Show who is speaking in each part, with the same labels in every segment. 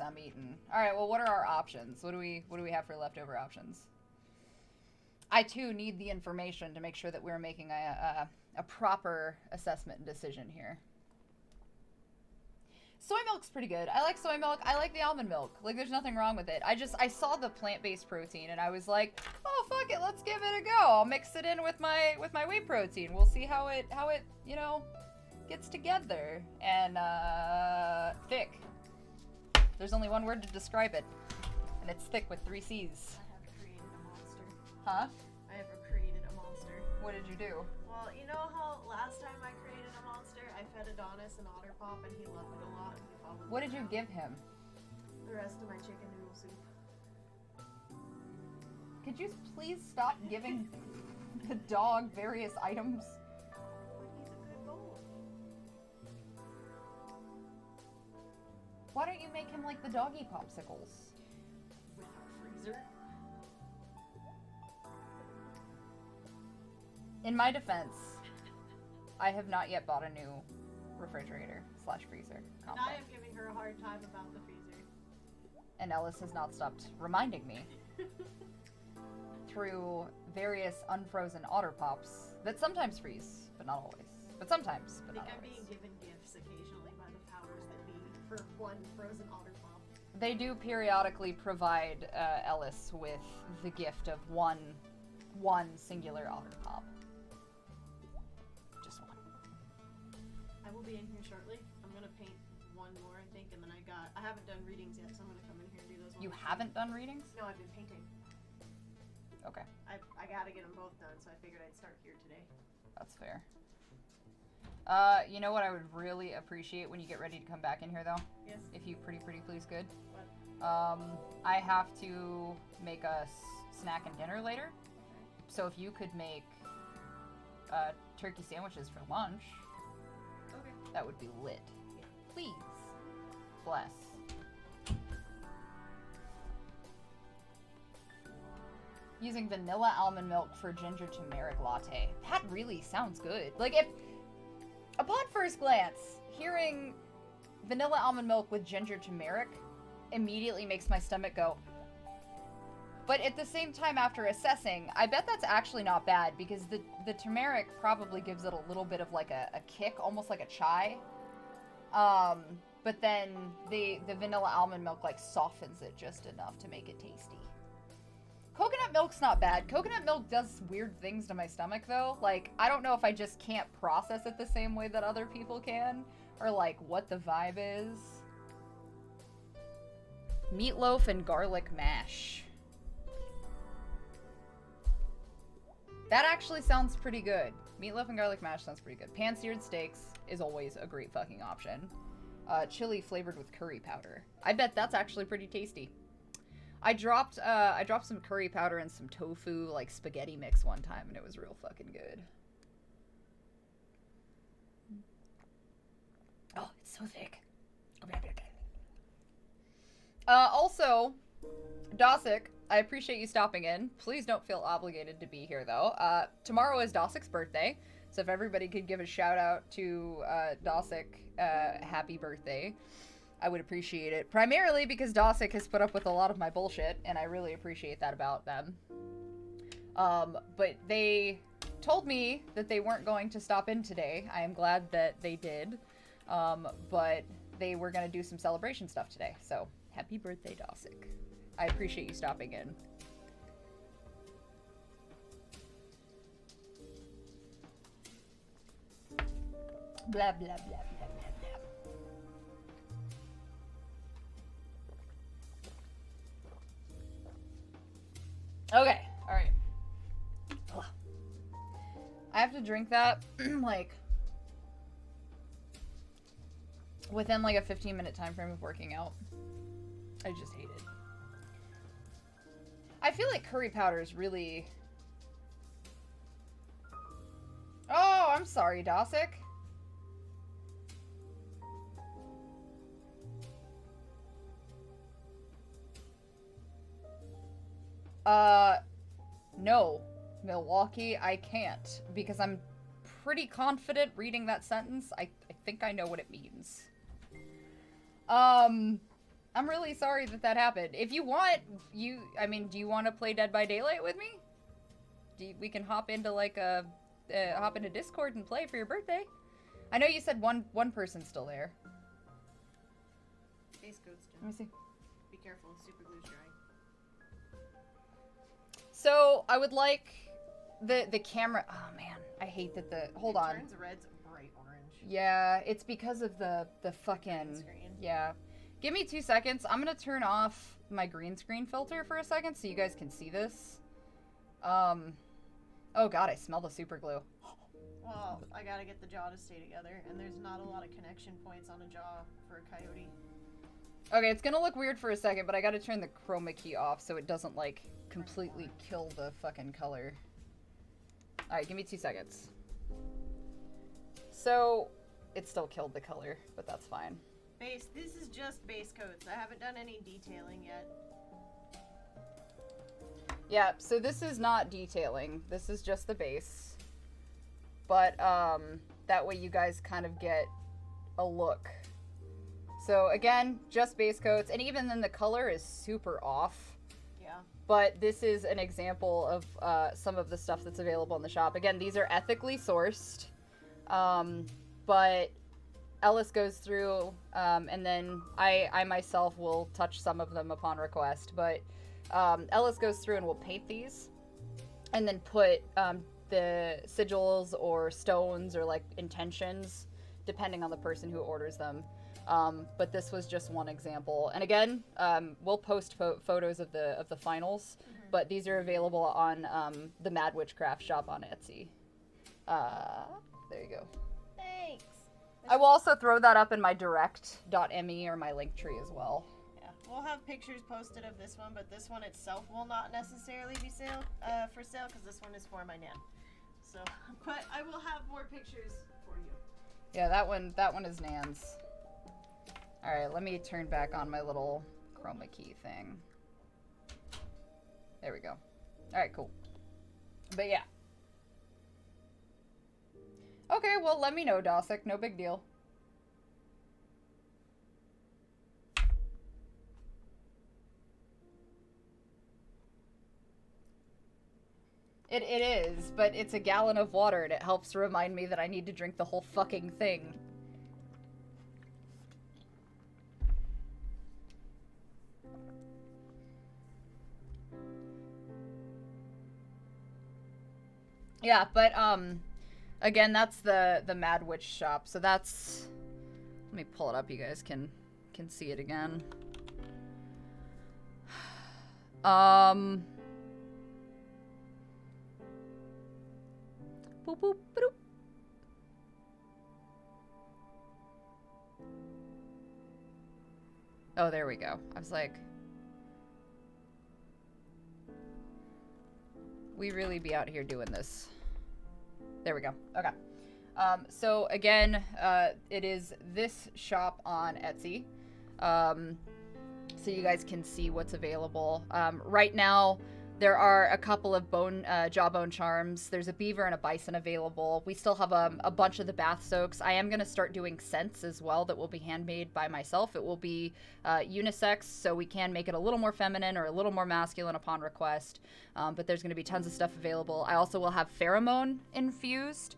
Speaker 1: I'm eating. Alright, well, what are our options? What do we have for leftover options? I, too, need the information to make sure that we're making a proper assessment and decision here. Soy milk's pretty good. I like soy milk. I like the almond milk. Like, there's nothing wrong with it. I saw the plant-based protein, and I was like, oh, fuck it, let's give it a go. I'll mix it in with my whey protein. We'll see how it, you know, gets together. And, thick. There's only one word to describe it, and it's thick with 3 C's.
Speaker 2: I have created a monster.
Speaker 1: Huh?
Speaker 2: I have created a monster.
Speaker 1: What did you do?
Speaker 2: Well, you know how last time I created a monster, I fed Adonis an otter pop and he loved it a lot and he followed me
Speaker 1: What did you
Speaker 2: around.
Speaker 1: give him?
Speaker 2: The rest of my chicken noodle soup.
Speaker 1: Could you please stop giving the dog various items?
Speaker 2: But he's a good boy.
Speaker 1: Why don't you make him like the doggy popsicles?
Speaker 2: With our freezer.
Speaker 1: In my defense, I have not yet bought a new refrigerator / freezer
Speaker 2: And
Speaker 1: combo.
Speaker 2: I am giving her a hard time about the freezer.
Speaker 1: And Ellis has not stopped reminding me through various unfrozen otter pops that sometimes freeze, but not always. But sometimes, but
Speaker 2: I think
Speaker 1: not
Speaker 2: I'm
Speaker 1: always.
Speaker 2: being given gifts occasionally by the powers that be for one frozen otter pop.
Speaker 1: They do periodically provide Ellis with the gift of one singular otter pop. Just one.
Speaker 2: I will be in here shortly. I'm gonna paint one more, I think, and then I haven't done readings yet, so I'm gonna come in here and do those ones.
Speaker 1: You haven't done readings?
Speaker 2: No, I've been painting.
Speaker 1: Okay,
Speaker 2: I gotta get them both done, so I figured I'd start here today.
Speaker 1: that's fair. You know what I would really appreciate when you get ready to come back in here, though?
Speaker 2: Yes.
Speaker 1: If you pretty please could.
Speaker 2: What?
Speaker 1: I have to make us snack and dinner later. So if you could make turkey sandwiches for lunch,
Speaker 2: Okay.
Speaker 1: that would be lit. Please. Bless. Using vanilla almond milk for ginger turmeric latte. That really sounds good. Like, if, upon first glance, hearing vanilla almond milk with ginger turmeric immediately makes my stomach go. But at the same time, after assessing, I bet that's actually not bad, because the turmeric probably gives it a little bit of like a kick, almost like a chai. But then the vanilla almond milk like softens it just enough to make it tasty. Coconut milk's not bad. Coconut milk does weird things to my stomach, though. Like, I don't know if I just can't process it the same way that other people can, or like what the vibe is. Meatloaf and garlic mash. That actually sounds pretty good. Meatloaf and garlic mash sounds pretty good. Pan-seared steaks is always a great fucking option. Chili flavored with curry powder. I bet that's actually pretty tasty. I dropped some curry powder and some tofu, like, spaghetti mix one time, and it was real fucking good. Oh, it's so thick. Also, Dosick, I appreciate you stopping in. Please don't feel obligated to be here, though. Tomorrow is Dosick's birthday, so if everybody could give a shout out to Dosick, happy birthday, I would appreciate it. Primarily because Dosick has put up with a lot of my bullshit, and I really appreciate that about them. But they told me that they weren't going to stop in today. I am glad that they did. But they were going to do some celebration stuff today, so happy birthday, Dosick. I appreciate you stopping in. Blah, blah, blah, blah, blah, blah. Okay, alright. I have to drink that, like, within, like, a 15-minute time frame of working out. I just hate it. I feel like curry powder is really... Oh, I'm sorry, Dosick. No, Milwaukee, I can't, because I'm pretty confident reading that sentence. I think I know what it means. I'm really sorry that that happened. If you want, I mean, do you want to play Dead by Daylight with me? We can hop into like hop into Discord and play for your birthday. I know you said one person's still there.
Speaker 2: Base coat's done.
Speaker 1: Let me see.
Speaker 2: Be careful, super glue's drying.
Speaker 1: So I would like the camera. Oh man, I hate that the. Hold on.
Speaker 2: It turns red to bright orange.
Speaker 1: Yeah, it's because of the fucking.
Speaker 2: Green screen.
Speaker 1: Yeah. Give me 2 seconds. I'm gonna turn off my green screen filter for a second so you guys can see this. Oh god, I smell the super glue.
Speaker 2: Well, I gotta get the jaw to stay together, and there's not a lot of connection points on a jaw for a coyote.
Speaker 1: Okay, it's gonna look weird for a second, but I gotta turn the chroma key off so it doesn't, like, completely kill the fucking color. Alright, give me 2 seconds. So, it still killed the color, but that's fine.
Speaker 2: Base, this is just base coats. I haven't done any detailing yet.
Speaker 1: Yeah, so this is not detailing. This is just the base. But, that way you guys kind of get a look. So, again, just base coats. And even then, the color is super off.
Speaker 2: Yeah.
Speaker 1: But this is an example of some of the stuff that's available in the shop. Again, these are ethically sourced. But Ellis goes through, and then I myself will touch some of them upon request. But Ellis goes through and will paint these. And then put the sigils or stones or, like, intentions, depending on the person who orders them. But this was just one example. And again, we'll post photos of the finals, but these are available on the Mad Witchcraft shop on Etsy. There you go.
Speaker 2: Thanks.
Speaker 1: I will also throw that up in my direct.me or my link tree as well.
Speaker 2: Yeah, we'll have pictures posted of this one, but this one itself will not necessarily be for sale because this one is for my nan. So, but I will have more pictures for you.
Speaker 1: Yeah, that one is Nan's. All right, let me turn back on my little chroma key thing. There we go. All right, cool. But yeah. Okay, well, let me know, Dosick. No big deal. It is, but it's a gallon of water, and it helps remind me that I need to drink the whole fucking thing. Yeah, but, again, that's the Mad Witch shop, so that's... Let me pull it up, you guys can see it again. Boop, boop, boop. Oh, there we go. I was like... We really be out here doing this. There we go. Okay. So again, it is this shop on Etsy. So you guys can see what's available. Right now, there are a couple of jawbone charms. There's a beaver and a bison available. We still have a bunch of the bath soaks. I am going to start doing scents as well that will be handmade by myself. It will be unisex, so we can make it a little more feminine or a little more masculine upon request. But there's going to be tons of stuff available. I also will have pheromone infused.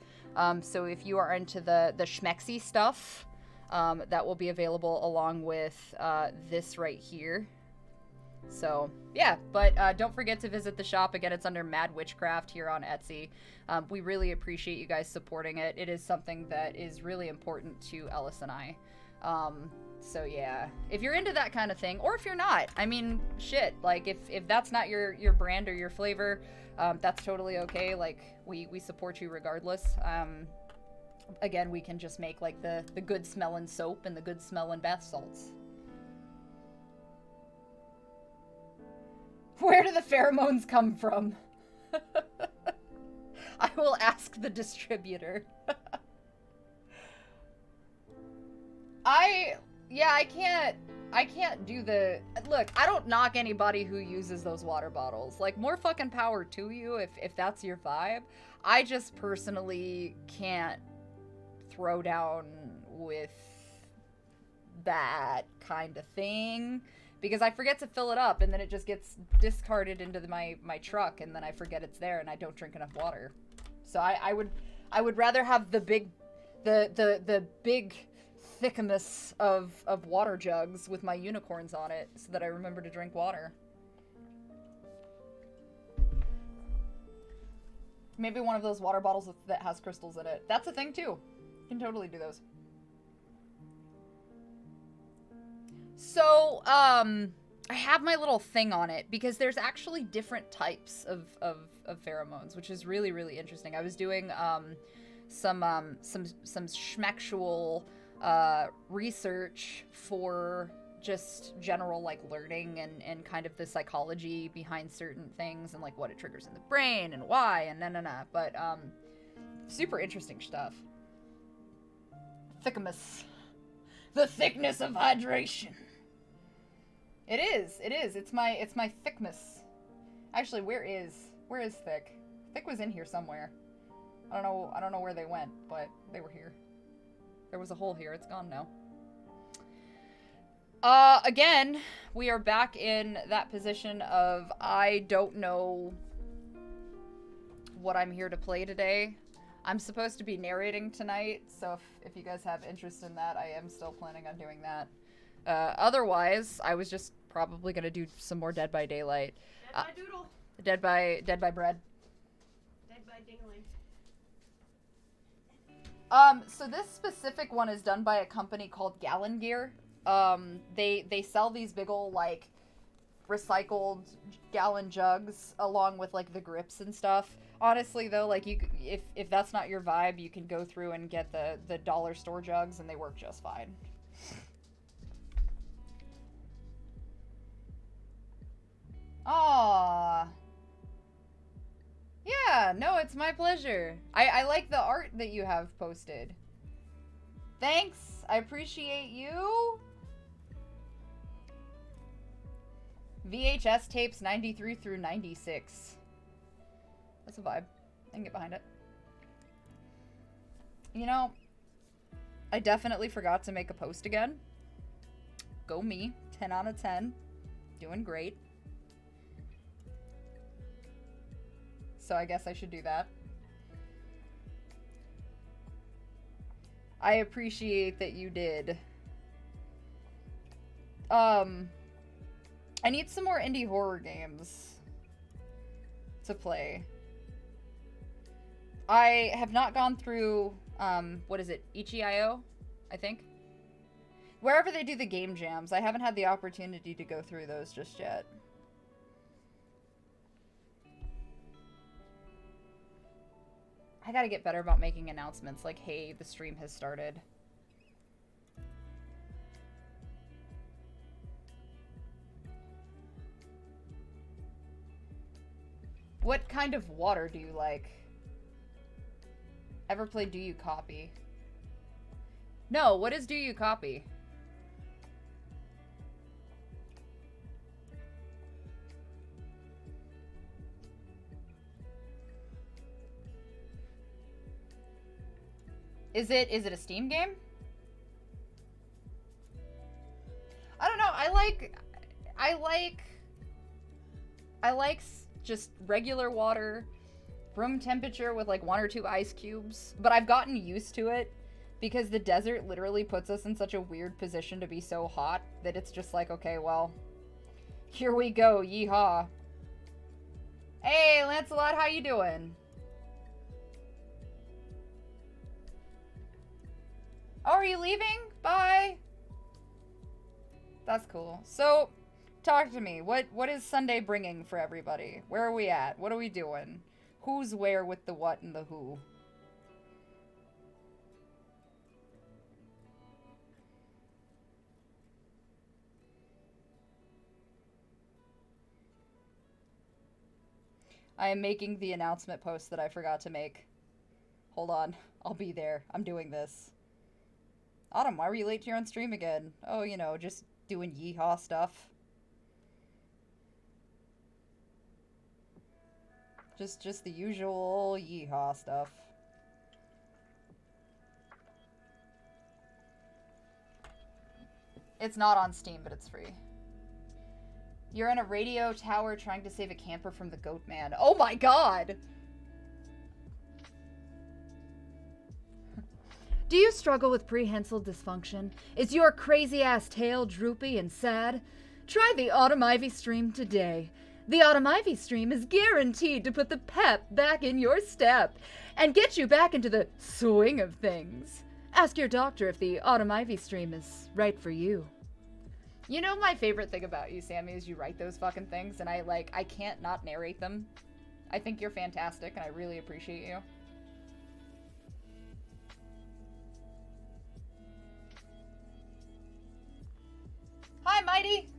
Speaker 1: So if you are into the schmexy stuff, that will be available along with this right here. So, yeah, but don't forget to visit the shop. Again, it's under Mad Witchcraft here on Etsy. We really appreciate you guys supporting it. It is something that is really important to Ellis and I. So, yeah, if you're into that kind of thing, or if you're not, I mean, shit, like, if that's not your brand or your flavor, that's totally okay. Like, we support you regardless. Again, we can just make, like, the good-smelling soap and the good-smelling bath salts. Where do the pheromones come from? I will ask the distributor. I can't do the... Look, I don't knock anybody who uses those water bottles. Like, more fucking power to you if that's your vibe. I just personally can't throw down with that kind of thing. Because I forget to fill it up, and then it just gets discarded into my truck, and then I forget it's there, and I don't drink enough water. So I would rather have the big thickness of water jugs with my unicorns on it, so that I remember to drink water. Maybe one of those water bottles that has crystals in it. That's a thing too. You can totally do those. So, I have my little thing on it because there's actually different types of pheromones, which is really, really interesting. I was doing, some schmexual, research for just general, like, learning and kind of the psychology behind certain things and, like, what it triggers in the brain and why and na. But, super interesting stuff. Thickamus. The thickness of hydration. It is. It's my thickness. Actually, where is Thick? Thick was in here somewhere. I don't know where they went, but they were here. There was a hole here. It's gone now. Again, we are back in that position of I don't know what I'm here to play today. I'm supposed to be narrating tonight, so if you guys have interest in that, I am still planning on doing that. Otherwise, I was just probably gonna do some more Dead by Daylight.
Speaker 2: Dead by Doodle.
Speaker 1: Dead by Bread.
Speaker 2: Dead by Dingling.
Speaker 1: So this specific one is done by a company called Gallon Gear. They sell these big ol' like recycled gallon jugs along with like the grips and stuff. Honestly though, like if that's not your vibe, you can go through and get the dollar store jugs and they work just fine. Aww. Yeah, no, it's my pleasure. I like the art that you have posted. Thanks. I appreciate you. VHS tapes 93 through 96. That's a vibe. I can get behind it. You know, I definitely forgot to make a post again. Go me. 10 out of 10. Doing great. So I guess I should do that. I appreciate that you did. I need some more indie horror games to play. I have not gone through, what is it? xXAutumnIvyXx, I think? Wherever they do the game jams, I haven't had the opportunity to go through those just yet. I gotta get better about making announcements like, hey, the stream has started. What kind of water do you like? Ever play Do You Copy? No, what is Do You Copy? Is it a Steam game? I don't know. I like just regular water, room temperature with like 1 or 2 ice cubes, but I've gotten used to it because the desert literally puts us in such a weird position to be so hot that it's just like, okay, well, here we go, yeehaw. Hey, Lancelot, how you doing? Oh, are you leaving? Bye. That's cool. So, talk to me. What is Sunday bringing for everybody? Where are we at? What are we doing? Who's where with the what and the who? I am making the announcement post that I forgot to make. Hold on. I'll be there. I'm doing this. Autumn, why were you late here on stream again? Oh, you know, just doing yeehaw stuff. Just the usual yeehaw stuff. It's not on Steam, but it's free. You're in a radio tower trying to save a camper from the goat man. Oh my god! Do you struggle with prehensile dysfunction? Is your crazy-ass tail droopy and sad? Try the Autumn Ivy Stream today. The Autumn Ivy Stream is guaranteed to put the pep back in your step and get you back into the swing of things. Ask your doctor if the Autumn Ivy Stream is right for you. You know my favorite thing about you, Sammy, is you write those fucking things and I can't not narrate them. I think you're fantastic and I really appreciate you. Hi, Mighty!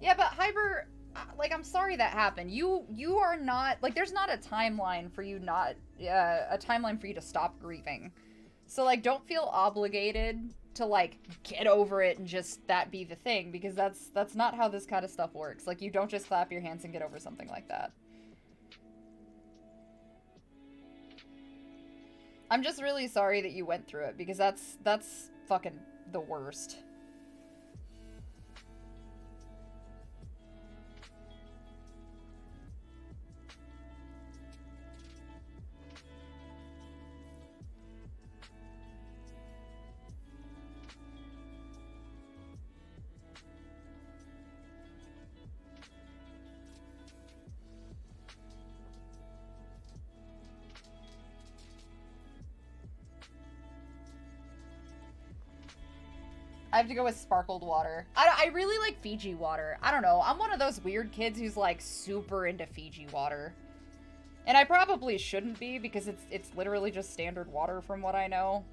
Speaker 1: Yeah, but Hyper, like, I'm sorry that happened. You are not, like, there's not a timeline for you to stop grieving. So, like, don't feel obligated to, like, get over it and just that be the thing, because that's not how this kind of stuff works. Like, you don't just clap your hands and get over something like that. I'm just really sorry that you went through it, because that's fucking the worst. I have to go with sparkled water. I really like Fiji water. I don't know. I'm one of those weird kids who's like super into Fiji water. And I probably shouldn't be because it's literally just standard water from what I know.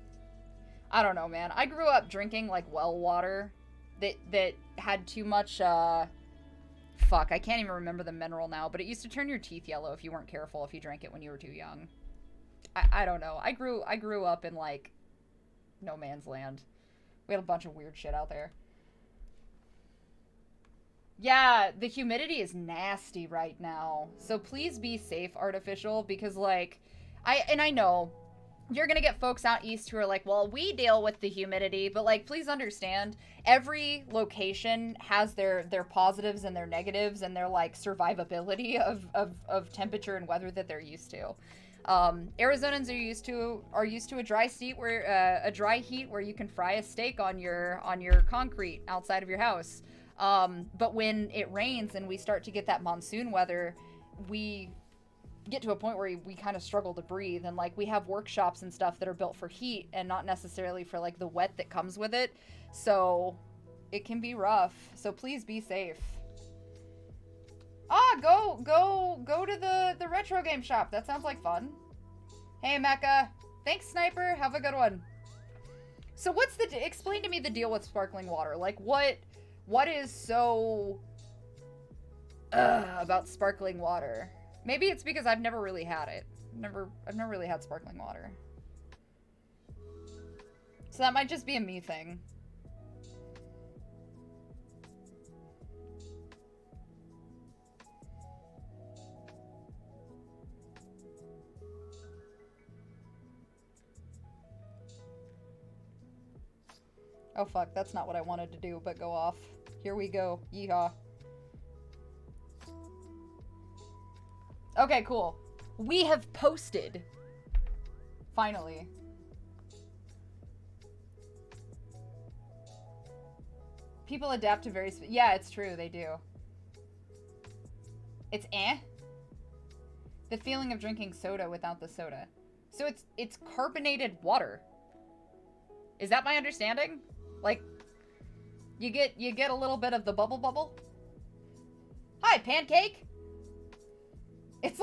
Speaker 1: I don't know, man. I grew up drinking like well water that had too much fuck, I can't even remember the mineral now, but it used to turn your teeth yellow if you weren't careful if you drank it when you were too young. I don't know. I grew up in like no man's land. We had a bunch of weird shit out there. Yeah, the humidity is nasty right now. So please be safe, Artificial, because like, I know you're gonna get folks out east who are like, well, we deal with the humidity, but like, please understand, every location has their positives and their negatives and their like survivability of temperature and weather that they're used to. Arizonans are used to a dry heat where you can fry a steak on your concrete outside of your house. But when it rains and we start to get that monsoon weather, we get to a point where we kind of struggle to breathe, and like we have workshops and stuff that are built for heat and not necessarily for like the wet that comes with it. So it can be rough. So please be safe. Go to the retro game shop. That sounds like fun. Hey, Mecca. Thanks, Sniper. Have a good one. So explain to me the deal with sparkling water. Like, what is so about sparkling water? Maybe it's because I've never really had it. I've never really had sparkling water. So that might just be a me thing. Oh fuck, that's not what I wanted to do, but go off. Here we go. Yeehaw. Okay, cool. We have posted. Finally. People adapt to very... Yeah, it's true, they do. It's eh? The feeling of drinking soda without the soda. So it's carbonated water. Is that my understanding? Like, you get a little bit of the bubble. Hi, Pancake! It's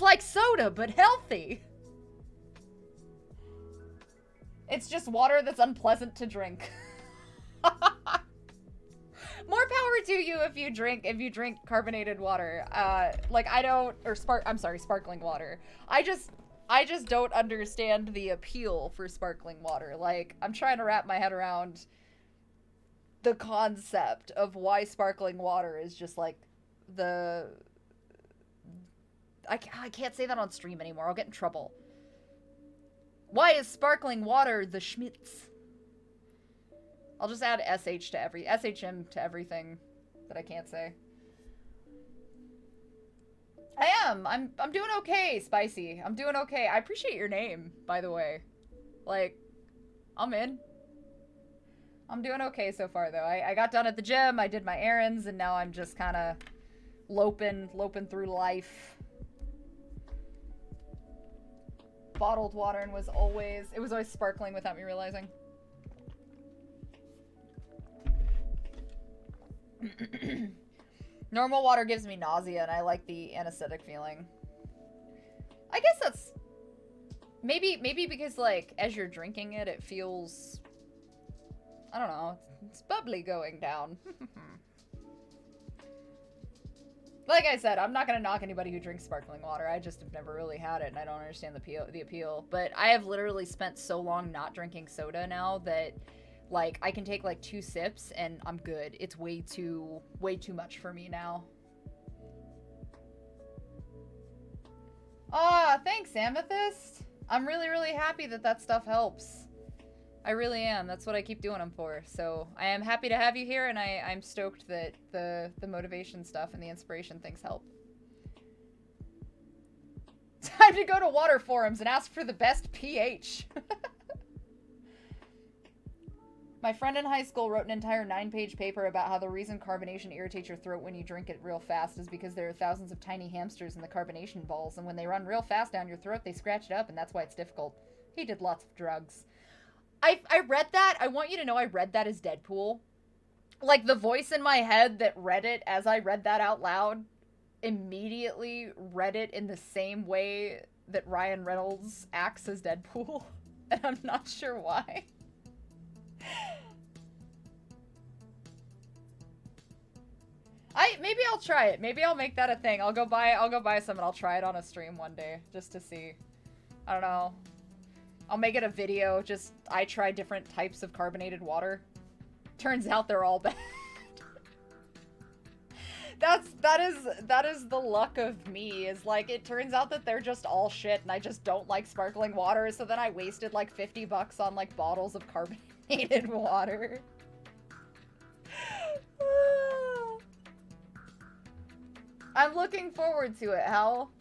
Speaker 1: like soda, but healthy. It's just water that's unpleasant to drink. More power to you if you drink carbonated water. Like I don't, or sparkling water. I just don't understand the appeal for sparkling water. Like, I'm trying to wrap my head around the concept of why sparkling water is just like I can't say that on stream anymore. I'll get in trouble. Why is sparkling water the Schmitz? I'll just add SH to SHM to everything that I can't say. I am. I'm doing okay, Spicy. I'm doing okay. I appreciate your name, by the way. Like, I'm in. I'm doing okay so far, though. I got done at the gym, I did my errands, and now I'm just kind of loping through life. Bottled water and was always sparkling without me realizing. Normal water gives me nausea, and I like the anesthetic feeling. I guess that's maybe because, like, as you're drinking it, it feels, I don't know, it's bubbly going down. Like I said, I'm not gonna knock anybody who drinks sparkling water. I just have never really had it, and I don't understand the appeal. But I have literally spent so long not drinking soda now that, like, I can take like 2 sips and I'm good. It's way too much for me now. Ah, thanks, Amethyst. I'm really happy that stuff helps. I really am. That's what I keep doing them for. So I am happy to have you here, and I'm stoked that the motivation stuff and the inspiration things help. Time to go to water forums and ask for the best pH. My friend in high school wrote an entire 9-page paper about how the reason carbonation irritates your throat when you drink it real fast is because there are thousands of tiny hamsters in the carbonation balls, and when they run real fast down your throat, they scratch it up, and that's why it's difficult. He did lots of drugs. I read that. I want you to know I read that as Deadpool. Like, the voice in my head that read it as I read that out loud immediately read it in the same way that Ryan Reynolds acts as Deadpool. And I'm not sure why. Maybe I'll try it. Maybe I'll make that a thing. I'll go buy some and I'll try it on a stream one day just to see. I don't know. I'll make it a video, just I try different types of carbonated water. Turns out they're all bad. that is the luck of me, is like, it turns out that they're just all shit and I just don't like sparkling water, so then I wasted like $50 on like bottles of carbonated water. I'm looking forward to it, Hal.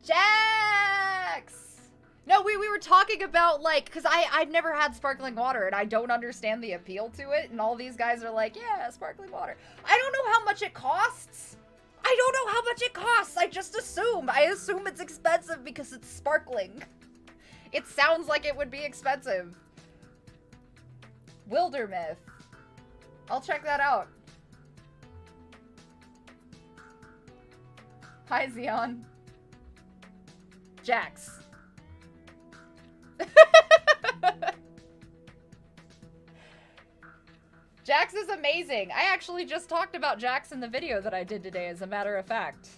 Speaker 1: Jax! No, we were talking about, like, because I've never had sparkling water, and I don't understand the appeal to it, and all these guys are like, yeah, sparkling water. I don't know how much it costs. I don't know how much it costs. I just assume. I assume it's expensive because it's sparkling. It sounds like it would be expensive. Wildermyth. I'll check that out. Hi, Xeon. Jax. Jax is amazing. I actually just talked about Jax in the video that I did today, as a matter of fact.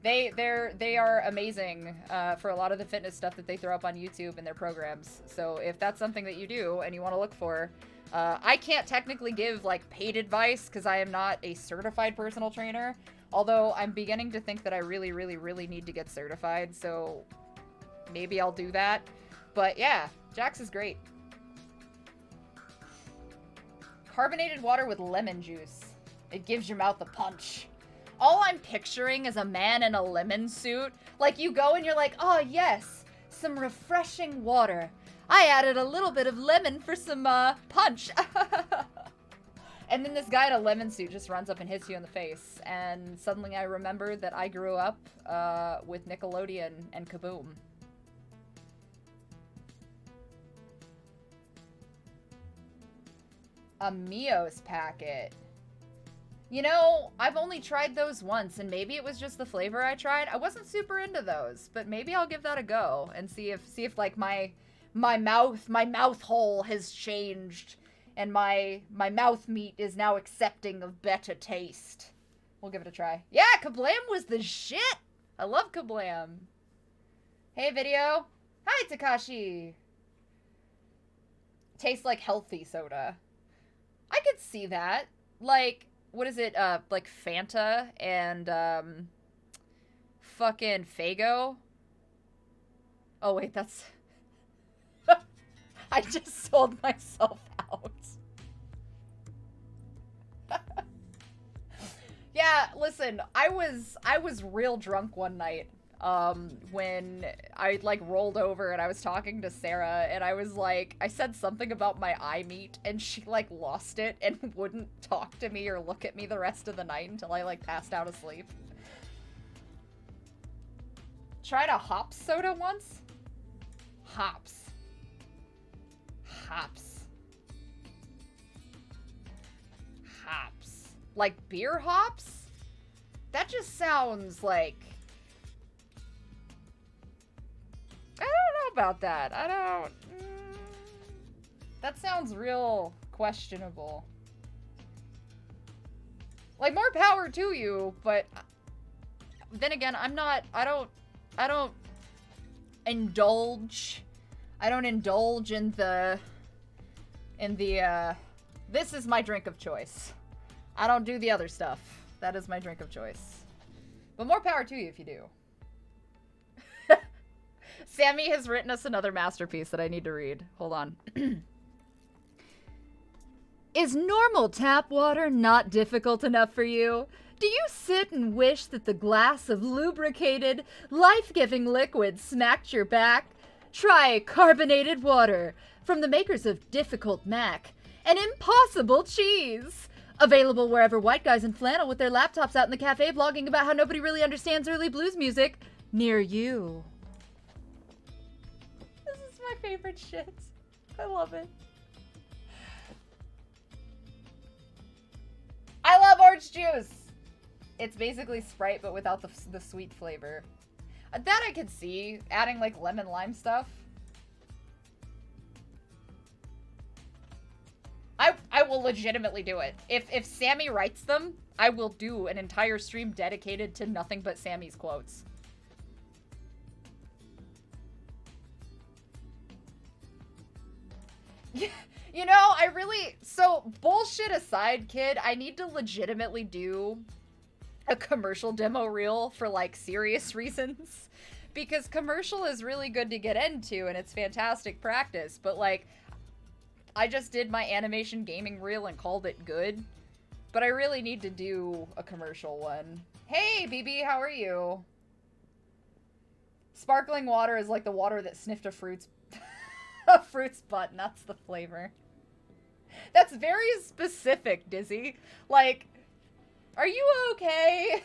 Speaker 1: They are amazing for a lot of the fitness stuff that they throw up on YouTube and their programs. So if that's something that you do and you want to look for, I can't technically give like paid advice because I am not a certified personal trainer. Although I'm beginning to think that I really need to get certified, so maybe I'll do that. But yeah, Jax is great. Carbonated water with lemon juice. It gives your mouth a punch. All I'm picturing is a man in a lemon suit. Like, you go and you're like, oh yes, some refreshing water. I added a little bit of lemon for some punch. And then this guy in a lemon suit just runs up and hits you in the face. And suddenly I remember that I grew up with Nickelodeon and Kaboom. A Mios packet. You know, I've only tried those once, and maybe it was just the flavor I tried. I wasn't super into those, but maybe I'll give that a go and see if like my mouth hole has changed. And my mouth meat is now accepting of better taste. We'll give it a try. Yeah, Kablam was the shit! I love Kablam. Hey, video. Hi, Takashi. Tastes like healthy soda. I could see that. Like, what is it, like Fanta and, fucking Faygo. Oh, wait, that's... I just sold myself out. Yeah, listen, I was real drunk one night, when I, like, rolled over and I was talking to Sarah, and I was like, I said something about my eye meat, and she, like, lost it and wouldn't talk to me or look at me the rest of the night until I, like, passed out asleep. Tried a hops soda once? Hops. Hops. Hops. Like beer hops? That just sounds like... I don't know about that. I don't... That sounds real questionable. Like, more power to you, but... Then again, I don't indulge. I don't indulge in the... this is my drink of choice. I don't do the other stuff. That is my drink of choice. But more power to you if you do. Sammy has written us another masterpiece that I need to read. Hold on. Is normal tap water not difficult enough for you? Do you sit and wish that the glass of lubricated, life-giving liquid smacked your back? Try carbonated water from the makers of Difficult Mac, an impossible cheese. Available wherever white guys in flannel with their laptops out in the cafe blogging about how nobody really understands early blues music near you. This is my favorite shit. I love it. I love orange juice. It's basically Sprite, but without the sweet flavor. That I could see. Adding, like, lemon lime stuff. I will legitimately do it. If Sammy writes them, I will do an entire stream dedicated to nothing but Sammy's quotes. You know, I really... So, bullshit aside, kid, I need to legitimately do a commercial demo reel for, like, serious reasons. Because commercial is really good to get into, and it's fantastic practice. But, like, I just did my animation gaming reel and called it good. But I really need to do a commercial one. Hey, BB, how are you? Sparkling water is like the water that sniffed a fruit's butt, and that's the flavor. That's very specific, Dizzy. Like, are you okay?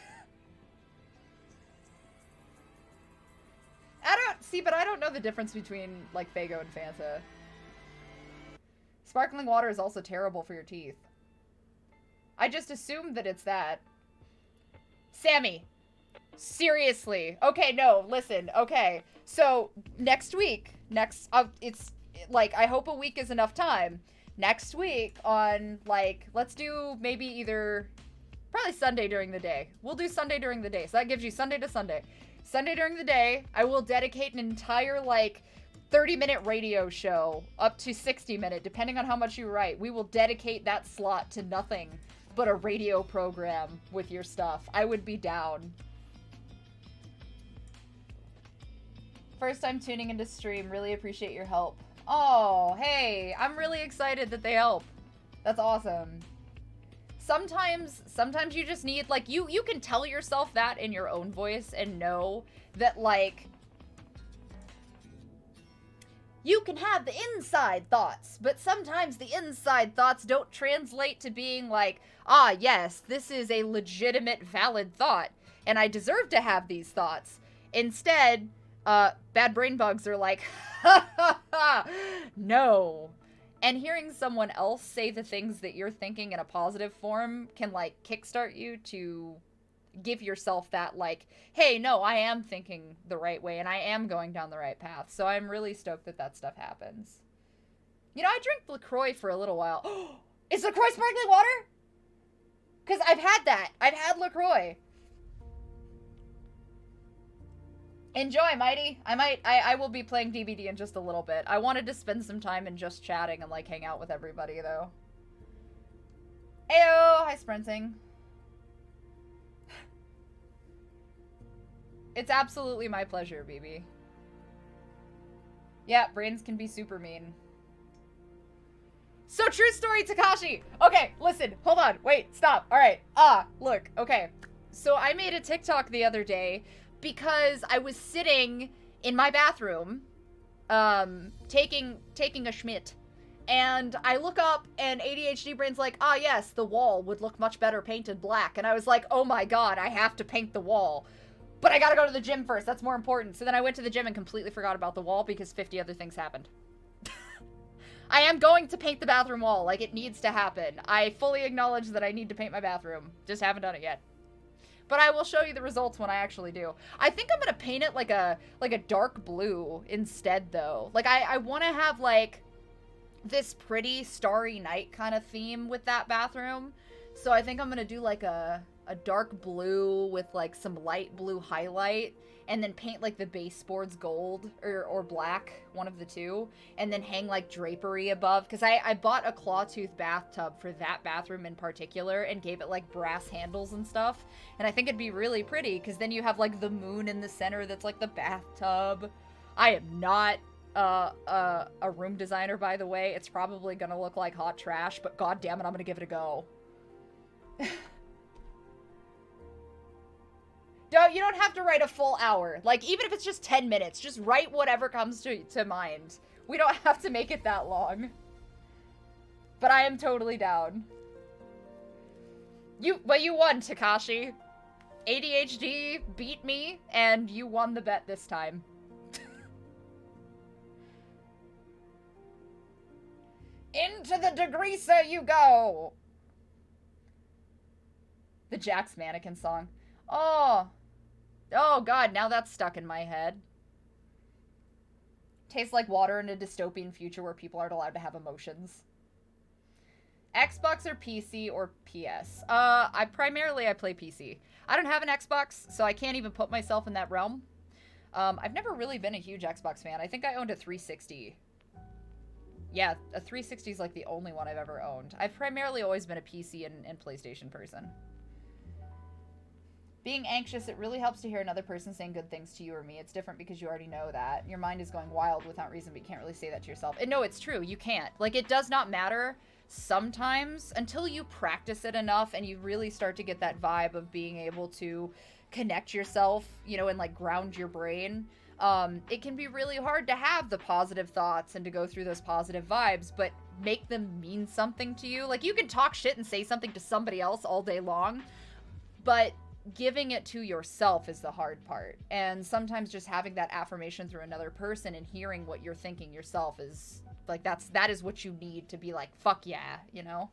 Speaker 1: But I don't know the difference between, like, Faygo and Fanta. Sparkling water is also terrible for your teeth. I just assumed that it's that. Sammy. Seriously. Okay, no, listen. Okay. So, next week, it's, like, I hope a week is enough time. Next week on, like, let's do maybe either, probably Sunday during the day. We'll do Sunday during the day. So that gives you Sunday to Sunday. Sunday during the day, I will dedicate an entire, like, 30-minute radio show, up to 60-minute, depending on how much you write. We will dedicate that slot to nothing but a radio program with your stuff. I would be down. First time tuning into stream. Really appreciate your help. Oh, hey, I'm really excited that they help. That's awesome. Sometimes you just need, like, you can tell yourself that in your own voice and know that, like, you can have the inside thoughts, but sometimes the inside thoughts don't translate to being like, ah, yes, this is a legitimate, valid thought, and I deserve to have these thoughts. Instead, bad brain bugs are like, ha ha ha, no. And hearing someone else say the things that you're thinking in a positive form can, like, kickstart you to give yourself that, like, hey, no, I am thinking the right way and I am going down the right path. So I'm really stoked that that stuff happens. You know, I drank LaCroix for a little while. Is LaCroix sparkling water? Because I've had that. I've had LaCroix. Enjoy, Mighty. I will be playing DBD in just a little bit. I wanted to spend some time and just chatting and, like, hang out with everybody, though. Ayo, hi Sprinting. It's absolutely my pleasure, BB. Yeah, brains can be super mean. So true story, Takashi! Okay, listen, hold on, wait, stop. Alright, look, okay. So I made a TikTok the other day because I was sitting in my bathroom, taking a schmidt. And I look up and ADHD brain's like, ah yes, the wall would look much better painted black. And I was like, oh my god, I have to paint the wall. But I gotta go to the gym first, that's more important. So then I went to the gym and completely forgot about the wall because 50 other things happened. I am going to paint the bathroom wall, like it needs to happen. I fully acknowledge that I need to paint my bathroom. Just haven't done it yet. But I will show you the results when I actually do. I think I'm gonna paint it like a dark blue instead though. Like I wanna have like this pretty starry night kind of theme with that bathroom. So I think I'm gonna do like a dark blue with like some light blue highlight and then paint like the baseboards gold or black, one of the two, and then hang like drapery above because I bought a clawtooth bathtub for that bathroom in particular and gave it like brass handles and stuff, and I think it'd be really pretty because then you have like the moon in the center that's like the bathtub. I am not a room designer, by the way. It's probably gonna look like hot trash, but god damn it, I'm gonna give it a go. You don't have to write a full hour. Like, even if it's just 10 minutes, just write whatever comes to mind. We don't have to make it that long. But I am totally down. But you won, Takashi. ADHD beat me, and you won the bet this time. Into the degreaser you go! The Jax Mannequin song. Oh god, now that's stuck in my head. Tastes like water in a dystopian future where people aren't allowed to have emotions. Xbox or PC or PS? I play PC. I don't have an Xbox, so I can't even put myself in that realm. I've never really been a huge Xbox fan. I think I owned a 360. Yeah, a 360 is like the only one I've ever owned. I've primarily always been a PC and PlayStation person. Being anxious, it really helps to hear another person saying good things to you or me. It's different because you already know that. Your mind is going wild without reason, but you can't really say that to yourself. And no, it's true. You can't. Like, it does not matter sometimes until you practice it enough and you really start to get that vibe of being able to connect yourself, you know, and like ground your brain. It can be really hard to have the positive thoughts and to go through those positive vibes, but make them mean something to you. Like, you can talk shit and say something to somebody else all day long, but giving it to yourself is the hard part. And sometimes just having that affirmation through another person and hearing what you're thinking yourself is like, that is what you need to be like, fuck yeah, you know?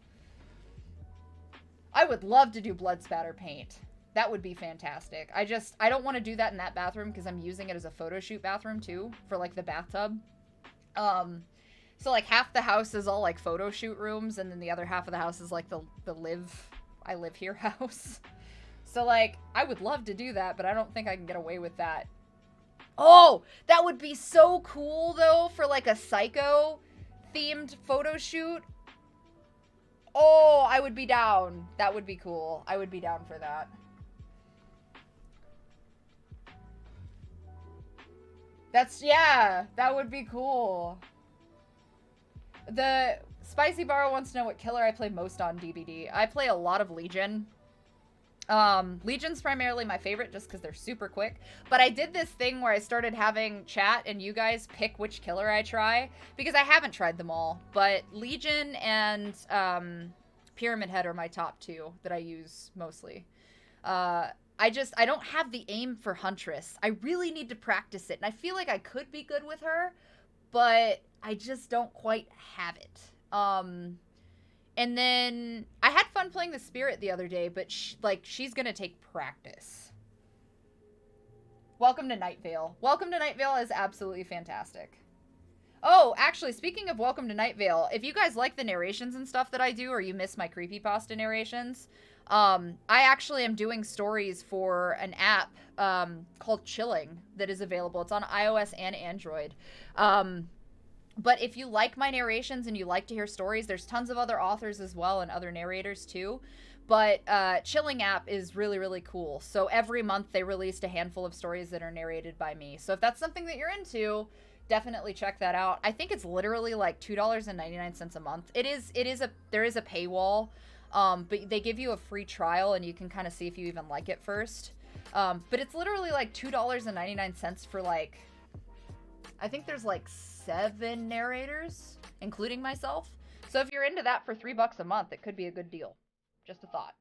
Speaker 1: I would love to do blood spatter paint. That would be fantastic. I don't want to do that in that bathroom because I'm using it as a photo shoot bathroom too for like the bathtub. So like half the house is all like photo shoot rooms and then the other half of the house is like the I live here house. So, like, I would love to do that, but I don't think I can get away with that. Oh, that would be so cool, though, for, like, a Psycho-themed photo shoot. Oh, I would be down. That would be cool. I would be down for that. Yeah, that would be cool. The Spicy Barrow wants to know what killer I play most on DBD. I play a lot of Legion. Legion's primarily my favorite just because they're super quick, but I did this thing where I started having chat and you guys pick which killer I try because I haven't tried them all, but Legion and Pyramid Head are my top two that I use mostly. I don't have the aim for Huntress. I really need to practice it, and I feel like I could be good with her, but I just don't quite have it. And then I had fun playing the Spirit the other day, but she's gonna take practice. Welcome to Night Vale. Welcome to Night Vale is absolutely fantastic. Oh, actually, speaking of Welcome to Night Vale, if you guys like the narrations and stuff that I do, or you miss my creepypasta narrations, I actually am doing stories for an app called Chilling that is available. It's on iOS and Android. But if you like my narrations and you like to hear stories, there's tons of other authors as well and other narrators too. But Chilling app is really, really cool. So every month they released a handful of stories that are narrated by me. So if that's something that you're into, definitely check that out. I think it's literally like $2.99 a month. There is a paywall, but they give you a free trial and you can kind of see if you even like it first. But it's literally like $2.99 for like, I think there's like 7 narrators, including myself. So if you're into that for $3 a month, it could be a good deal. Just a thought.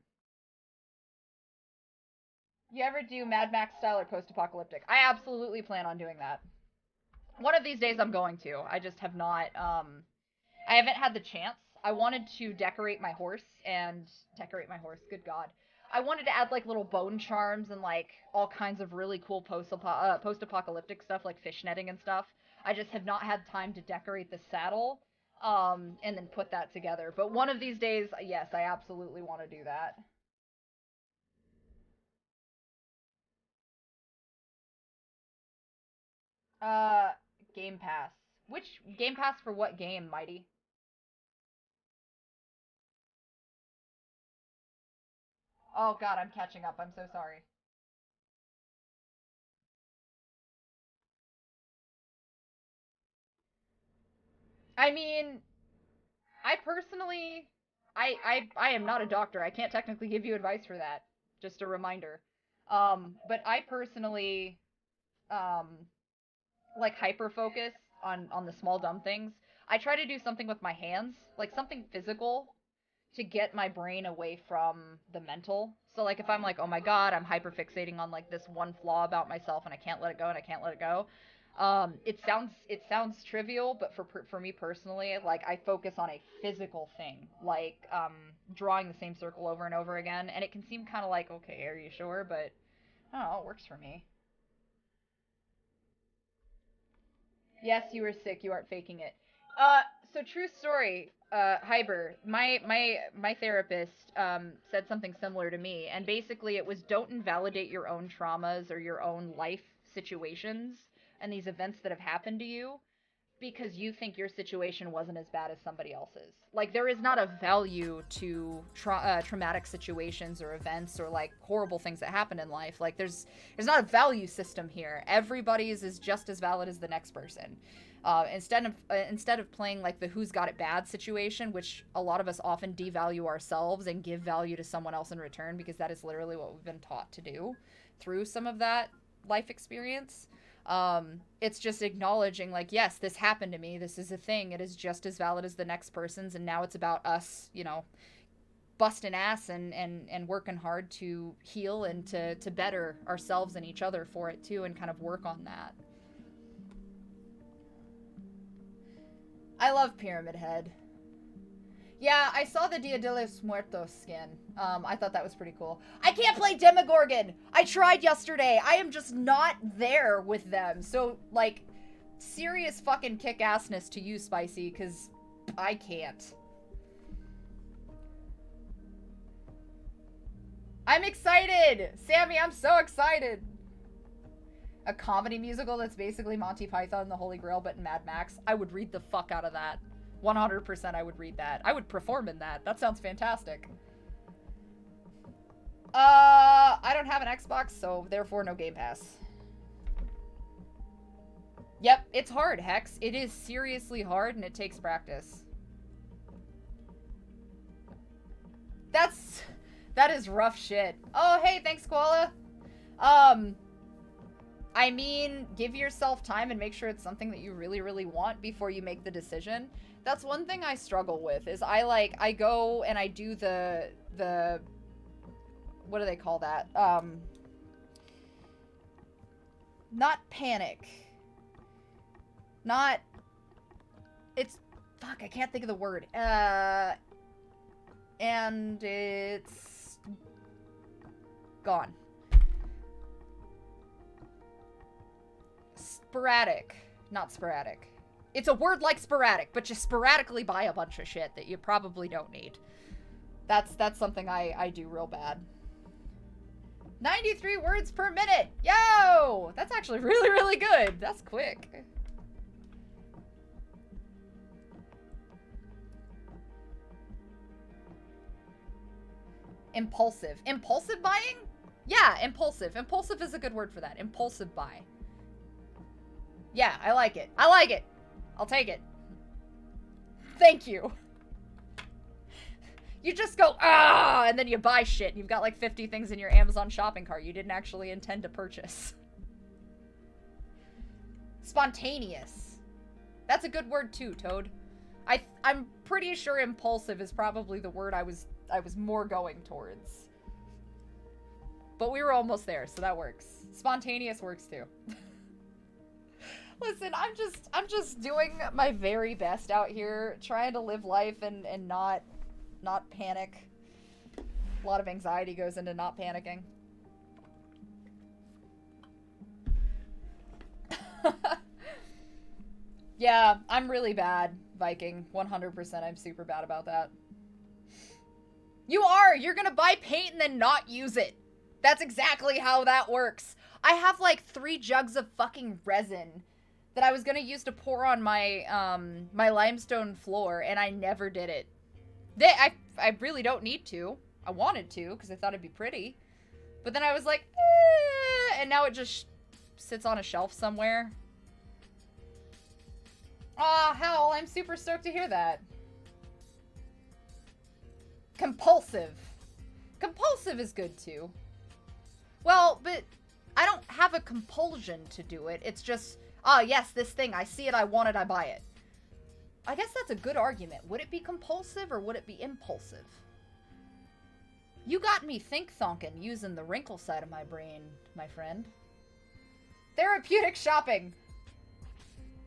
Speaker 1: You ever do Mad Max style or post-apocalyptic? I absolutely plan on doing that. One of these days I'm going to. I just have not, I haven't had the chance. I wanted to decorate my horse, good god. I wanted to add like little bone charms and like all kinds of really cool post-apocalyptic stuff like fish netting and stuff. I just have not had time to decorate the saddle, and then put that together. But one of these days, yes, I absolutely want to do that. Uh, Game Pass. Which Game Pass for what game, Mighty? Oh god, I'm catching up. I'm so sorry. I mean, I personally, I am not a doctor. I can't technically give you advice for that. Just a reminder. But I personally, um, like hyper focus on the small dumb things. I try to do something with my hands, like something physical, to get my brain away from the mental. So like if I'm like, oh my god, I'm hyper fixating on like this one flaw about myself and I can't let it go and I can't let it go. It sounds trivial, but for me personally, like I focus on a physical thing, like drawing the same circle over and over again, and it can seem kind of like, okay, are you sure? But I don't know, it works for me. Yes, you were sick. You aren't faking it. Uh, so true story. Hyber, my therapist said something similar to me, and basically it was don't invalidate your own traumas or your own life situations and these events that have happened to you because you think your situation wasn't as bad as somebody else's. Like there is not a value to traumatic situations or events or like horrible things that happen in life. Like there's not a value system here. Everybody's is just as valid as the next person. Instead of playing like the who's got it bad situation, which a lot of us often devalue ourselves and give value to someone else in return because that is literally what we've been taught to do through some of that life experience. It's just acknowledging like, yes, this happened to me, this is a thing, it is just as valid as the next person's, and now it's about us, busting ass and working hard to heal and to better ourselves and each other for it too, and kind of work on that. I love Pyramid Head. Yeah, I saw the Dia de los Muertos skin. I thought that was pretty cool. I can't play Demogorgon! I tried yesterday. I am just not there with them. So, like, serious fucking kick-assness to you, Spicy, because I can't. I'm excited! Sammy, I'm so excited! A comedy musical that's basically Monty Python and the Holy Grail, but in Mad Max. I would read the fuck out of that. 100% I would read that. I would perform in that. That sounds fantastic. I don't have an Xbox, so therefore no Game Pass. Yep, it's hard, Hex. It is seriously hard, and it takes practice. That is rough shit. Oh, hey, thanks, Koala. I mean, give yourself time and make sure it's something that you really, really want before you make the decision. That's one thing I struggle with, is I go and I do the, what do they call that? Not panic. Not, it's, fuck, I can't think of the word. And it's gone. Sporadic. Not sporadic. It's a word like sporadic, but just sporadically buy a bunch of shit that you probably don't need. That's something I do real bad. 93 words per minute! Yo! That's actually really, really good. That's quick. Impulsive. Impulsive buying? Yeah, impulsive. Impulsive is a good word for that. Impulsive buy. Yeah, I like it. I like it. I'll take it. Thank you. You just go, ah, and then you buy shit. You've got like 50 things in your Amazon shopping cart you didn't actually intend to purchase. Spontaneous. That's a good word too, Toad. I'm pretty sure impulsive is probably the word I was more going towards. But we were almost there, so that works. Spontaneous works too. Listen, I'm just doing my very best out here, trying to live life and not panic. A lot of anxiety goes into not panicking. Yeah, I'm really bad, Viking. 100% I'm super bad about that. You are! You're gonna buy paint and then not use it. That's exactly how that works. I have like 3 jugs of fucking resin that I was gonna use to pour on my my limestone floor, and I never did it. I really don't need to. I wanted to, because I thought it'd be pretty. But then I was like, eh, and now it just sits on a shelf somewhere. Aw, Howl, I'm super stoked to hear that. Compulsive. Compulsive is good too. Well, but I don't have a compulsion to do it. It's just, ah, yes, this thing, I see it, I want it, I buy it. I guess that's a good argument. Would it be compulsive or would it be impulsive? You got me think-thonking using the wrinkle side of my brain, my friend. Therapeutic shopping.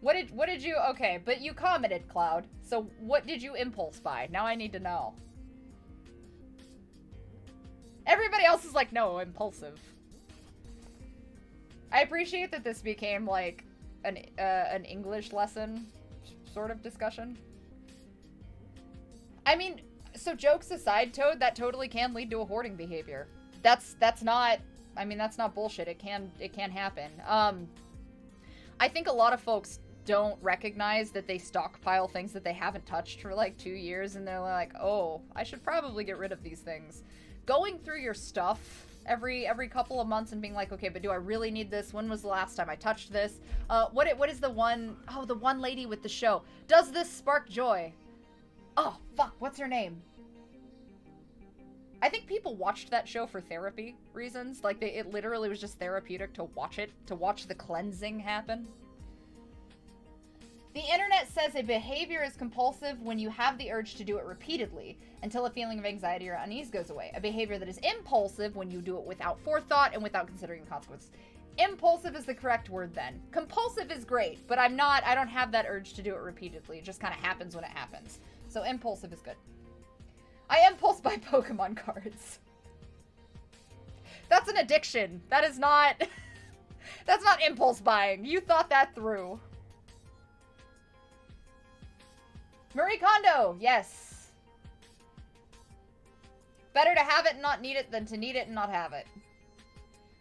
Speaker 1: What did you, okay, but you commented, Cloud. So what did you impulse buy? Now I need to know. Everybody else is like, no, impulsive. I appreciate that this became like an English lesson sort of discussion. I mean, so jokes aside, Toad, that totally can lead to a hoarding behavior. That's not, I mean, that's not bullshit. It can happen. I think a lot of folks don't recognize that they stockpile things that they haven't touched for like 2 years, and they're like, oh, I should probably get rid of these things. Going through your stuff every couple of months and being like, okay, but do I really need this? When was the last time I touched this? What is the one, oh, the one lady with the show. Does this spark joy? Oh, fuck, what's her name? I think people watched that show for therapy reasons. Like, it literally was just therapeutic to watch it, to watch the cleansing happen. The internet says a behavior is compulsive when you have the urge to do it repeatedly until a feeling of anxiety or unease goes away. A behavior that is impulsive when you do it without forethought and without considering the consequences. Impulsive is the correct word then. Compulsive is great, but I don't have that urge to do it repeatedly. It just kind of happens when it happens. So impulsive is good. I impulse buy Pokemon cards. That's an addiction. That is not... That's not impulse buying. You thought that through. Marie Kondo, yes. Better to have it and not need it than to need it and not have it.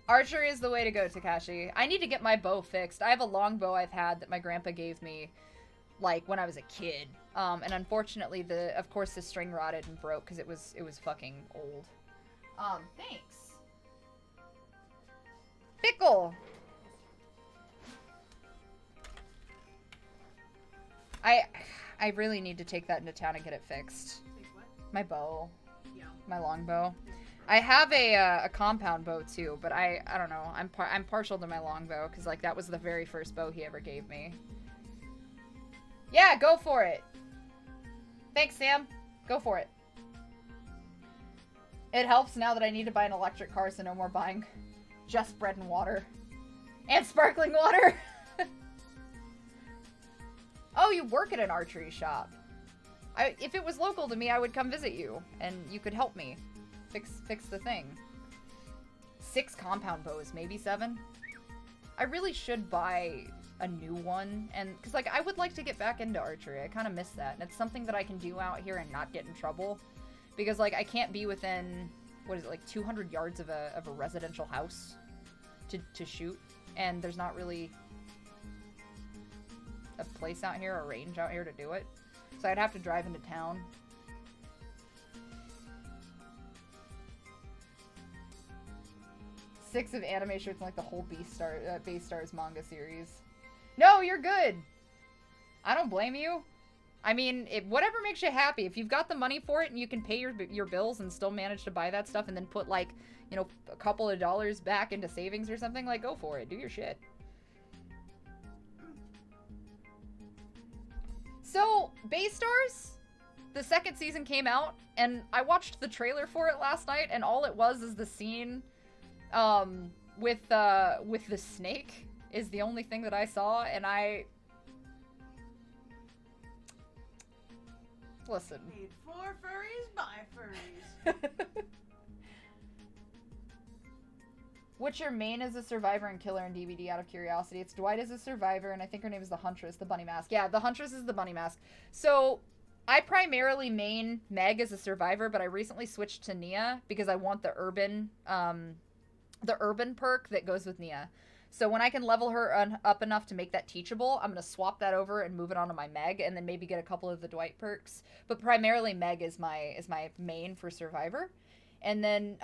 Speaker 1: Archery is the way to go, Takashi. I need to get my bow fixed. I have a longbow I've had that my grandpa gave me, like, when I was a kid. And unfortunately, of course, the string rotted and broke because it was fucking old. Thanks. Pickle! I really need to take that into town and get it fixed.
Speaker 2: Take what?
Speaker 1: My bow.
Speaker 2: Yeah.
Speaker 1: My longbow. I have a compound bow too, but I don't know. I'm partial to my longbow because like that was the very first bow he ever gave me. Yeah, go for it. Thanks, Sam. Go for it. It helps now that I need to buy an electric car, so no more buying just bread and water. And sparkling water! Oh, you work at an archery shop. If it was local to me, I would come visit you, and you could help me fix the thing. 6 compound bows, maybe 7? I really should buy a new one, and because like I would like to get back into archery. I kind of miss that, and it's something that I can do out here and not get in trouble, because like I can't be within, what is it, like 200 yards of a residential house to shoot, and there's not really a place out here, a range out here to do it. So I'd have to drive into town. 6 of anime shirts and like the whole Beastars manga series. No, you're good. I don't blame you. I mean, whatever makes you happy. If you've got the money for it and you can pay your bills and still manage to buy that stuff and then put, like, you know, a couple of dollars back into savings or something, like, go for it. Do your shit. So, Beastars, the 2nd season came out, and I watched the trailer for it last night, and all it was is the scene with the snake is the only thing that I saw, and listen.
Speaker 2: Made for furries by furries.
Speaker 1: What's your main as a survivor and killer in DVD out of curiosity? It's Dwight as a survivor, and I think her name is the Huntress, the bunny mask. Yeah, the Huntress is the bunny mask. So, I primarily main Meg as a survivor, but I recently switched to Nia because I want the urban perk that goes with Nia. So when I can level her up enough to make that teachable, I'm going to swap that over and move it onto my Meg, and then maybe get a couple of the Dwight perks. But primarily Meg is my main for survivor. And then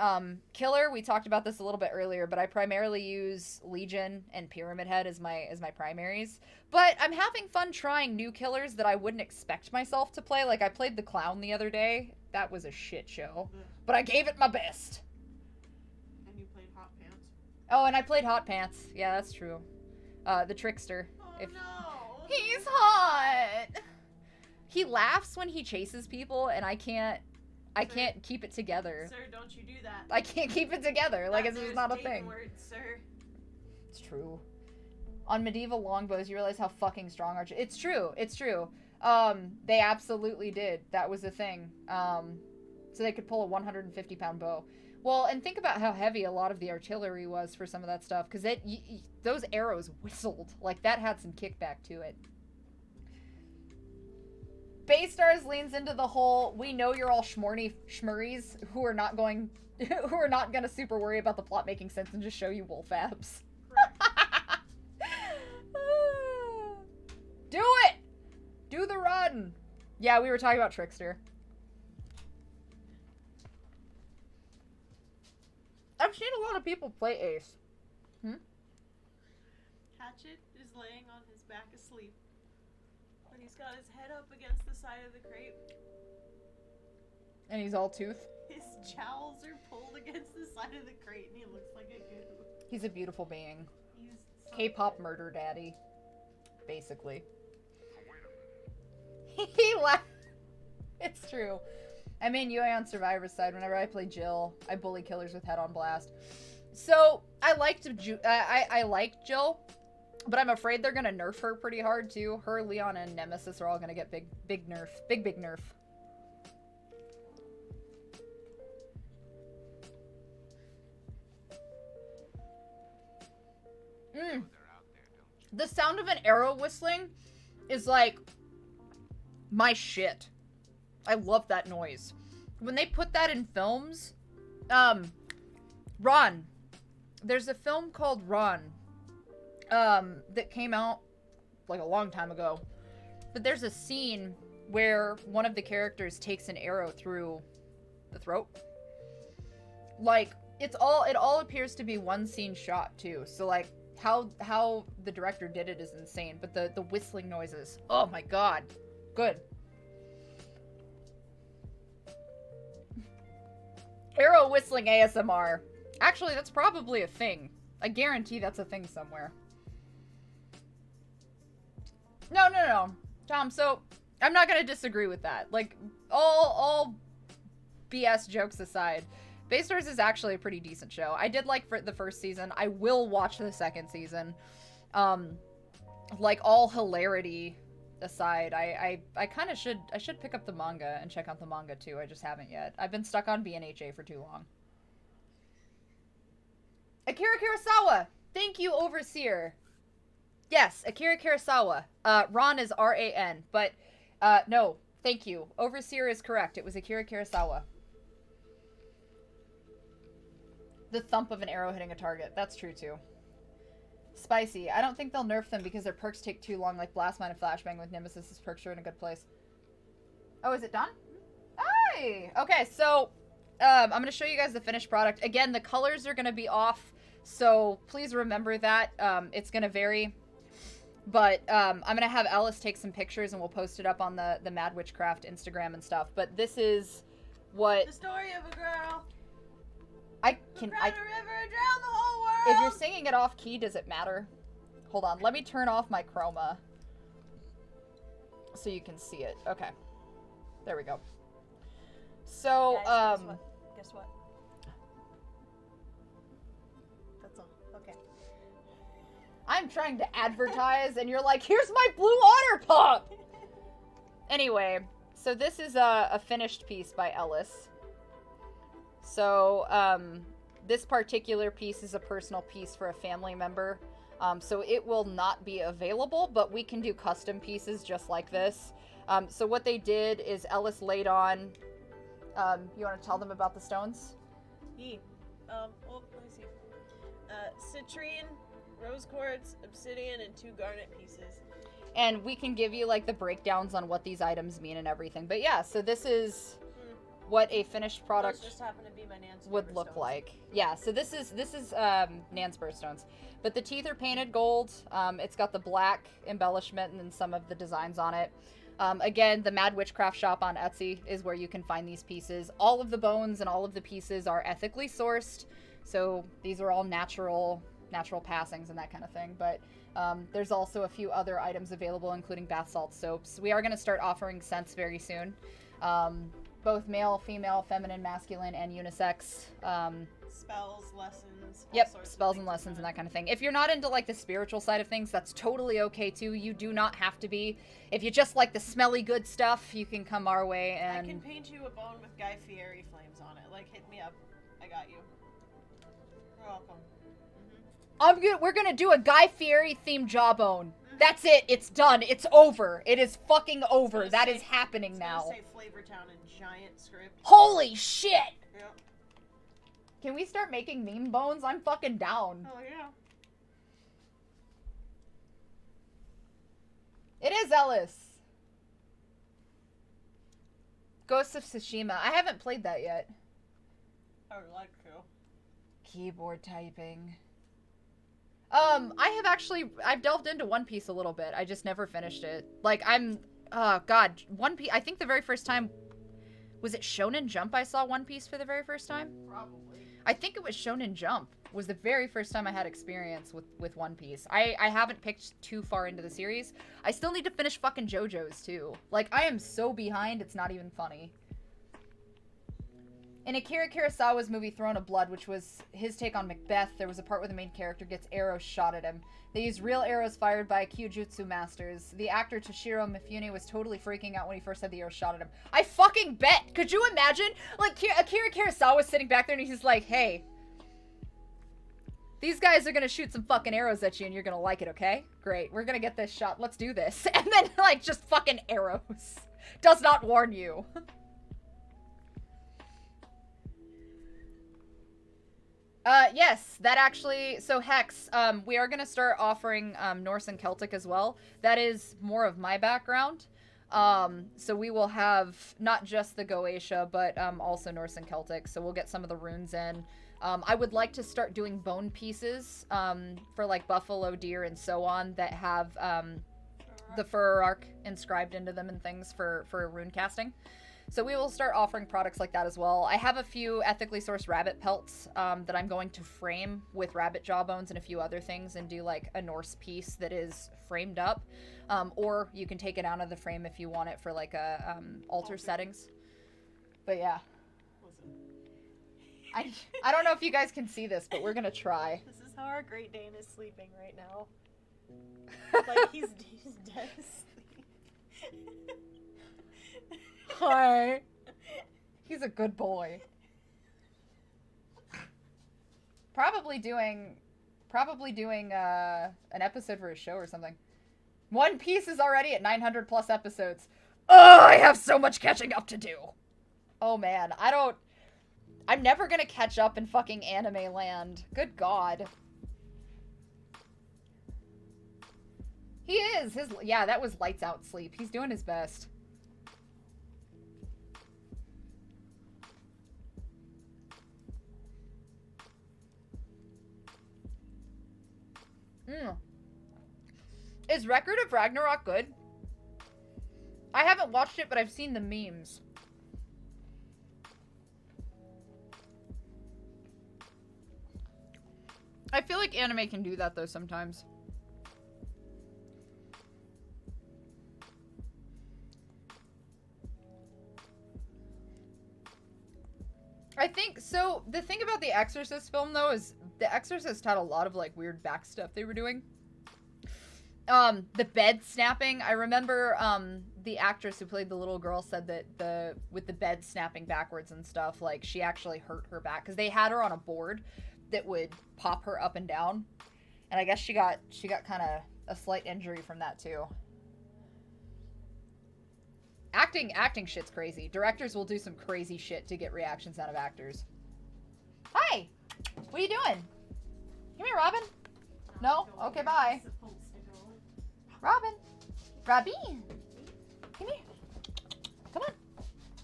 Speaker 1: killer, we talked about this a little bit earlier, but I primarily use Legion and Pyramid Head as my primaries. But I'm having fun trying new killers that I wouldn't expect myself to play. Like, I played the Clown the other day. That was a shit show. But I gave it my best.
Speaker 2: And you played Hot Pants?
Speaker 1: Oh, and I played Hot Pants. Yeah, that's true. The Trickster.
Speaker 2: Oh, no!
Speaker 1: He's hot! He laughs when he chases people, and I can't keep it together.
Speaker 2: Sir, don't you do that.
Speaker 1: I can't keep it together. Like, it's just not a thing.
Speaker 2: Words, sir.
Speaker 1: It's true. On medieval longbows, you realize how fucking strong archers... It's true. It's true. They absolutely did. That was a thing. So they could pull a 150-pound bow. Well, and think about how heavy a lot of the artillery was for some of that stuff, because those arrows whistled. Like, that had some kickback to it. Beastars leans into the whole, we know you're all schmurries who are not gonna super worry about the plot making sense and just show you wolf abs. Do it! Do the run! Yeah, we were talking about Trickster. I've seen a lot of people play Ace.
Speaker 2: Hatchet is laying on his back asleep. But he's got his head up against the side of the crate.
Speaker 1: And he's all tooth.
Speaker 2: His jowls are pulled against the side of the crate and he looks like a goo.
Speaker 1: He's a beautiful being.
Speaker 2: He's so
Speaker 1: K-pop murder daddy. Basically. He laughed. It's true. I mean, Yui on Survivor's side. Whenever I play Jill, I bully killers with head on blast. So, I liked Jill, but I'm afraid they're gonna nerf her pretty hard, too. Her, Leon, and Nemesis are all gonna get big nerf. Big nerf. The sound of an arrow whistling is like my shit. I love that noise. When they put that in films, Ron, there's a film called Ron, that came out like a long time ago, but there's a scene where one of the characters takes an arrow through the throat. Like, it all appears to be one scene shot too, so like, how the director did it is insane, but the whistling noises, oh my god, good. Arrow whistling ASMR. Actually, that's probably a thing. I guarantee that's a thing somewhere. No, Tom, so, I'm not gonna disagree with that. Like, all BS jokes aside, Beastars is actually a pretty decent show. I did like the first season. I will watch the second season. Like, all hilarity aside, I kind of should pick up the manga and check out the manga too. I just haven't yet. I've been stuck on BNHA for too long. Akira Kurosawa! Thank you, Overseer. Yes, Akira Kurosawa. Ron is R-A-N, but no, thank you. Overseer is correct. It was Akira Kurosawa. The thump of an arrow hitting a target. That's true, too. Spicy. I don't think they'll nerf them because their perks take too long, like Blast Mine and Flashbang with Nemesis' perks are in a good place. Oh, is it done? Hey! Okay, so, I'm going to show you guys the finished product. Again, the colors are going to be off So please remember that. It's going to vary. But I'm going to have Ellis take some pictures and we'll post it up on the Mad Witchcraft Instagram and stuff. But this is what...
Speaker 2: The story of a girl.
Speaker 1: I
Speaker 2: Who cried a river and drowned the whole world.
Speaker 1: If you're singing it off key, does it matter? Hold on. Let me turn off my chroma. So you can see it. Okay. There we go. So,
Speaker 2: Guys, guess what? That's all. Okay.
Speaker 1: I'm trying to advertise, and you're like, here's my blue otter pup! Anyway, so this is a finished piece by Ellis. So, this particular piece is a personal piece for a family member. So it will not be available, but we can do custom pieces just like this. So what they did is Ellis laid on... you want to tell them about the stones?
Speaker 2: Yeah. Well, let me see. Citrine, rose quartz, obsidian, and 2 garnet pieces.
Speaker 1: And we can give you, like, the breakdowns on what these items mean and everything. But yeah, so this is what a finished product
Speaker 2: Those just happen to be my Nan's
Speaker 1: would look
Speaker 2: stones.
Speaker 1: like. Yeah, so this is Nan's birthstones. But the teeth are painted gold. It's got the black embellishment and then some of the designs on it. Again, the Mad Witchcraft shop on Etsy is where you can find these pieces. All of the bones and all of the pieces are ethically sourced. So these are all natural passings and that kind of thing. But there's also a few other items available, including bath salt soaps. We are going to start offering scents very soon. Both male, female, feminine, masculine, and unisex.
Speaker 2: Spells, lessons.
Speaker 1: Yep, spells and lessons and that kind of thing. If you're not into, like, the spiritual side of things, that's totally okay, too. You do not have to be. If you just like the smelly good stuff, you can come our way and...
Speaker 2: I can paint you a bone with Guy Fieri flames on it. Like, hit me up. I got you. You're welcome.
Speaker 1: We're gonna do a Guy Fieri themed jawbone. That's it. It's done. It's over. It is fucking over. That is happening now.
Speaker 2: It's gonna say Flavortown in giant script.
Speaker 1: Holy shit!
Speaker 2: Yep.
Speaker 1: Can we start making meme bones? I'm fucking down.
Speaker 2: Oh, yeah.
Speaker 1: It is Ellis. Ghost of Tsushima. I haven't played that yet.
Speaker 2: I would like to.
Speaker 1: Keyboard typing. I've delved into One Piece a little bit. I just never finished it. Like, God, One Piece, I think the very first time, was it Shonen Jump I saw One Piece for the very first time?
Speaker 2: Probably.
Speaker 1: I think it was Shonen Jump was the very first time I had experience with One Piece. I haven't picked too far into the series. I still need to finish fucking JoJo's too. Like, I am so behind, it's not even funny. In Akira Kurosawa's movie Throne of Blood, which was his take on Macbeth, there was a part where the main character gets arrows shot at him. They used real arrows fired by Kyujutsu masters. The actor Toshiro Mifune was totally freaking out when he first had the arrow shot at him. I fucking bet! Could you imagine? Like, Akira Kurosawa sitting back there and he's like, hey, these guys are gonna shoot some fucking arrows at you and you're gonna like it, okay? Great, we're gonna get this shot. Let's do this. And then, like, just fucking arrows. Does not warn you. Yes, that actually, so Hex, we are going to start offering, Norse and Celtic as well. That is more of my background. So we will have not just the Goetia, but, also Norse and Celtic. So we'll get some of the runes in. I would like to start doing bone pieces, for like buffalo, deer, and so on that have, the fur arc inscribed into them and things for rune casting. So we will start offering products like that as well. I have a few ethically sourced rabbit pelts that I'm going to frame with rabbit jawbones and a few other things and do like a Norse piece that is framed up. Or you can take it out of the frame if you want it for like a altar settings. But yeah. I don't know if you guys can see this, but we're going to try.
Speaker 2: This is how our Great Dane is sleeping right now. Like, he's dead asleep.
Speaker 1: Hi. He's a good boy. Probably doing an episode for a show or something. One Piece is already at 900 plus episodes. Oh, I have so much catching up to do. Oh man, I'm never gonna catch up in fucking anime land. Good God. He is. Yeah, that was lights out sleep. He's doing his best. Is Record of Ragnarok good? I haven't watched it, but I've seen the memes. I feel like anime can do that, though, sometimes. I think, so, the thing about the Exorcist film, though, is the Exorcist had a lot of, like, weird back stuff they were doing. The bed snapping, I remember, the actress who played the little girl said that with the bed snapping backwards and stuff, like, she actually hurt her back, because they had her on a board that would pop her up and down, and I guess she got kind of a slight injury from that, too. Acting shit's crazy. Directors will do some crazy shit to get reactions out of actors. Hi! What are you doing? Come here, Robin. No? Okay, bye. Robin. Robbie. Come here. Come on.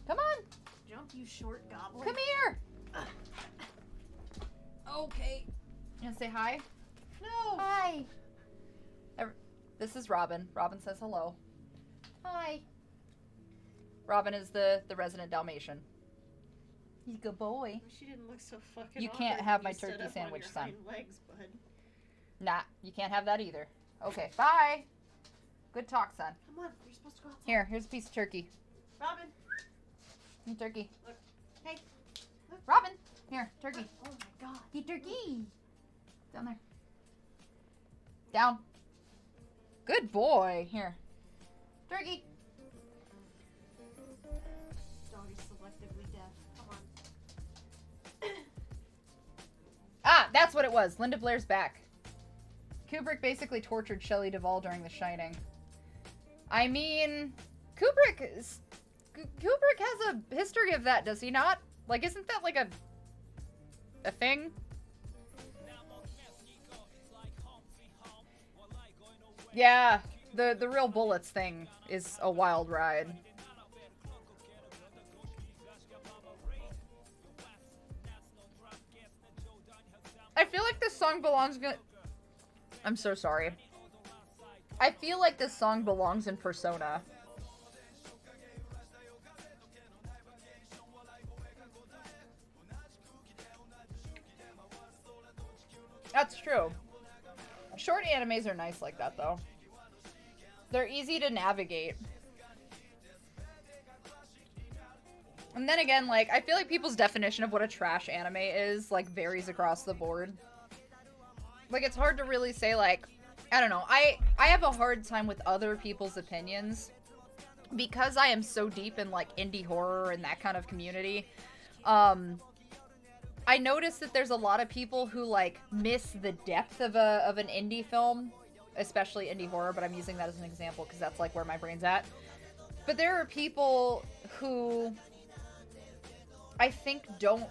Speaker 1: Come on.
Speaker 2: Jump, you short goblin.
Speaker 1: Come here. Okay. You gonna say hi?
Speaker 2: No.
Speaker 1: Hi. This is Robin. Robin says hello. Hi. Robin is the resident Dalmatian. He's a good boy.
Speaker 2: She didn't look so fucking
Speaker 1: You can't
Speaker 2: awkward
Speaker 1: have
Speaker 2: when
Speaker 1: my
Speaker 2: you stood
Speaker 1: turkey
Speaker 2: up on
Speaker 1: sandwich,
Speaker 2: your
Speaker 1: son.
Speaker 2: hind legs, bud.
Speaker 1: Nah, you can't have that either. Okay, bye. Good talk, son.
Speaker 2: Come on, you're supposed to go outside.
Speaker 1: Here's a piece of turkey.
Speaker 2: Robin.
Speaker 1: Eat turkey.
Speaker 2: Look. Hey. Look.
Speaker 1: Robin. Here, turkey.
Speaker 2: Oh my god.
Speaker 1: Eat turkey. Down there. Down. Good boy. Here. Turkey.
Speaker 2: Dog is selectively deaf. Come on.
Speaker 1: Ah, that's what it was. Linda Blair's back. Kubrick basically tortured Shelley Duvall during The Shining. I mean, Kubrick has a history of that, does he not? Like, isn't that like a thing? Yeah, the real bullets thing is a wild ride. I feel like this song belongs I'm so sorry. I feel like this song belongs in Persona. That's true. Short animes are nice like that, though. They're easy to navigate. And then again, like, I feel like people's definition of what a trash anime is, like, varies across the board. Like, it's hard to really say, like, I don't know. I have a hard time with other people's opinions because I am so deep in, like, indie horror and that kind of community. I noticed that there's a lot of people who, like, miss the depth of an indie film, especially indie horror, but I'm using that as an example because that's, like, where my brain's at. But there are people who I think don't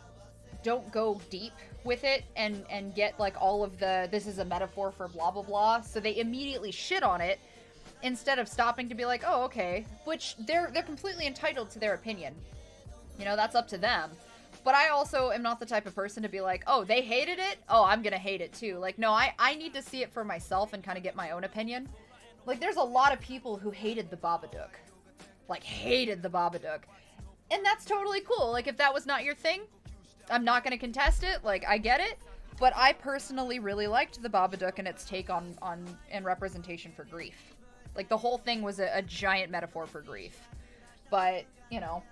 Speaker 1: go deep with it and get, like, all of the, this is a metaphor for blah, blah, blah, so they immediately shit on it instead of stopping to be like, oh, okay, which they're completely entitled to their opinion. You know, that's up to them. But I also am not the type of person to be like, oh, they hated it? Oh, I'm gonna hate it too. Like, no, I need to see it for myself and kind of get my own opinion. Like, there's a lot of people who hated the Babadook. Like, hated the Babadook. And that's totally cool. Like, if that was not your thing, I'm not gonna contest it. Like, I get it. But I personally really liked the Babadook and its take on and representation for grief. Like, the whole thing was a giant metaphor for grief. But, you know.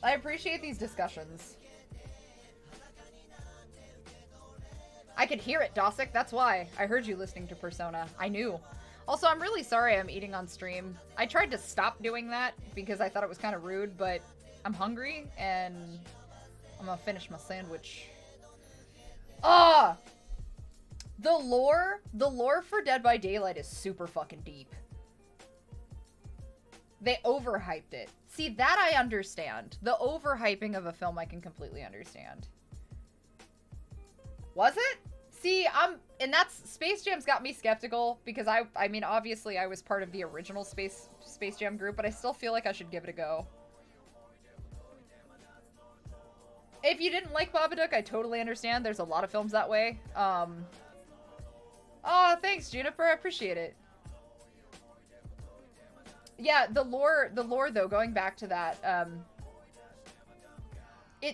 Speaker 1: I appreciate these discussions. I could hear it, Dosick. That's why. I heard you listening to Persona. I knew. Also, I'm really sorry I'm eating on stream. I tried to stop doing that because I thought it was kind of rude, but I'm hungry and I'm gonna finish my sandwich. Ah! The lore for Dead by Daylight is super fucking deep. They overhyped it. See, that I understand. The overhyping of a film I can completely understand. Was it? See, and that's, Space Jam's got me skeptical, because I mean, obviously I was part of the original Space Jam group, but I still feel like I should give it a go. If you didn't like Babadook, I totally understand. There's a lot of films that way. Oh, thanks, Juniper. I appreciate it. Yeah, the lore though, going back to that,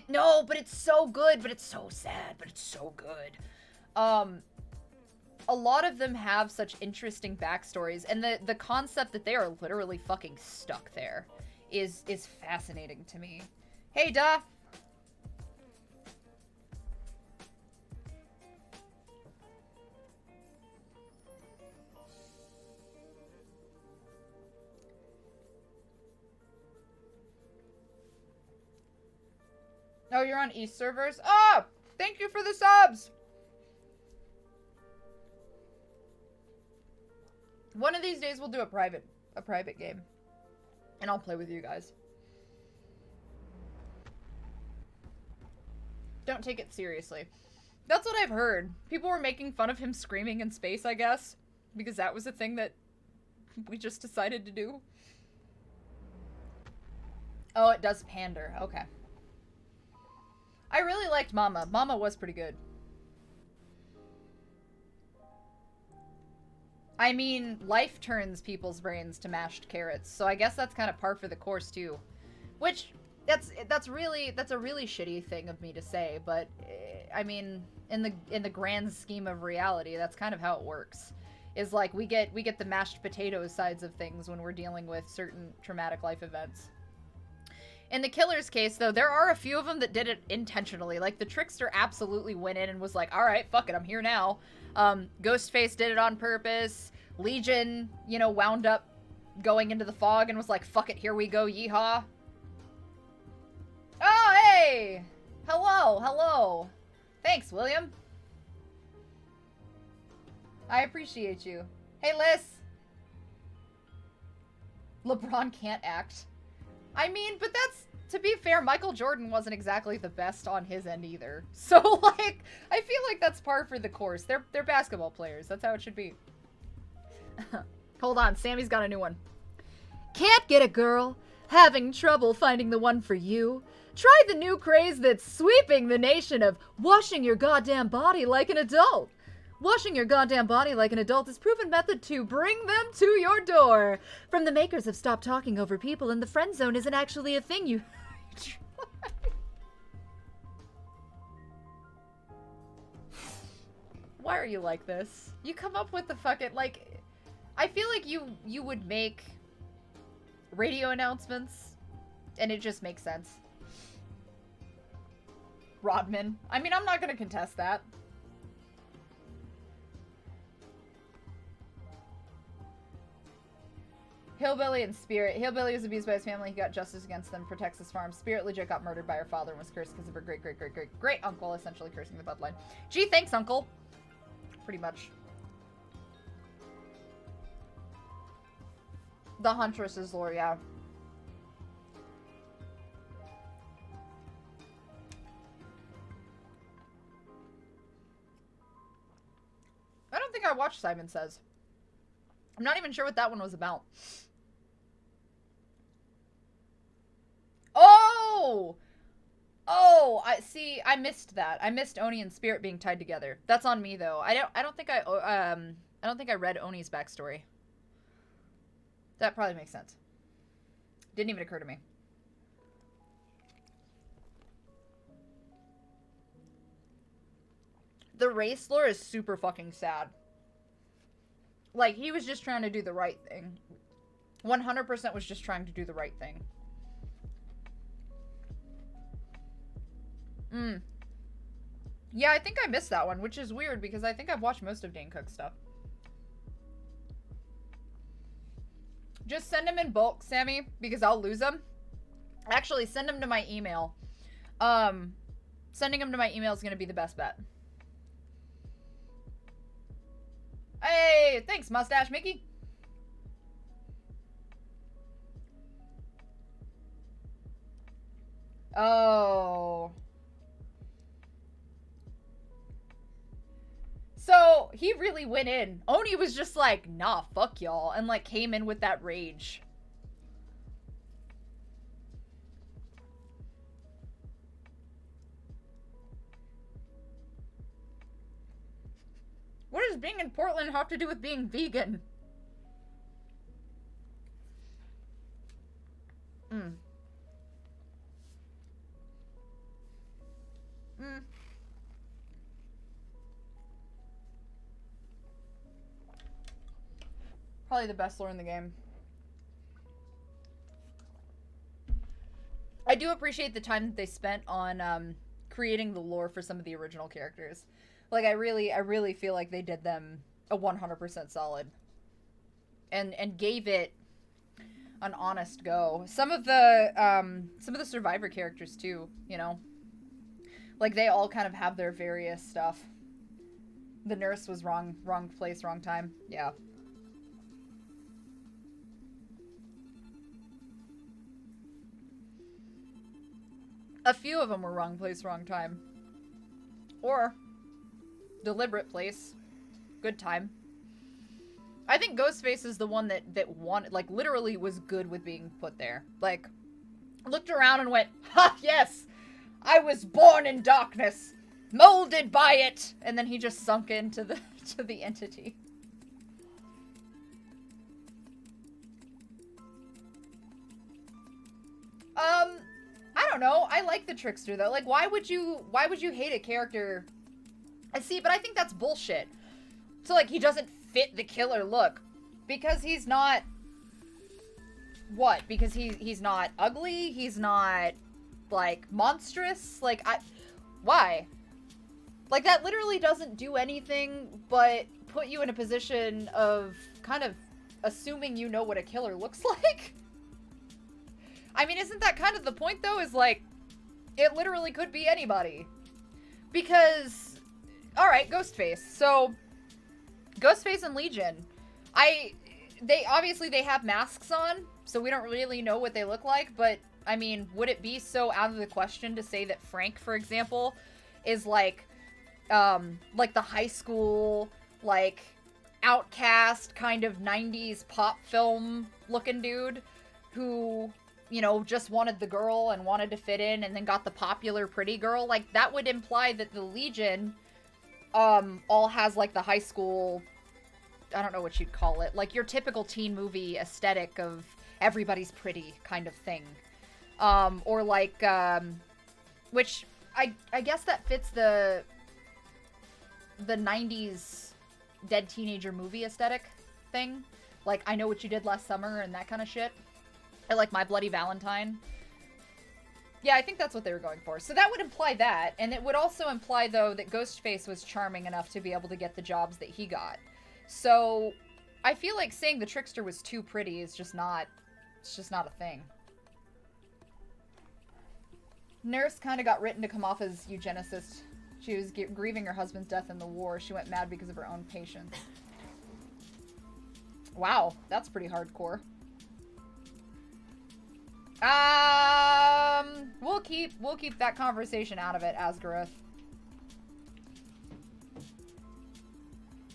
Speaker 1: no, but it's so good, but it's so sad, but it's so good. A lot of them have such interesting backstories, and the concept that they are literally fucking stuck there is fascinating to me. Hey, Duff. Oh, you're on East servers? Oh, thank you for the subs. One of these days we'll do a private game. And I'll play with you guys. Don't take it seriously. That's what I've heard. People were making fun of him screaming in space, I guess. Because that was a thing that we just decided to do. Oh, it does pander. Okay. I really liked Mama. Mama was pretty good. I mean, life turns people's brains to mashed carrots, so I guess that's kind of par for the course too. Which that's a really shitty thing of me to say, but I mean, in the grand scheme of reality, that's kind of how it works. Is like we get the mashed potatoes sides of things when we're dealing with certain traumatic life events. In the killer's case, though, there are a few of them that did it intentionally. Like, the Trickster absolutely went in and was like, alright, fuck it, I'm here now. Ghostface did it on purpose. Legion, you know, wound up going into the fog and was like, fuck it, here we go, yeehaw. Oh, hey! Hello, hello. Thanks, William. I appreciate you. Hey, Liz. LeBron can't act. I mean, but that's, to be fair, Michael Jordan wasn't exactly the best on his end either. So, like, I feel like that's par for the course. They're basketball players. That's how it should be. Hold on, Sammy's got a new one. Can't get a girl? Having trouble finding the one for you? Try the new craze that's sweeping the nation of washing your goddamn body like an adult. Washing your goddamn body like an adult is proven method to bring them to your door. From the makers of Stop Talking Over People, and the friend zone isn't actually a thing you Why are you like this? You come up with the fucking, like, I feel like you would make radio announcements, and it just makes sense. Rodman. I mean, I'm not gonna contest that. Hillbilly and Spirit. Hillbilly was abused by his family. He got justice against them, protects his farm. Spirit legit got murdered by her father and was cursed because of her great uncle, essentially cursing the bloodline. Gee, thanks, uncle. Pretty much. The Huntress's lore, yeah. I don't think I watched Simon Says. I'm not even sure what that one was about. Oh! Oh, I missed that. I missed Oni and Spirit being tied together. That's on me though. I don't think I read Oni's backstory. That probably makes sense. Didn't even occur to me. The race lore is super fucking sad. Like, he was just trying to do the right thing. 100% was just trying to do the right thing. Yeah, I think I missed that one, which is weird because I think I've watched most of Dane Cook's stuff. Just send them in bulk, Sammy, because I'll lose them. Actually, send them to my email. Sending them to my email is going to be the best bet. Hey, thanks, Mustache Mickey. Oh. So, he really went in. Oni was just like, nah, fuck y'all, and like came in with that rage. does being in Portland have to do with being vegan? Mm. Mm. Probably the best lore in the game. I do appreciate the time that they spent on creating the lore for some of the original characters. Like, I really feel like they did them a 100% solid. And gave it an honest go. Some of the Survivor characters too, you know? Like, they all kind of have their various stuff. The nurse was wrong place, wrong time. Yeah. A few of them were wrong place, wrong time. Or deliberate place, good time. I think Ghostface is the one that wanted, like, literally was good with being put there. Like, looked around and went, ha, yes, I was born in darkness, molded by it, and then he just sunk into the to the entity. I don't know. I like the Trickster though. Like, why would you hate a character? I see, but I think that's bullshit. So, like, he doesn't fit the killer look because he's not. What? Because he's not ugly. He's not, like, monstrous. Like, why? Like, that literally doesn't do anything but put you in a position of kind of assuming you know what a killer looks like. I mean, isn't that kind of the point, though? Is, like, it literally could be anybody. Because, alright, Ghostface. So, Ghostface and Legion. They have masks on, so we don't really know what they look like, but, I mean, would it be so out of the question to say that Frank, for example, is, like the high school, like, outcast kind of 90s pop film looking dude who, you know, just wanted the girl and wanted to fit in and then got the popular pretty girl? Like, that would imply that the Legion, all has, like, the high school, I don't know what you'd call it, like, your typical teen movie aesthetic of everybody's pretty kind of thing. Or, like, which, I guess that fits the 90s dead teenager movie aesthetic thing. Like, I Know What You Did Last Summer and that kind of shit. Or, like, My Bloody Valentine. Yeah, I think that's what they were going for. So that would imply that. And it would also imply, though, that Ghostface was charming enough to be able to get the jobs that he got. So I feel like saying the Trickster was too pretty is just not... It's just not a thing. Nurse kind of got written to come off as eugenicist. She was grieving her husband's death in the war. She went mad because of her own patients. Wow, that's pretty hardcore. We'll keep that conversation out of it, Asgaroth.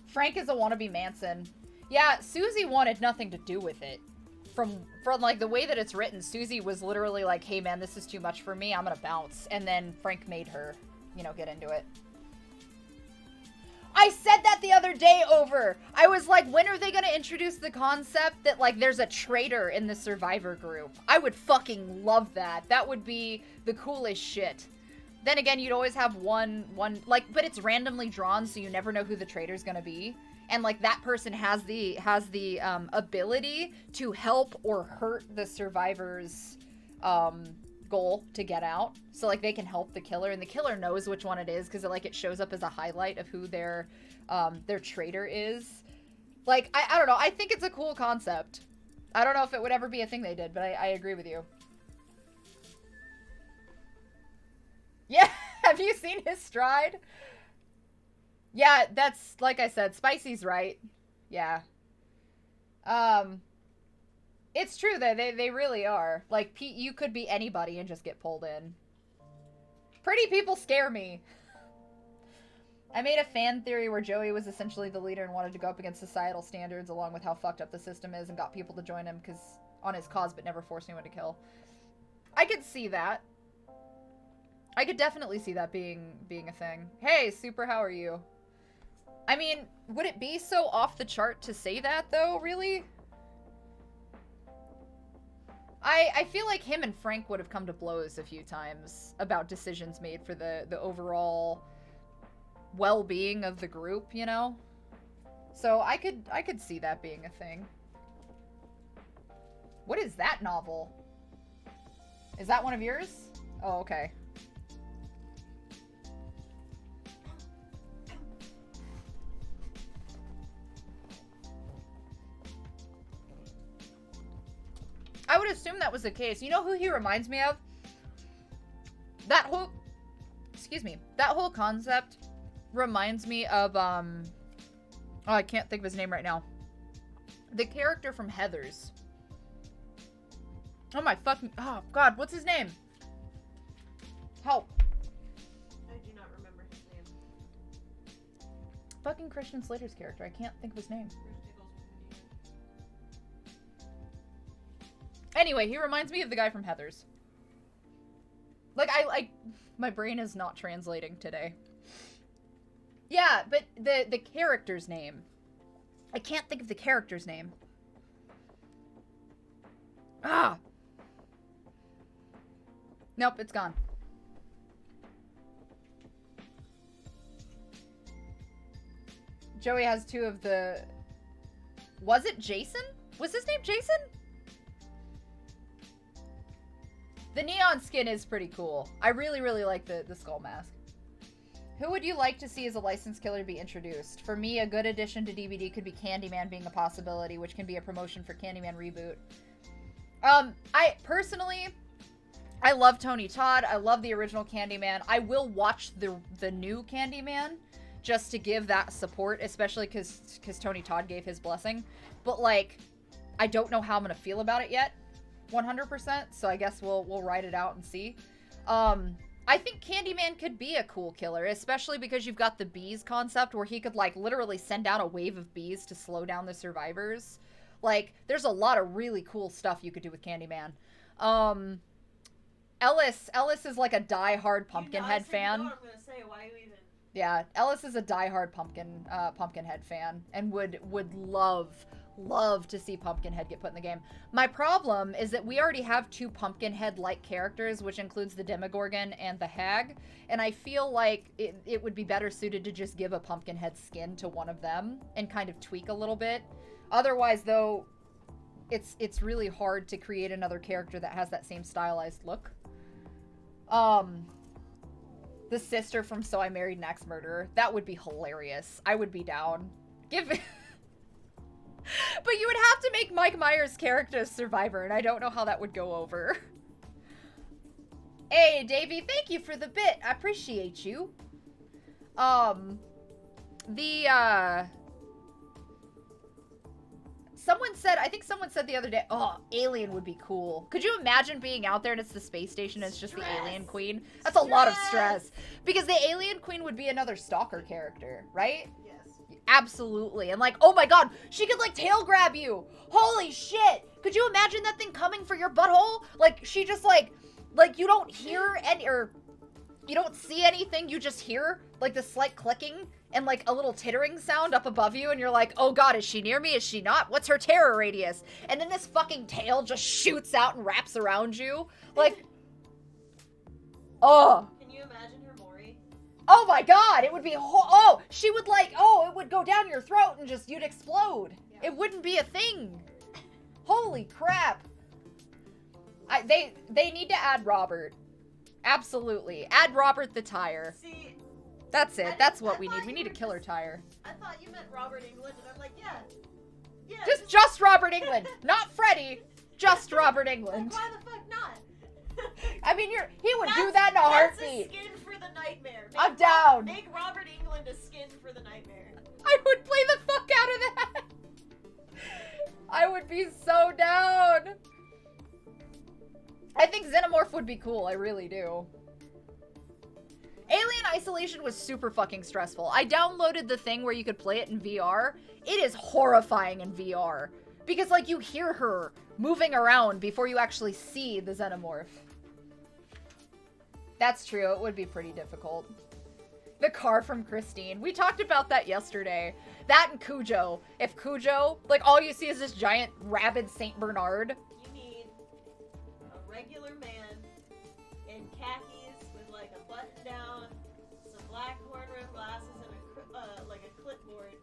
Speaker 1: Frank is a wannabe Manson. Yeah, Susie wanted nothing to do with it. From like the way that it's written, Susie was literally like, "Hey man, this is too much for me. I'm gonna bounce." And then Frank made her, you know, get into it. I said that the other day over. I was like, when are they gonna introduce the concept that, like, there's a traitor in the Survivor group? I would fucking love that. That would be the coolest shit. Then again, you'd always have one, like, but it's randomly drawn, so you never know who the traitor's gonna be. And, like, that person has the ability to help or hurt the survivor's, goal to get out. So, like, they can help the killer, and the killer knows which one it is because it shows up as a highlight of who their traitor is. Like, I don't know. I think it's a cool concept. I don't know if it would ever be a thing they did, but I agree with you. Yeah, have you seen his stride? Yeah, that's, like I said, Spicy's right. Yeah. It's true, they really are. Like, you could be anybody and just get pulled in. Pretty people scare me. I made a fan theory where Joey was essentially the leader and wanted to go up against societal standards along with how fucked up the system is and got people to join him on his cause but never forced anyone to kill. I could see that. I could definitely see that being a thing. Hey, Super, how are you? I mean, would it be so off the chart to say that, though, really? I feel like him and Frank would have come to blows a few times about decisions made for the overall well-being of the group, you know? So I could see that being a thing. What is that novel? Is that one of yours? Oh, okay. I would assume that was the case. You know who he reminds me of? That whole... Excuse me. That whole concept reminds me of, Oh, I can't think of his name right now. The character from Heathers. Oh my fucking... Oh, God. What's his name? Help.
Speaker 2: I do not remember his name.
Speaker 1: Fucking Christian Slater's character. I can't think of his name. Anyway, he reminds me of the guy from Heathers. Like, my brain is not translating today. Yeah, but the character's name. I can't think of the character's name. Ah! Nope, it's gone. Joey has two of the... Was it Jason? Was his name Jason? The neon skin is pretty cool. I really, really like the skull mask. Who would you like to see as a licensed killer be introduced? For me, a good addition to DBD could be Candyman being a possibility, which can be a promotion for Candyman reboot. I love Tony Todd. I love the original Candyman. I will watch the new Candyman just to give that support, especially because Tony Todd gave his blessing. But, like, I don't know how I'm going to feel about it yet. 100%, so I guess we'll ride it out and see. I think Candyman could be a cool killer, especially because you've got the bees concept where he could, like, literally send out a wave of bees to slow down the survivors. Like, there's a lot of really cool stuff you could do with Candyman. Ellis is like a die-hard Pumpkinhead fan.
Speaker 2: I'm gonna say, why you even...
Speaker 1: Yeah, Ellis is a die-hard Pumpkinhead fan and would love to see Pumpkinhead get put in the game. My problem is that we already have two Pumpkinhead-like characters, which includes the Demogorgon and the Hag, and I feel like it would be better suited to just give a Pumpkinhead skin to one of them and kind of tweak a little bit. Otherwise, though, it's really hard to create another character that has that same stylized look. The sister from So I Married an Axe Murderer. That would be hilarious. I would be down. Give it... But you would have to make Mike Myers' character a survivor, and I don't know how that would go over. Hey, Davey, thank you for the bit. I appreciate you. I think someone said the other day, oh, Alien would be cool. Could you imagine being out there and it's the space station and it's just the Alien Queen? That's a lot of stress. Because the Alien Queen would be another stalker character, right?
Speaker 2: Yes.
Speaker 1: Absolutely. And like, oh my god, she could like tail grab you. Holy shit. Could you imagine that thing coming for your butthole? Like, she just like you don't hear any, or you don't see anything, you just hear like the slight clicking and like a little tittering sound up above you, and you're like, oh god, is she near me? Is she not? What's her terror radius? And then this fucking tail just shoots out and wraps around you. Like, oh.
Speaker 2: Can you imagine her Maury?
Speaker 1: Oh my god, it would be, oh, she would like, oh, it would go down your throat and just, you'd explode. Yeah. It wouldn't be a thing. Holy crap. They need to add Robert. Absolutely. Add Robert the Tire.
Speaker 2: See,
Speaker 1: that's it. That's what we need. We need a killer tire.
Speaker 2: I thought you meant Robert Englund, and I'm like, yeah. Yeah.
Speaker 1: Just Robert Englund. Not Freddy. Just Robert Englund.
Speaker 2: Why the fuck not?
Speaker 1: I mean, he would do that in a heartbeat.
Speaker 2: That's a skin for the nightmare.
Speaker 1: I'm down.
Speaker 2: Make Robert Englund a skin for the nightmare.
Speaker 1: I would play the fuck out of that. I would be so down. I think Xenomorph would be cool. I really do. Alien Isolation was super fucking stressful. I downloaded the thing where you could play it in VR. It is horrifying in VR. Because, like, you hear her moving around before you actually see the Xenomorph. That's true. It would be pretty difficult. The car from Christine. We talked about that yesterday. That and Cujo. If Cujo, like, all you see is this giant rabid Saint Bernard.
Speaker 2: You need a regular man in khakis with, like, a button down, some black horn-rimmed glasses, and like a clipboard.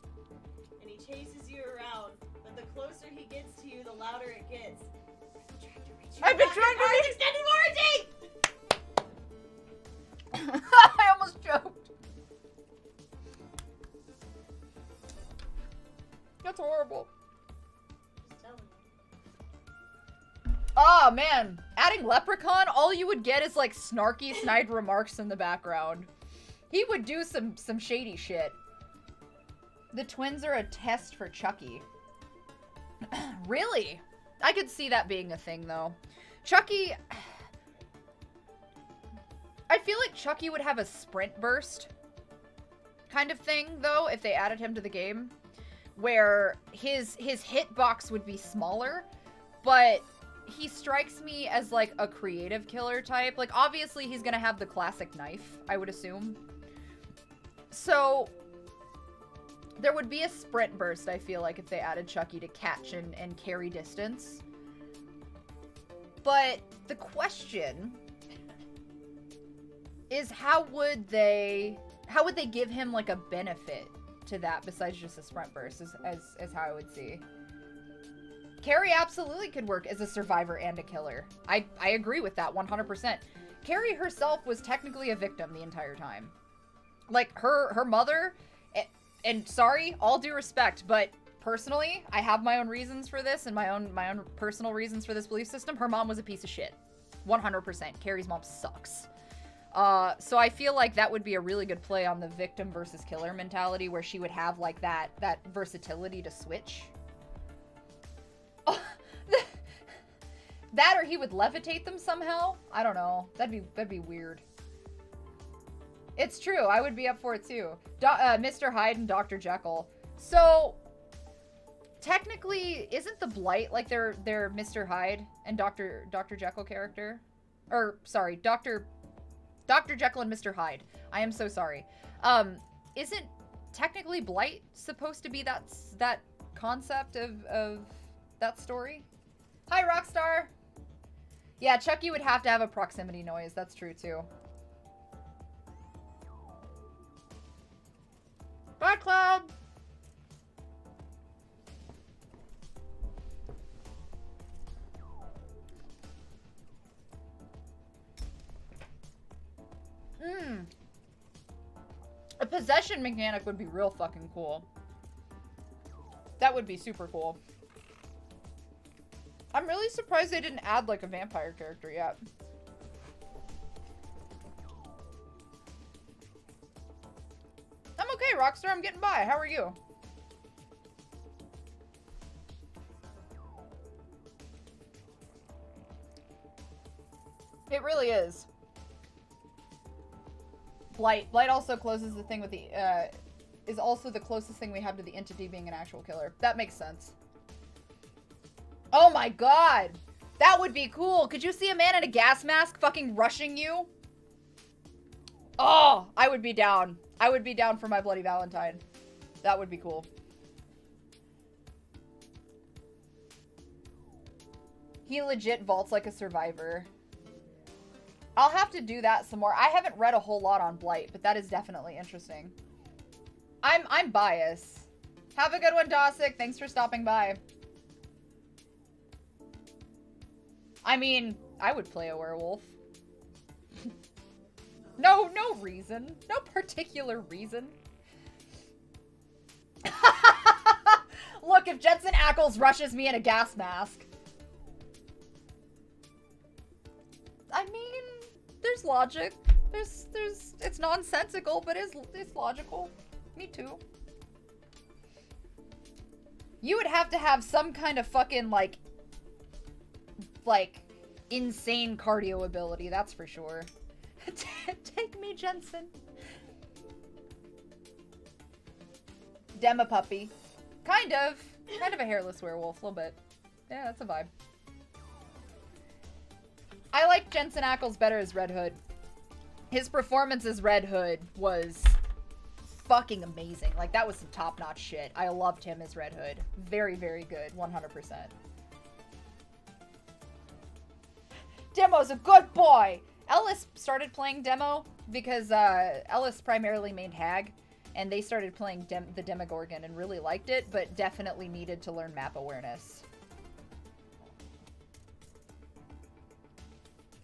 Speaker 2: And he chases you around. But the closer he gets to you, the louder it gets.
Speaker 1: I've been trying to reach
Speaker 2: extended warranty!
Speaker 1: I almost choked. That's horrible.
Speaker 2: Just telling you.
Speaker 1: Oh, man. Adding Leprechaun, all you would get is, like, snarky, snide remarks in the background. He would do some shady shit. The twins are a test for Chucky. Really? I could see that being a thing, though. Chucky... I feel like Chucky would have a sprint burst kind of thing, though, if they added him to the game. Where his hitbox would be smaller, but he strikes me as, like, a creative killer type. Like, obviously, he's gonna have the classic knife, I would assume. So, there would be a sprint burst, I feel like, if they added Chucky to catch and carry distance. But the question is, how would they give him, like, a benefit to that besides just a sprint burst, as how I would see. Carrie absolutely could work as a survivor and a killer. I agree with that 100%. Carrie herself was technically a victim the entire time. Like, her mother, and sorry, all due respect, but personally, I have my own reasons for this and my own personal reasons for this belief system. Her mom was a piece of shit. 100%. Carrie's mom sucks. So I feel like that would be a really good play on the victim versus killer mentality, where she would have, like, that versatility to switch. Oh, that, or he would levitate them somehow. I don't know. That'd be weird. It's true. I would be up for it too. Mr. Hyde and Dr. Jekyll. So technically, isn't the Blight like their Mr. Hyde and Dr. Jekyll character? Or sorry, Dr. Jekyll and Mr. Hyde. I am so sorry. Isn't technically Blight supposed to be that concept of that story? Hi, Rockstar. Yeah, Chucky would have to have a proximity noise. That's true too. Bye, Cloud. A possession mechanic would be real fucking cool. That would be super cool. I'm really surprised they didn't add, like, a vampire character yet. I'm okay, Rockstar. I'm getting by. How are you? It really is. Blight also closes the thing with the, is also the closest thing we have to the entity being an actual killer. That makes sense. Oh my god! That would be cool! Could you see a man in a gas mask fucking rushing you? Oh! I would be down. I would be down for my Bloody Valentine. That would be cool. He legit vaults like a survivor. I'll have to do that some more. I haven't read a whole lot on Blight, but that is definitely interesting. I'm biased. Have a good one, Dosick. Thanks for stopping by. I mean, I would play a werewolf. No reason. No particular reason. Look, if Jensen Ackles rushes me in a gas mask. I mean, there's logic. It's nonsensical, but it's logical. Me too. You would have to have some kind of fucking, like, insane cardio ability, that's for sure. Take me, Jensen. Dema puppy. Kind of a hairless werewolf, a little bit. Yeah, that's a vibe. I like Jensen Ackles better as Red Hood. His performance as Red Hood was fucking amazing. Like, that was some top-notch shit. I loved him as Red Hood. Very, very good. 100%. Demo's a good boy! Ellis started playing Demo because Ellis primarily mained Hag, and they started playing the Demogorgon and really liked it, but definitely needed to learn map awareness.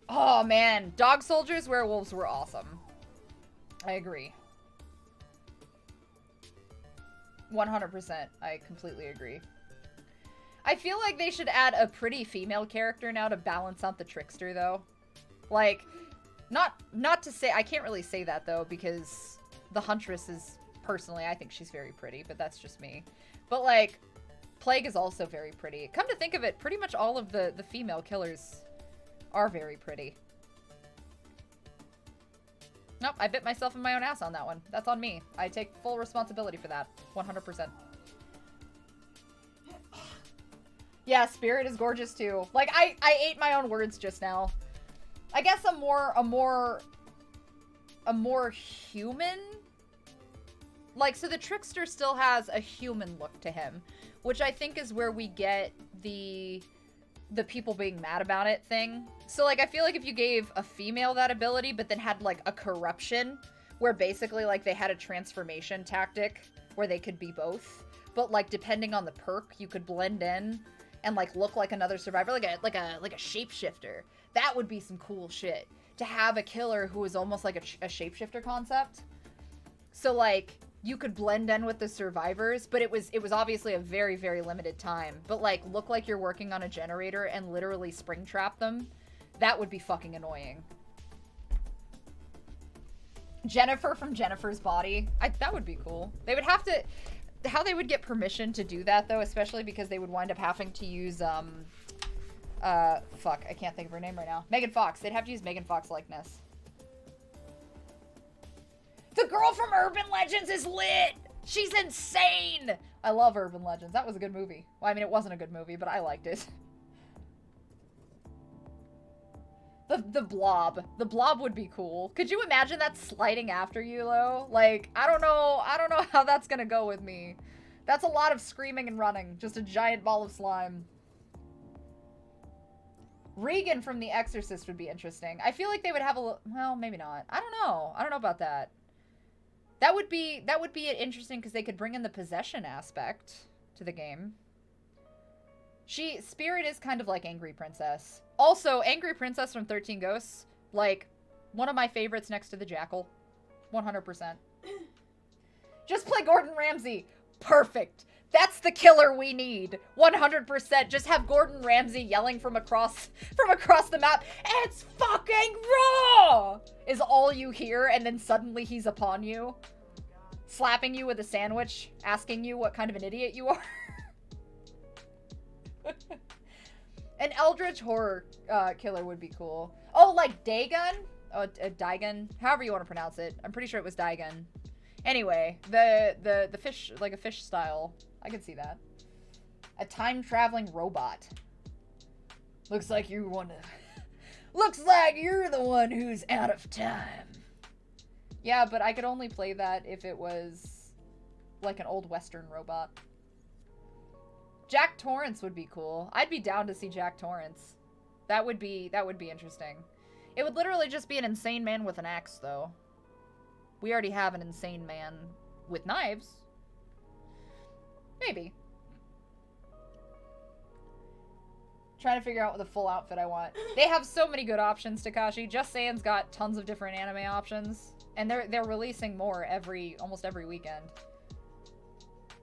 Speaker 1: Oh man, Dog Soldiers Werewolves were awesome. I agree. 100%. I completely agree. I feel like they should add a pretty female character now to balance out the trickster, though. Like, not to say, I can't really say that, though, because the Huntress is, personally, I think she's very pretty, but that's just me. But, like, Plague is also very pretty. Come to think of it, pretty much all of the female killers are very pretty. Nope, I bit myself in my own ass on that one. That's on me. I take full responsibility for that. 100%. Yeah, Spirit is gorgeous too. Like, I ate my own words just now. I guess a more human? Like, so the Trickster still has a human look to him, which I think is where we get the people being mad about it thing. So, like, I feel like if you gave a female that ability, but then had, like, a corruption, where basically, like, they had a transformation tactic where they could be both, but, like, depending on the perk, you could blend in and, like, look like another survivor, like a shapeshifter. That would be some cool shit. To have a killer who is almost like a shapeshifter concept. So, like, you could blend in with the survivors, but it was obviously a very, very limited time. But, like, look like you're working on a generator and literally springtrap them. That would be fucking annoying. Jennifer from Jennifer's Body. That would be cool. They would have to... How they would get permission to do that, though, especially because they would wind up having to use, fuck, I can't think of her name right now. Megan Fox. They'd have to use Megan Fox likeness. The girl from Urban Legends is lit! She's insane! I love Urban Legends. That was a good movie. Well, I mean, it wasn't a good movie, but I liked it. The Blob. The Blob would be cool. Could you imagine that sliding after you, though? Like, I don't know how that's gonna go with me. That's a lot of screaming and running. Just a giant ball of slime. Regan from The Exorcist would be interesting. I feel like they would have a... Well, maybe not. I don't know. I don't know about that. That would be interesting because they could bring in the possession aspect to the game. Spirit is kind of like Angry Princess. Also, Angry Princess from 13 Ghosts, like, one of my favorites next to the Jackal. 100%. Just play Gordon Ramsay. Perfect. That's the killer we need. 100%. Just have Gordon Ramsay yelling from across the map. It's fucking raw! Is all you hear, and then suddenly he's upon you. Slapping you with a sandwich, asking you what kind of an idiot you are. An Eldritch Horror killer would be cool. Oh, like Dagon? Oh, Dagon? However you want to pronounce it. I'm pretty sure it was Dagon. Anyway, the fish, like a fish style. I could see that. A time-traveling robot. Looks like you want to... Looks like you're the one who's out of time. Yeah, but I could only play that if it was like an old Western robot. Jack Torrance would be cool. I'd be down to see Jack Torrance. That would be interesting. It would literally just be an insane man with an axe, though. We already have an insane man with knives. Maybe. Trying to figure out what the full outfit I want. They have so many good options, Takashi. Just Saying's got tons of different anime options. And they're releasing more almost every weekend.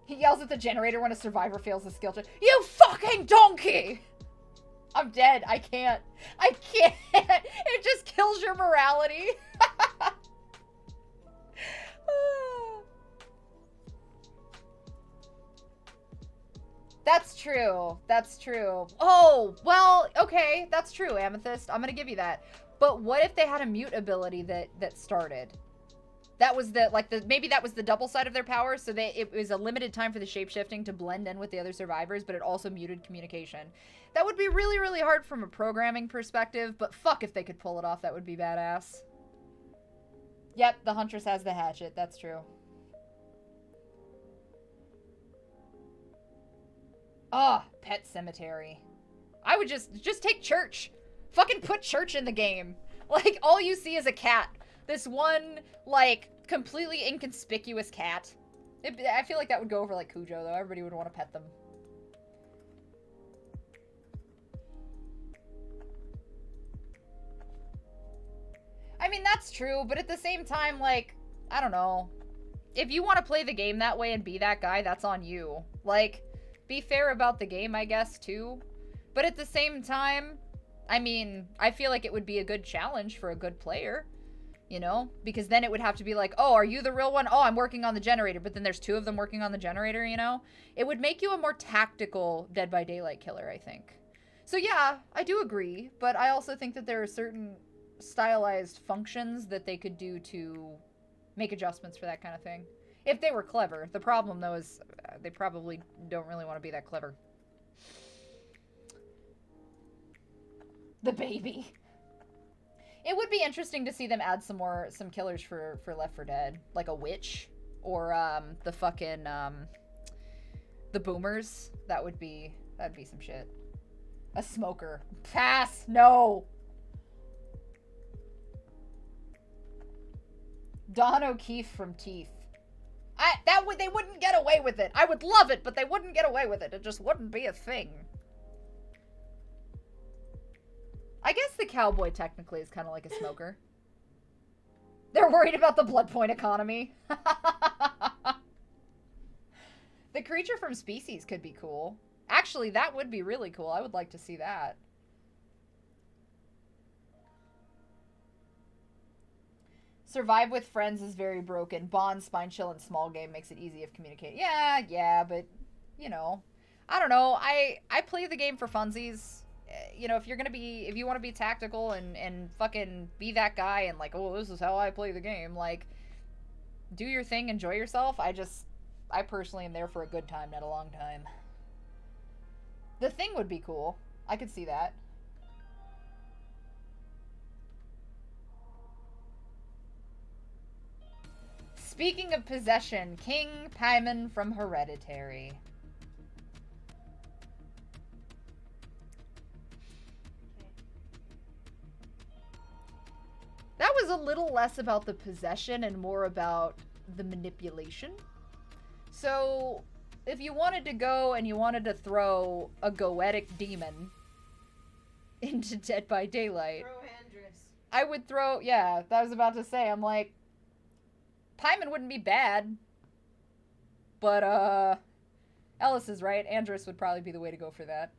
Speaker 1: He yells at the generator when a survivor fails a skill check. You fucking donkey! I'm dead. I can't. It just kills your morality. That's true. That's true. Oh, well, okay. That's true, Amethyst. I'm gonna give you that. But what if they had a mute ability that started? That was maybe that was the double side of their power, so it was a limited time for the shapeshifting to blend in with the other survivors, but it also muted communication. That would be really, really hard from a programming perspective, but fuck if they could pull it off, that would be badass. Yep, the Huntress has the hatchet, that's true. Oh, Pet Cemetery. I would just take church. Fucking put church in the game. Like, all you see is a cat. This one, like, completely inconspicuous cat. I feel like that would go over like Cujo, though. Everybody would want to pet them. I mean, that's true, but at the same time, like, I don't know. If you want to play the game that way and be that guy, that's on you. Like, be fair about the game, I guess, too. But at the same time, I mean, I feel like it would be a good challenge for a good player, you know? Because then it would have to be like, oh, are you the real one? Oh, I'm working on the generator, but then there's two of them working on the generator, you know? It would make you a more tactical Dead by Daylight killer, I think. So yeah, I do agree, but I also think that there are certain stylized functions that they could do to make adjustments for that kind of thing. If they were clever. The problem, though, is they probably don't really want to be that clever. The baby. It would be interesting to see them add some killers for Left 4 Dead. Like a witch. Or, the fucking, the boomers. That'd be some shit. A smoker. Pass! No! Don O'Keefe from Teeth. They wouldn't get away with it. I would love it, but they wouldn't get away with it. It just wouldn't be a thing. I guess the cowboy technically is kind of like a smoker. They're worried about the blood point economy. The creature from Species could be cool. Actually, that would be really cool. I would like to see that. Survive with friends is very broken. Bond, Spine Chill, and Small Game makes it easy if communicating. Yeah, but, you know. I don't know. I play the game for funsies. You know, if you want to be tactical and fucking be that guy and like, oh, this is how I play the game, like, do your thing, enjoy yourself. I personally am there for a good time, not a long time. The Thing would be cool. I could see that. Speaking of possession, King Paimon from Hereditary. That was a little less about the possession and more about the manipulation. So, if you wanted to go and you wanted to throw a goetic demon into Dead by Daylight,
Speaker 2: Throw Andrus.
Speaker 1: I would throw, yeah, that was about to say, I'm like, Paimon wouldn't be bad, but, Ellis is right. Andrus would probably be the way to go for that.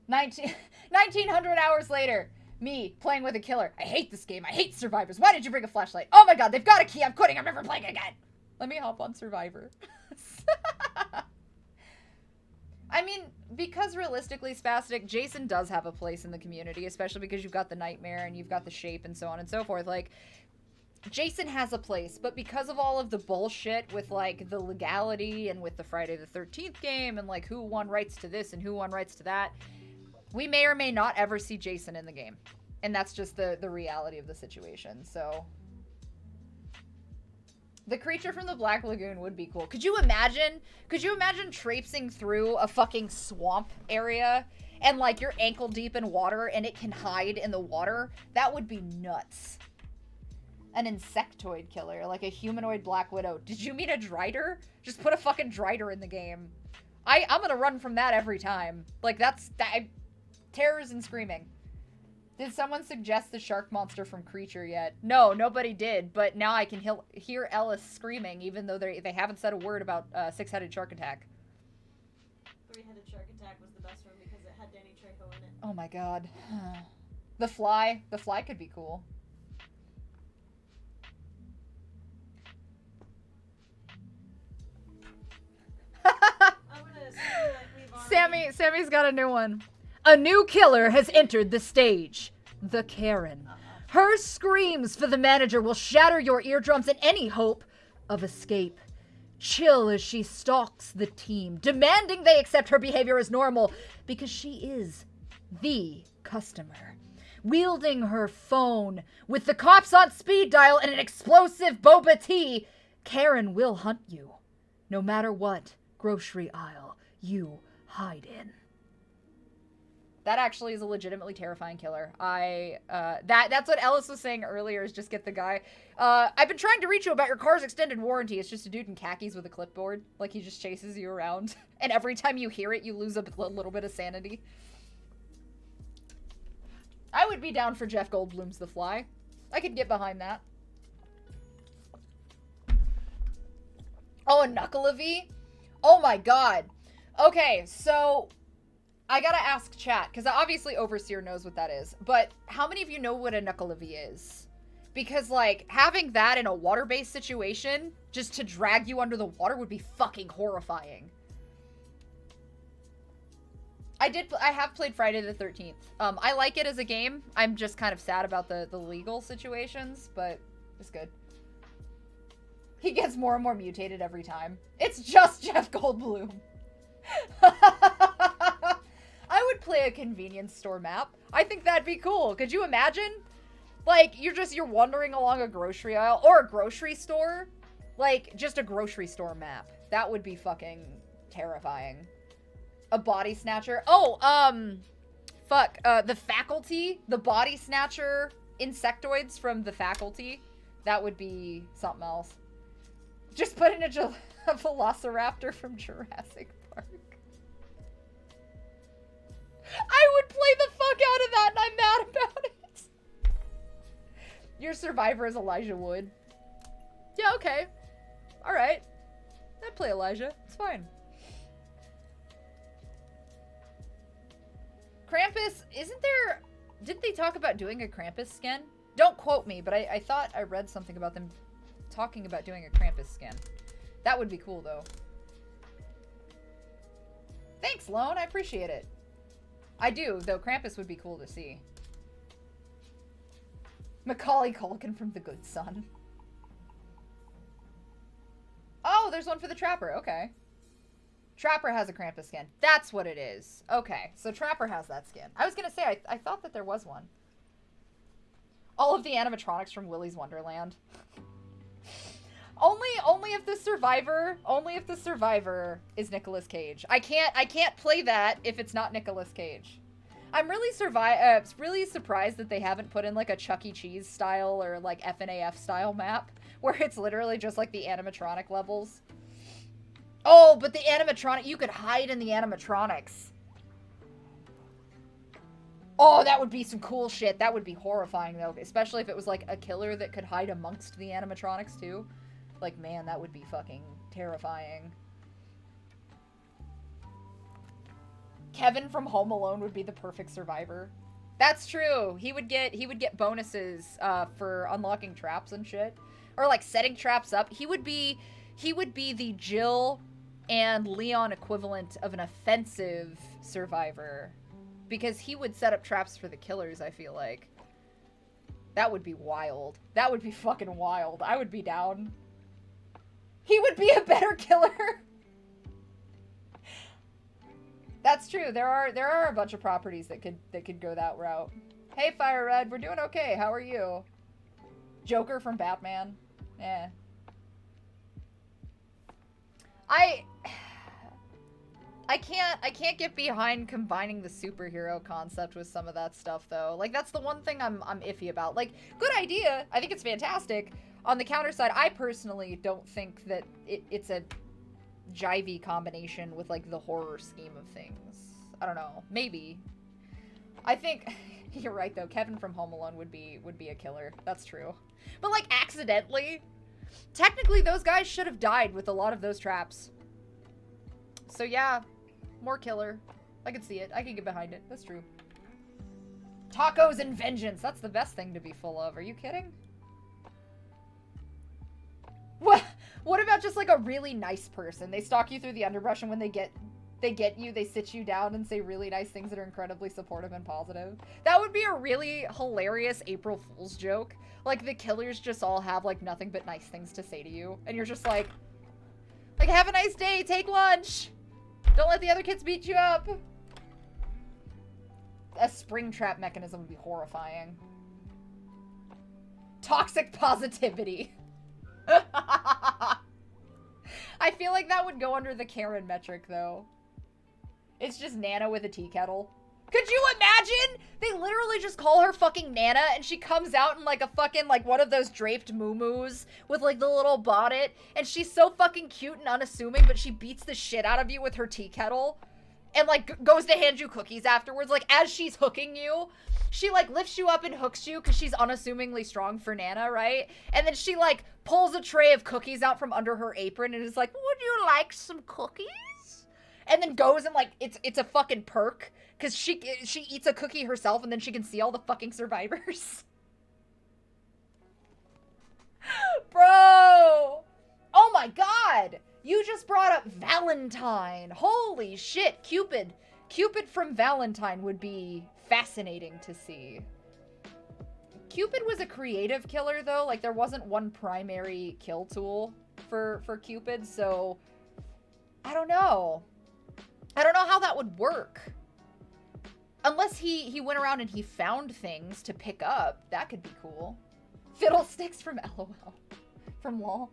Speaker 1: 1900 hours later, me playing with a killer. I hate this game. I hate Survivors. Why did you bring a flashlight? Oh my god, they've got a key. I'm quitting. I'm never playing again. Let me hop on Survivor. I mean, because realistically, Spastic, Jason does have a place in the community, especially because you've got the Nightmare and you've got the Shape and so on and so forth. Like, Jason has a place, but because of all of the bullshit with, like, the legality and with the Friday the 13th game and, like, who won rights to this and who won rights to that, we may or may not ever see Jason in the game. And that's just the reality of the situation, so... The creature from the Black Lagoon would be cool. Could you imagine traipsing through a fucking swamp area and, like, you're ankle deep in water and it can hide in the water? That would be nuts. An insectoid killer, like a humanoid Black Widow. Did you mean a Drider? Just put a fucking Drider in the game. I'm gonna run from that every time. Like, terrors and screaming. Did someone suggest the shark monster from Creature yet? No, nobody did, but now I can hear Ellis screaming, even though they haven't said a word about six-headed shark attack.
Speaker 2: Three-headed shark attack was the best one because it had Danny Trejo in it.
Speaker 1: Oh my god. The Fly could be cool. Sammy's got a new one. A new killer has entered the stage. The Karen. Her screams for the manager will shatter your eardrums and any hope of escape. Chill as she stalks the team, demanding they accept her behavior as normal because she is the customer. Wielding her phone with the cops on speed dial and an explosive boba tea, Karen will hunt you. No matter what, grocery aisle you hide in. That actually is a legitimately terrifying killer. That's what Ellis was saying earlier, is just get the guy. I've been trying to reach you about your car's extended warranty. It's just a dude in khakis with a clipboard. Like, he just chases you around. And every time you hear it, you lose a little bit of sanity. I would be down for Jeff Goldblum's The Fly. I could get behind that. Oh, a Knuckle of V? Oh my god. Okay, so I gotta ask chat, because obviously Overseer knows what that is, but how many of you know what a Knuckle of V is? Because, like, having that in a water-based situation, just to drag you under the water, would be fucking horrifying. I have played Friday the 13th. I like it as a game. I'm just kind of sad about the legal situations, but it's good. He gets more and more mutated every time. It's just Jeff Goldblum. I would play a convenience store map. I think that'd be cool. Could you imagine? Like, you're wandering along a grocery aisle, or a grocery store. Like, just a grocery store map. That would be fucking terrifying. A body snatcher. Oh, the Faculty. The body snatcher insectoids from the Faculty. That would be something else. Just put in a velociraptor from Jurassic Park. I would play the fuck out of that, and I'm mad about it. Your survivor is Elijah Wood. Yeah, okay. Alright. I'd play Elijah. It's fine. Krampus, isn't there... Didn't they talk about doing a Krampus skin? Don't quote me, but I thought I read something about them talking about doing a Krampus skin. That would be cool, though. Thanks, Lone. I appreciate it. I do, though Krampus would be cool to see. Macaulay Culkin from The Good Son. Oh, there's one for the Trapper. Okay. Trapper has a Krampus skin. That's what it is. Okay, so Trapper has that skin. I was gonna say, I thought that there was one. All of the animatronics from Willy's Wonderland. Only if the survivor is Nicolas Cage. I can't play that if it's not Nicolas Cage. I'm really surprised that they haven't put in like a Chuck E. Cheese style or like FNAF style map where it's literally just like the animatronic levels. Oh, but the animatronic, you could hide in the animatronics. Oh, that would be some cool shit. That would be horrifying though, especially if it was like a killer that could hide amongst the animatronics too. Like, man, that would be fucking terrifying. Kevin from Home Alone would be the perfect survivor. That's true. He would get bonuses for unlocking traps and shit, or like setting traps up. He would be the Jill and Leon equivalent of an offensive survivor, because he would set up traps for the killers. I feel like that would be wild. That would be fucking wild. I would be down. He would be a better killer. That's true. There are a bunch of properties that could go that route. Hey, Fire Red, we're doing okay. How are you? Joker from Batman. Eh. I can't get behind combining the superhero concept with some of that stuff though. Like, that's the one thing I'm iffy about. Like, good idea. I think it's fantastic. On the counter side, I personally don't think that it's a jivey combination with like the horror scheme of things. I don't know. Maybe. I think you're right though. Kevin from Home Alone would be a killer. That's true. But like accidentally. Technically those guys should have died with a lot of those traps. So yeah, more killer. I could see it. I could get behind it. That's true. Tacos and vengeance. That's the best thing to be full of. Are you kidding? What about just like a really nice person? They stalk you through the underbrush, and when they get you, they sit you down and say really nice things that are incredibly supportive and positive. That would be a really hilarious April Fool's joke. Like, the killers just all have like nothing but nice things to say to you, and you're just like have a nice day, take lunch, don't let the other kids beat you up. A spring trap mechanism would be horrifying. Toxic positivity. I feel like that would go under the Karen metric, though. It's just Nana with a tea kettle. Could you imagine? They literally just call her fucking Nana, and she comes out in, like, a fucking, like, one of those draped moo-moos with, like, the little bonnet, and she's so fucking cute and unassuming, but she beats the shit out of you with her tea kettle, and, like, goes to hand you cookies afterwards. Like, as she's hooking you, she, like, lifts you up and hooks you, because she's unassumingly strong for Nana, right? And then she, like, pulls a tray of cookies out from under her apron, and is like, would you like some cookies? And then goes and, like, it's a fucking perk. Because she eats a cookie herself and then she can see all the fucking survivors. Bro! Oh my god! You just brought up Valentine. Holy shit, Cupid. Cupid from Valentine would be fascinating to see. Cupid was a creative killer, though. Like, there wasn't one primary kill tool for Cupid, so... I don't know. I don't know how that would work. Unless he went around and he found things to pick up. That could be cool. Fiddlesticks from LOL. From LOL.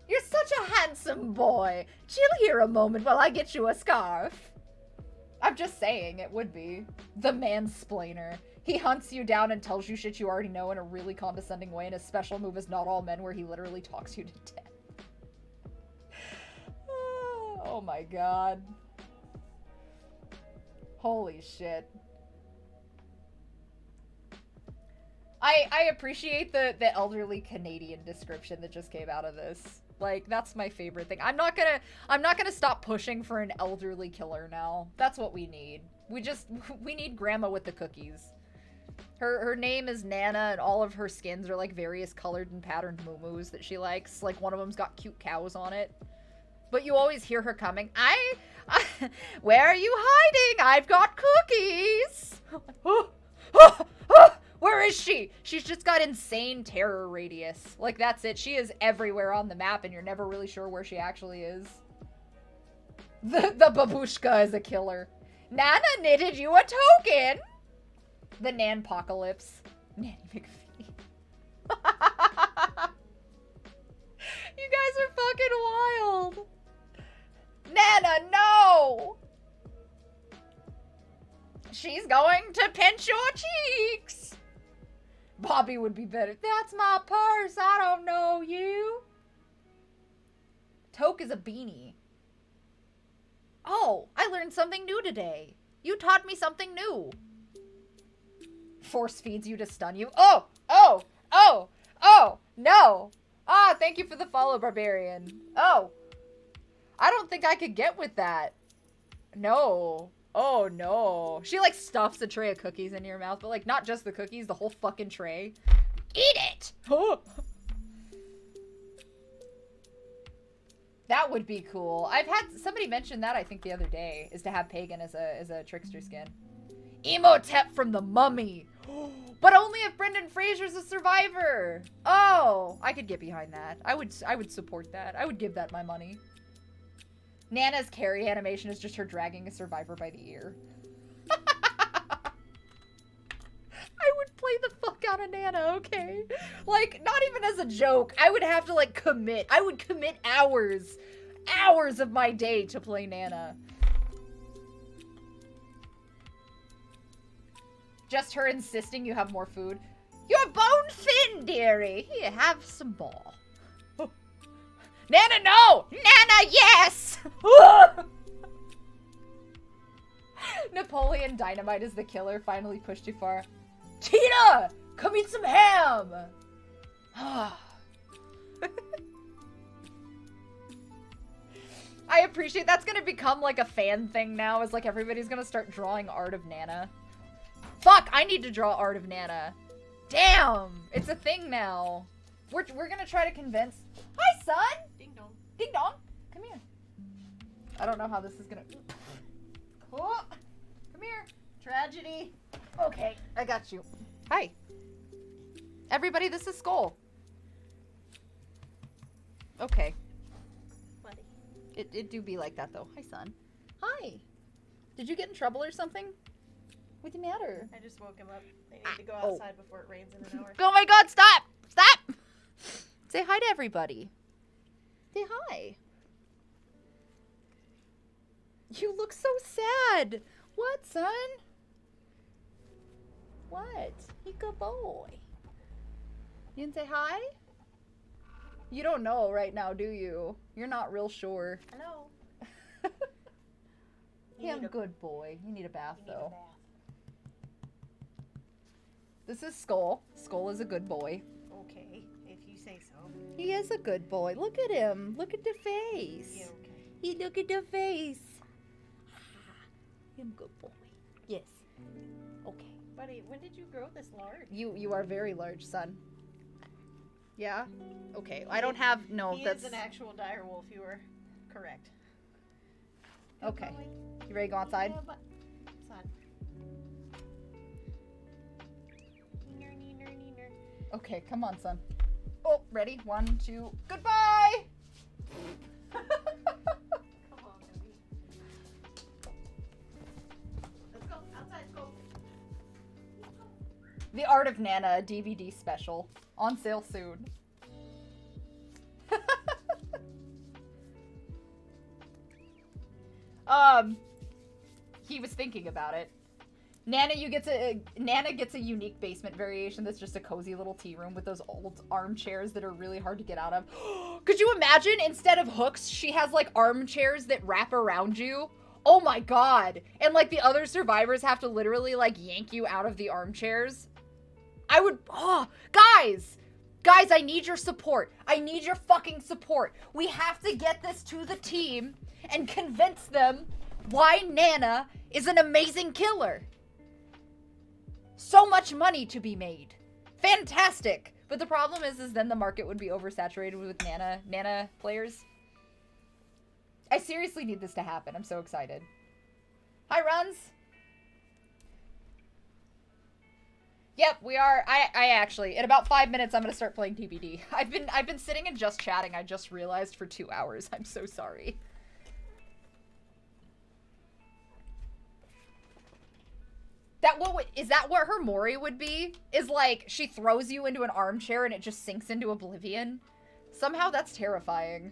Speaker 1: You're such a handsome boy. Chill here a moment while I get you a scarf. I'm just saying, it would be. The mansplainer. He hunts you down and tells you shit you already know in a really condescending way, and his special move is Not All Men, where he literally talks you to death. Oh my god. Holy shit. I appreciate the elderly Canadian description that just came out of this. Like, that's my favorite thing. I'm not gonna stop pushing for an elderly killer now. That's what we need. We need grandma with the cookies. Her name is Nana, and all of her skins are like various colored and patterned moo-moos that she likes. Like, one of them's got cute cows on it. But you always hear her coming. Where are you hiding? I've got cookies. Where is she? She's just got insane terror radius. Like, that's it. She is everywhere on the map, and you're never really sure where she actually is. The babushka is a killer. Nana knitted you a token. The Nanpocalypse. Nanny McPhee. You guys are fucking wild. Nana, no! She's going to pinch your cheeks! Bobby would be better. That's my purse. I don't know you. Toque is a beanie. Oh, I learned something new today. You taught me something new. Force feeds you to stun you. Oh, no. Ah, thank you for the follow, Barbarian. Oh. I don't think I could get with that. No. Oh, no. She, like, stuffs a tray of cookies into your mouth, but, like, not just the cookies, the whole fucking tray. Eat it! Oh. That would be cool. I've had somebody mention that, I think, the other day, is to have Pagan as a trickster skin. Emotep from the Mummy. But only if Brendan Fraser's a survivor. Oh, I could get behind that. I would support that. I would give that my money. Nana's carry animation is just her dragging a survivor by the ear. I would play the fuck out of Nana, okay? Like, not even as a joke. I would have to, like, commit. I would commit hours of my day to play Nana. Just her insisting you have more food. You're bone thin, dearie. Here, have some more. Nana, no! Nana, yes! Napoleon Dynamite is the killer. Finally pushed too far. Tina! Come eat some ham! I appreciate that's gonna become like a fan thing now. Is like everybody's gonna start drawing art of Nana. Fuck, I need to draw art of Nana. Damn! It's a thing now. We're gonna try to convince... Hi, son!
Speaker 2: Ding dong.
Speaker 1: Ding dong! Come here. I don't know how this is gonna... Oh, come here.
Speaker 2: Tragedy.
Speaker 1: Okay, I got you. Hi. Everybody, this is Skull. Okay.
Speaker 2: Buddy.
Speaker 1: It do be like that, though. Hi, son. Hi. Did you get in trouble or something? What's the matter?
Speaker 2: I just woke him up. I need to go outside before it rains in an hour.
Speaker 1: Oh my god, stop! Stop! Say hi to everybody. Say hi. You look so sad. What, son? What? You good boy. You didn't say hi? You don't know right now, do you? You're not real sure.
Speaker 2: Hello.
Speaker 1: Yeah, I'm a good boy. You need a bath, though. This is Skull. Skull is a good boy.
Speaker 2: Okay, if you say so.
Speaker 1: He is a good boy. Look at him. Look at the face.
Speaker 2: Yeah, okay.
Speaker 1: He look at the face. I'm a good boy. Yes. Okay.
Speaker 2: Buddy, when did you grow this large?
Speaker 1: You are very large, son. Yeah? Okay. I don't have... No,
Speaker 2: he
Speaker 1: that's...
Speaker 2: is an actual direwolf. You were correct.
Speaker 1: Okay. You ready to go outside?
Speaker 2: Yeah, but... Son. Neener, neener, neener.
Speaker 1: Okay, come on, son. Oh, ready? 1, 2, goodbye!
Speaker 2: Come on, baby. Let's go. Outside, go.
Speaker 1: The Art of Nana DVD special. On sale soon. He was thinking about it. Nana gets a unique basement variation that's just a cozy little tea room with those old armchairs that are really hard to get out of. Could you imagine, instead of hooks, she has like armchairs that wrap around you? Oh my god. And like the other survivors have to literally like yank you out of the armchairs. I would, guys, I need your support. I need your fucking support. We have to get this to the team and convince them why Nana is an amazing killer. So much money to be made. Fantastic. But the problem is then the market would be oversaturated with Nana players. I seriously need this to happen. I'm so excited. Hi, Runs. Yep, we are. I actually, in about 5 minutes, I'm gonna start playing TBD. I've been sitting and just chatting. I just realized for 2 hours. I'm so sorry. Is that what her Mori would be? Is like she throws you into an armchair and it just sinks into oblivion? Somehow that's terrifying.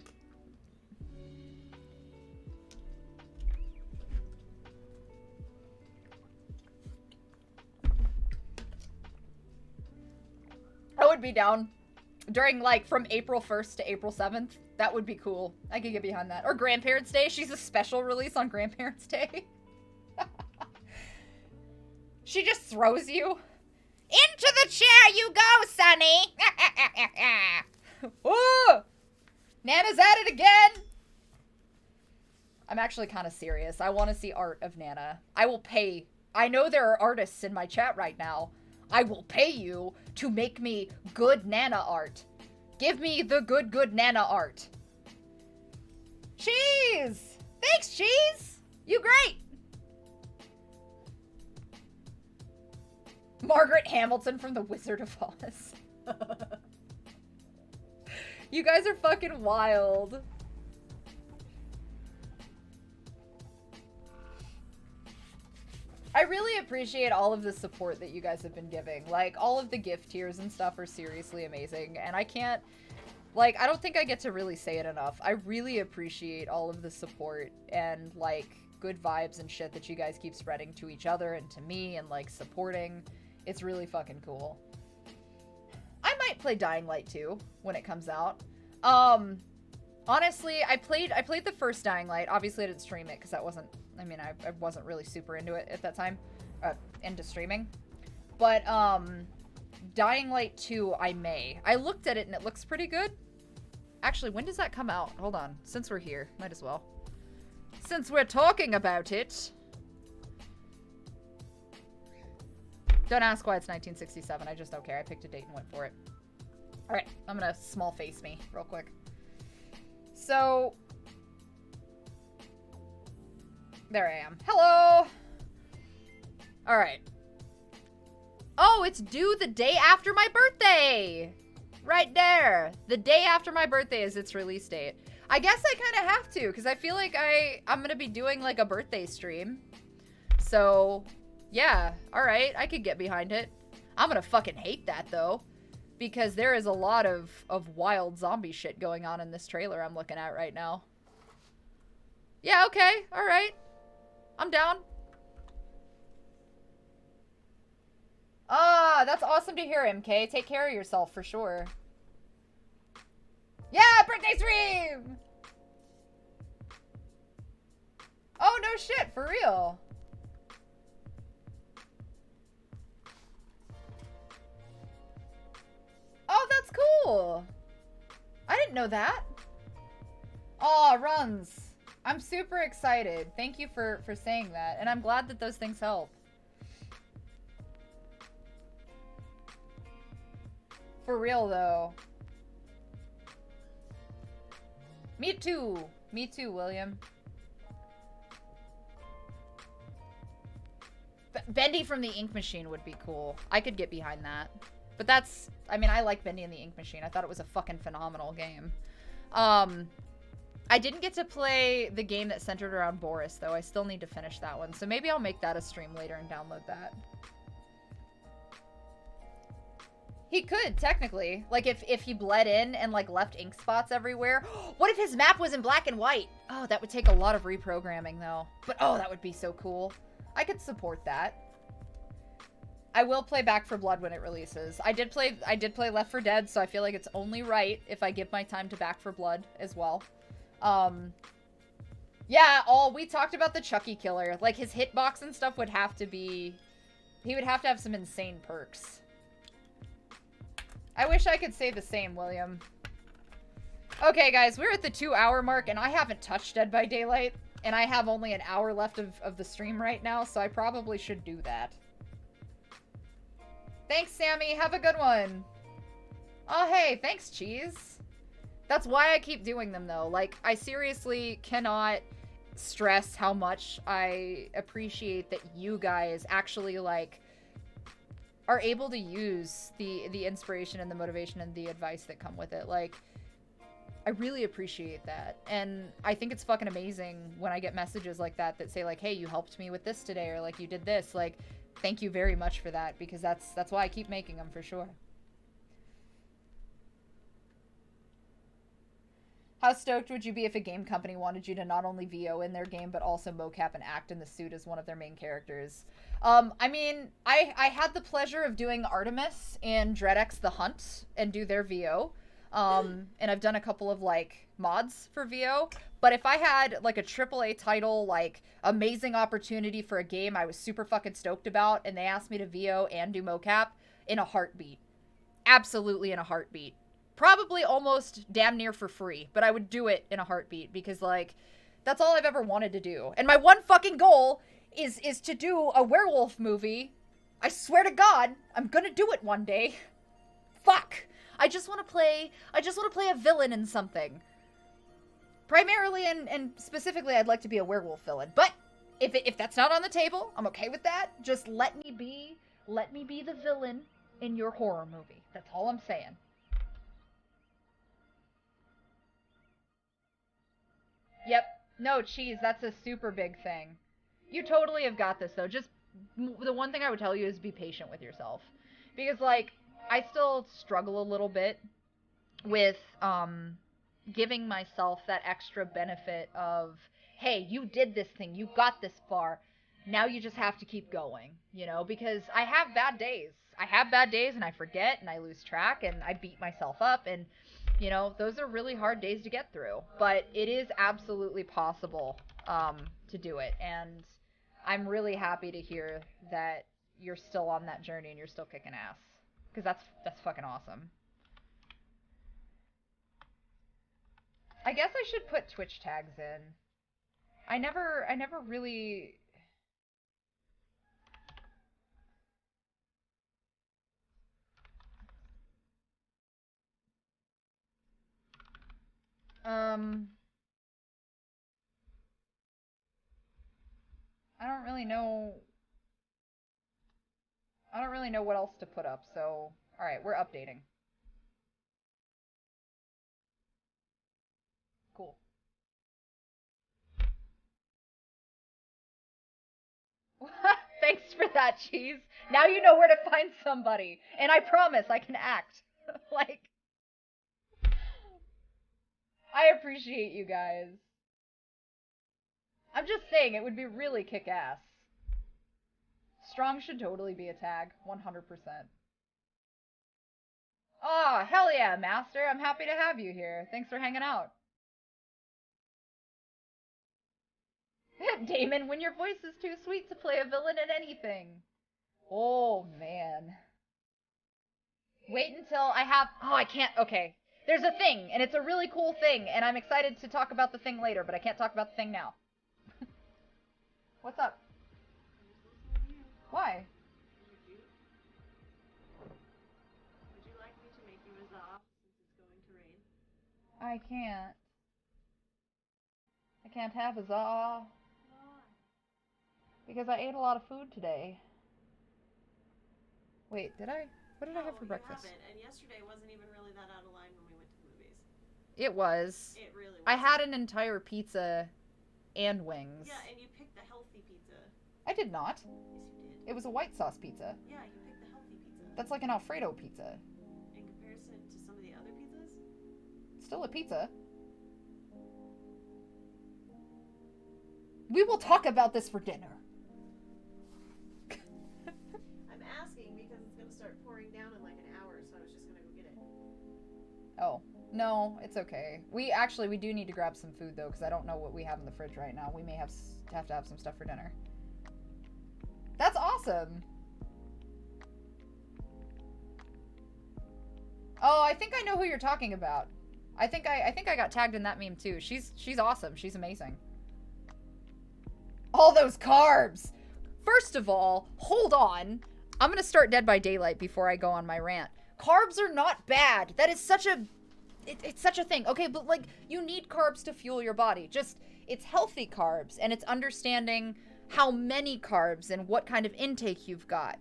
Speaker 1: I would be down during like from April 1st to April 7th. That would be cool. I could get behind that. Or Grandparents' Day. She's a special release on Grandparents' Day. She just throws you. Into the chair you go, Sonny! Ooh! Nana's at it again! I'm actually kind of serious. I want to see art of Nana. I will pay. I know there are artists in my chat right now. I will pay you to make me good Nana art. Give me the good Nana art. Cheese! Thanks, Cheese! You great! Margaret Hamilton from The Wizard of Oz. You guys are fucking wild. I really appreciate all of the support that you guys have been giving. Like, all of the gift tiers and stuff are seriously amazing. And I can't, like, I don't think I get to really say it enough. I really appreciate all of the support and, like, good vibes and shit that you guys keep spreading to each other and to me and, like, supporting. It's really fucking cool. I might play Dying Light 2 when it comes out. Honestly, I played the first Dying Light. Obviously, I didn't stream it because that wasn't, I mean, I wasn't really super into it at that time, into streaming. But, Dying Light 2, I may. I looked at it and it looks pretty good. Actually, when does that come out? Hold on. Since we're here, might as well. Since we're talking about it. Don't ask why it's 1967. I just don't care. I picked a date and went for it. Alright, I'm gonna small face me real quick. So, there I am. Hello! Alright. Oh, it's due the day after my birthday! Right there. The day after my birthday is its release date. I guess I kind of have to, because I feel like I'm going to be doing, like, a birthday stream. So, yeah. Alright, I could get behind it. I'm going to fucking hate that, though. Because there is a lot of wild zombie shit going on in this trailer I'm looking at right now. Yeah, okay. All right. I'm down. Ah, that's awesome to hear, MK. Take care of yourself for sure. Yeah, birthday stream! Oh, no shit, for real. Oh, that's cool. I didn't know that. Aw, runs. I'm super excited. Thank you for saying that. And I'm glad that those things help. For real, though. Me too. Me too, William. Bendy from the Ink Machine would be cool. I could get behind that. But that's... I mean, I like Bendy and the Ink Machine. I thought it was a fucking phenomenal game. I didn't get to play the game that centered around Boris, though. I still need to finish that one. So maybe I'll make that a stream later and download that. He could, technically. Like, if he bled in and, like, left ink spots everywhere. What if his map was in black and white? Oh, that would take a lot of reprogramming, though. But, oh, that would be so cool. I could support that. I will play Back 4 Blood when it releases. I did play Left 4 Dead, so I feel like it's only right if I give my time to Back 4 Blood as well. Yeah, we talked about the Chucky killer. Like, his hitbox and stuff would have to be... He would have to have some insane perks. I wish I could say the same, William. Okay, guys, we're at the 2-hour mark, and I haven't touched Dead by Daylight. And I have only an hour left of the stream right now, so I probably should do that. Thanks, Sammy. Have a good one. Oh, hey, thanks, Cheese. That's why I keep doing them, though. Like, I seriously cannot stress how much I appreciate that you guys actually, like, are able to use the inspiration and the motivation and the advice that come with it. Like, I really appreciate that. And I think it's fucking amazing when I get messages like that that say, like, hey, you helped me with this today, or, like, you did this. Like, thank you very much for that, because that's why I keep making them, for sure. How stoked would you be if a game company wanted you to not only VO in their game, but also mocap and act in the suit as one of their main characters? I mean, I had the pleasure of doing Artemis in DreadX The Hunt and do their VO. And I've done a couple of, like, mods for VO. But if I had, like, a AAA title, like, amazing opportunity for a game I was super fucking stoked about, and they asked me to VO and do mocap, in a heartbeat. Absolutely in a heartbeat. Probably almost damn near for free, but I would do it in a heartbeat because, like, that's all I've ever wanted to do. And my one fucking goal is to do a werewolf movie. I swear to God, I'm gonna do it one day. Fuck. I just want to play a villain in something. Primarily and specifically, I'd like to be a werewolf villain. But if that's not on the table, I'm okay with that. Just let me be the villain in your horror movie. That's all I'm saying. Yep. No, Cheese, that's a super big thing. You totally have got this, though. Just, the one thing I would tell you is be patient with yourself. Because, like, I still struggle a little bit with, giving myself that extra benefit of, hey, you did this thing, you got this far, now you just have to keep going, you know? Because I have bad days. I have bad days, and I forget, and I lose track, and I beat myself up, and... You know, those are really hard days to get through, but it is absolutely possible to do it, and I'm really happy to hear that you're still on that journey and you're still kicking ass, because that's fucking awesome. I guess I should put Twitch tags in. I never really... I don't really know... I don't really know what else to put up, so... Alright, we're updating. Cool. Thanks for that, Cheese. Now you know where to find somebody. And I promise I can act. Like... I appreciate you guys. I'm just saying, it would be really kick-ass. Strong should totally be a tag, 100%. Oh, hell yeah, Master. I'm happy to have you here. Thanks for hanging out. Damon, when your voice is too sweet to play a villain in anything. Oh, man. Wait until I have... Oh, I can't... Okay. There's a thing, and it's a really cool thing, and I'm excited to talk about the thing later, but I can't talk about the thing now. What's up? Why?
Speaker 2: Would you like me to make you a za since it's going to rain?
Speaker 1: I can't. I can't have a za.
Speaker 2: Why?
Speaker 1: Because I ate a lot of food today. Wait, did I? What did I have for breakfast?
Speaker 2: You haven't, and yesterday wasn't even really that out of line when we went to the movies.
Speaker 1: It was.
Speaker 2: It really was.
Speaker 1: I had an entire pizza and wings.
Speaker 2: Yeah, and you picked the healthy pizza.
Speaker 1: I did not.
Speaker 2: Yes, you did.
Speaker 1: It was a white sauce pizza.
Speaker 2: Yeah, you picked the healthy pizza.
Speaker 1: That's like an Alfredo pizza.
Speaker 2: In comparison to some of the other pizzas?
Speaker 1: Still a pizza. We will talk about this for dinner.
Speaker 2: I'm asking because it's going to start pouring down in like an hour, so I was just going to go get it.
Speaker 1: Oh, no, it's okay. We do need to grab some food though, because I don't know what we have in the fridge right now. We may have to have some stuff for dinner. That's awesome. Oh, I think I know who you're talking about. I think I got tagged in that meme too. She's awesome. She's amazing. All those carbs. First of all, hold on. I'm going to start Dead by Daylight before I go on my rant. Carbs are not bad. That is such a it's such a thing. Okay, but like you need carbs to fuel your body. Just it's healthy carbs and it's understanding how many carbs and what kind of intake you've got.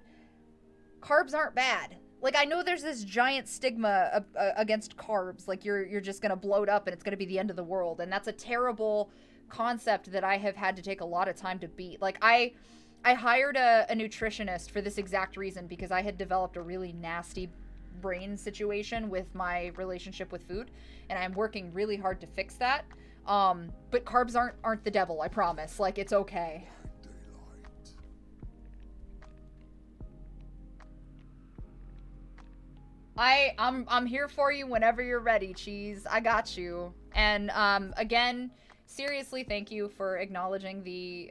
Speaker 1: Carbs aren't bad. Like I know there's this giant stigma against carbs, like you're just going to bloat up and it's going to be the end of the world, and that's a terrible concept that I have had to take a lot of time to beat. Like I hired a nutritionist for this exact reason, because I had developed a really nasty brain situation with my relationship with food, and I'm working really hard to fix that. But carbs aren't the devil, I promise. Like it's okay. I'm here for you whenever you're ready, Cheese. I got you. And again, seriously, thank you for acknowledging the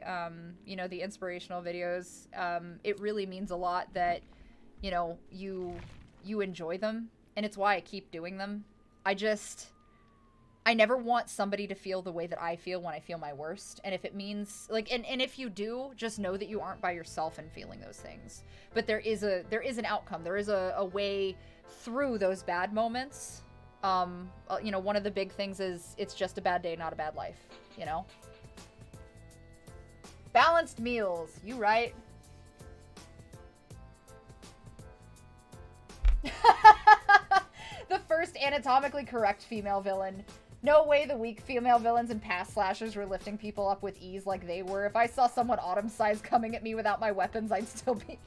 Speaker 1: you know, the inspirational videos. It really means a lot that, you know, you enjoy them, and it's why I keep doing them. I never want somebody to feel the way that I feel when I feel my worst. And if it means like, and if you do, just know that you aren't by yourself in feeling those things. But there is an outcome. There is a way through those bad moments. You know, one of the big things is it's just a bad day, not a bad life, you know? Balanced meals, you right. The first anatomically correct female villain. No way the weak female villains in past slashers were lifting people up with ease like they were. If I saw someone Autumn-sized coming at me without my weapons, I'd still be...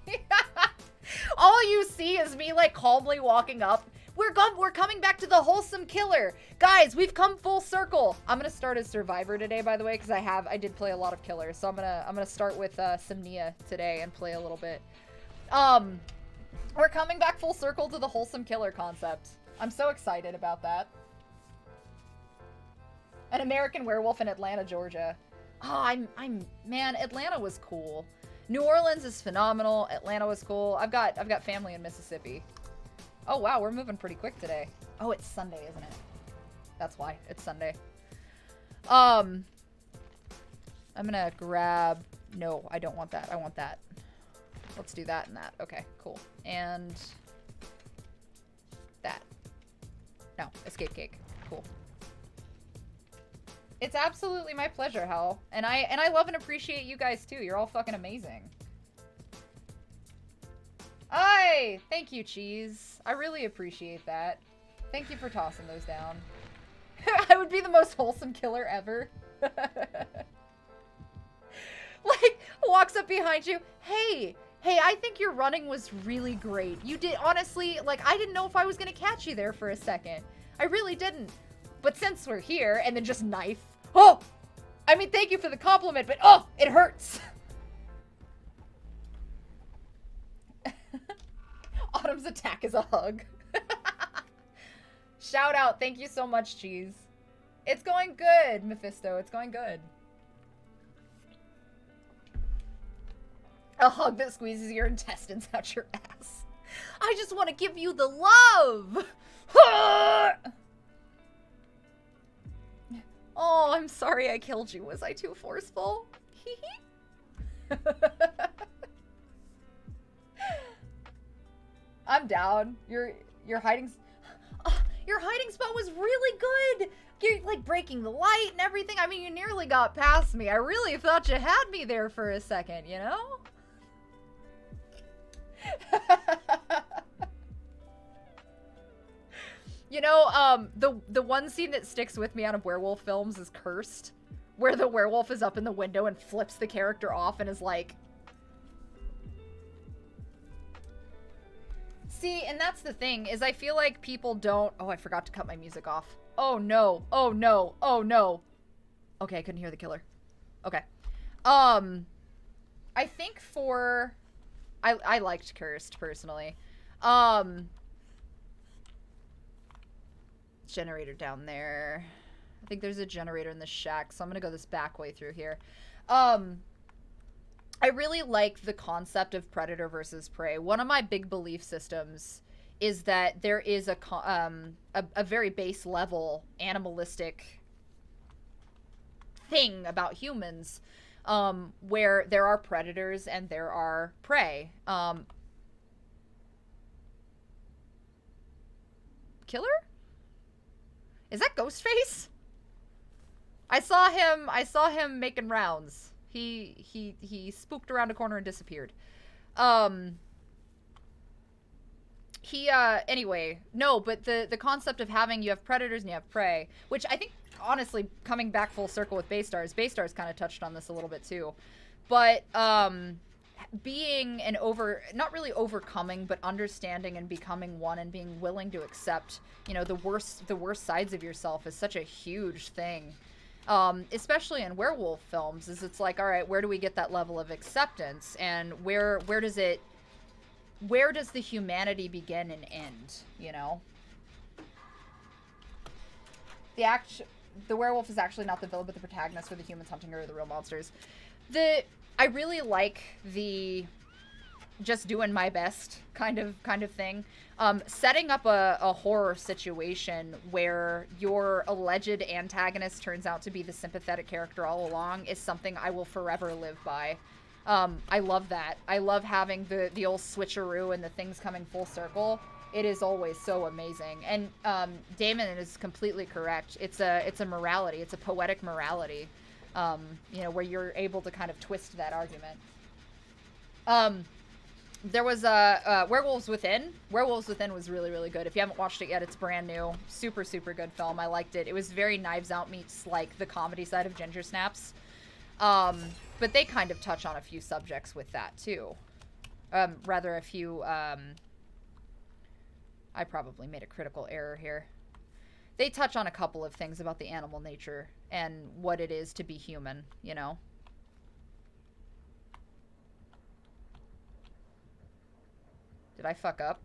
Speaker 1: All you see is me, like, calmly walking up. We're coming back to the wholesome killer. Guys, we've come full circle. I'm gonna start as Survivor today, by the way, because I did play a lot of killers. So I'm gonna start with some Nia today and play a little bit. We're coming back full circle to the wholesome killer concept. I'm so excited about that. An American Werewolf in Atlanta, Georgia. Oh, man, Atlanta was cool. New Orleans is phenomenal. Atlanta was cool. I've got family in Mississippi. Oh, wow, we're moving pretty quick today. Oh, it's Sunday, isn't it? That's why. It's Sunday. I'm gonna grab... No, I don't want that. I want that. Let's do that and that. Okay, cool. And... that. No, escape cake. Cool. It's absolutely my pleasure, Hal. And I love and appreciate you guys, too. You're all fucking amazing. Aye! Thank you, Cheese. I really appreciate that. Thank you for tossing those down. I would be the most wholesome killer ever. Like, walks up behind you. Hey, I think your running was really great. You did, honestly, like, I didn't know if I was gonna catch you there for a second. I really didn't. But since we're here, and then just knife. Oh! I mean, thank you for the compliment, but oh, it hurts. Autumn's attack is a hug. Shout out. Thank you so much, Cheese. It's going good, Mephisto. It's going good. A hug that squeezes your intestines out your ass. I just want to give you the love. Oh, I'm sorry I killed you. Was I too forceful? I'm down. Your hiding your hiding spot was really good. You're like breaking the light and everything. I mean, you nearly got past me. I really thought you had me there for a second, you know? You know, the one scene that sticks with me out of werewolf films is Cursed, where the werewolf is up in the window and flips the character off and is like... See, and that's the thing, is I feel like people don't... Oh, I forgot to cut my music off. Oh no, oh no, oh no. Okay, I couldn't hear the killer. Okay. I think for... I liked Cursed, personally. Generator down there. I think there's a generator in the shack, so I'm gonna go this back way through here. I really like the concept of predator versus prey. One of my big belief systems is that there is a very base level animalistic thing about humans, where there are predators and there are prey. Killer? Is that Ghostface? I saw him making rounds. He spooked around a corner and disappeared. Anyway, no, but the concept of having, you have predators and you have prey, which I think, honestly, coming back full circle with Baystars kind of touched on this a little bit too. But, being an not really overcoming, but understanding and becoming one and being willing to accept, you know, the worst sides of yourself is such a huge thing. Especially in werewolf films, is it's like, all right, where do we get that level of acceptance, and where does the humanity begin and end, you know? The werewolf is actually not the villain, but the protagonist, for the humans hunting her, the real monsters. I really like the just doing my best kind of thing. Setting up a horror situation where your alleged antagonist turns out to be the sympathetic character all along is something I will forever live by. I love that. I love having the old switcheroo and the things coming full circle. It is always so amazing. And Damon is completely correct. It's a morality. It's a poetic morality. You know, where you're able to kind of twist that argument. There was Werewolves Within. Werewolves Within was really, really good. If you haven't watched it yet, it's brand new. Super, super good film. I liked it. It was very Knives Out meets, like, the comedy side of Ginger Snaps. But they kind of touch on a few subjects with that, too. Rather, a few, I probably made a critical error here. They touch on a couple of things about the animal nature and what it is to be human, you know? Did I fuck up?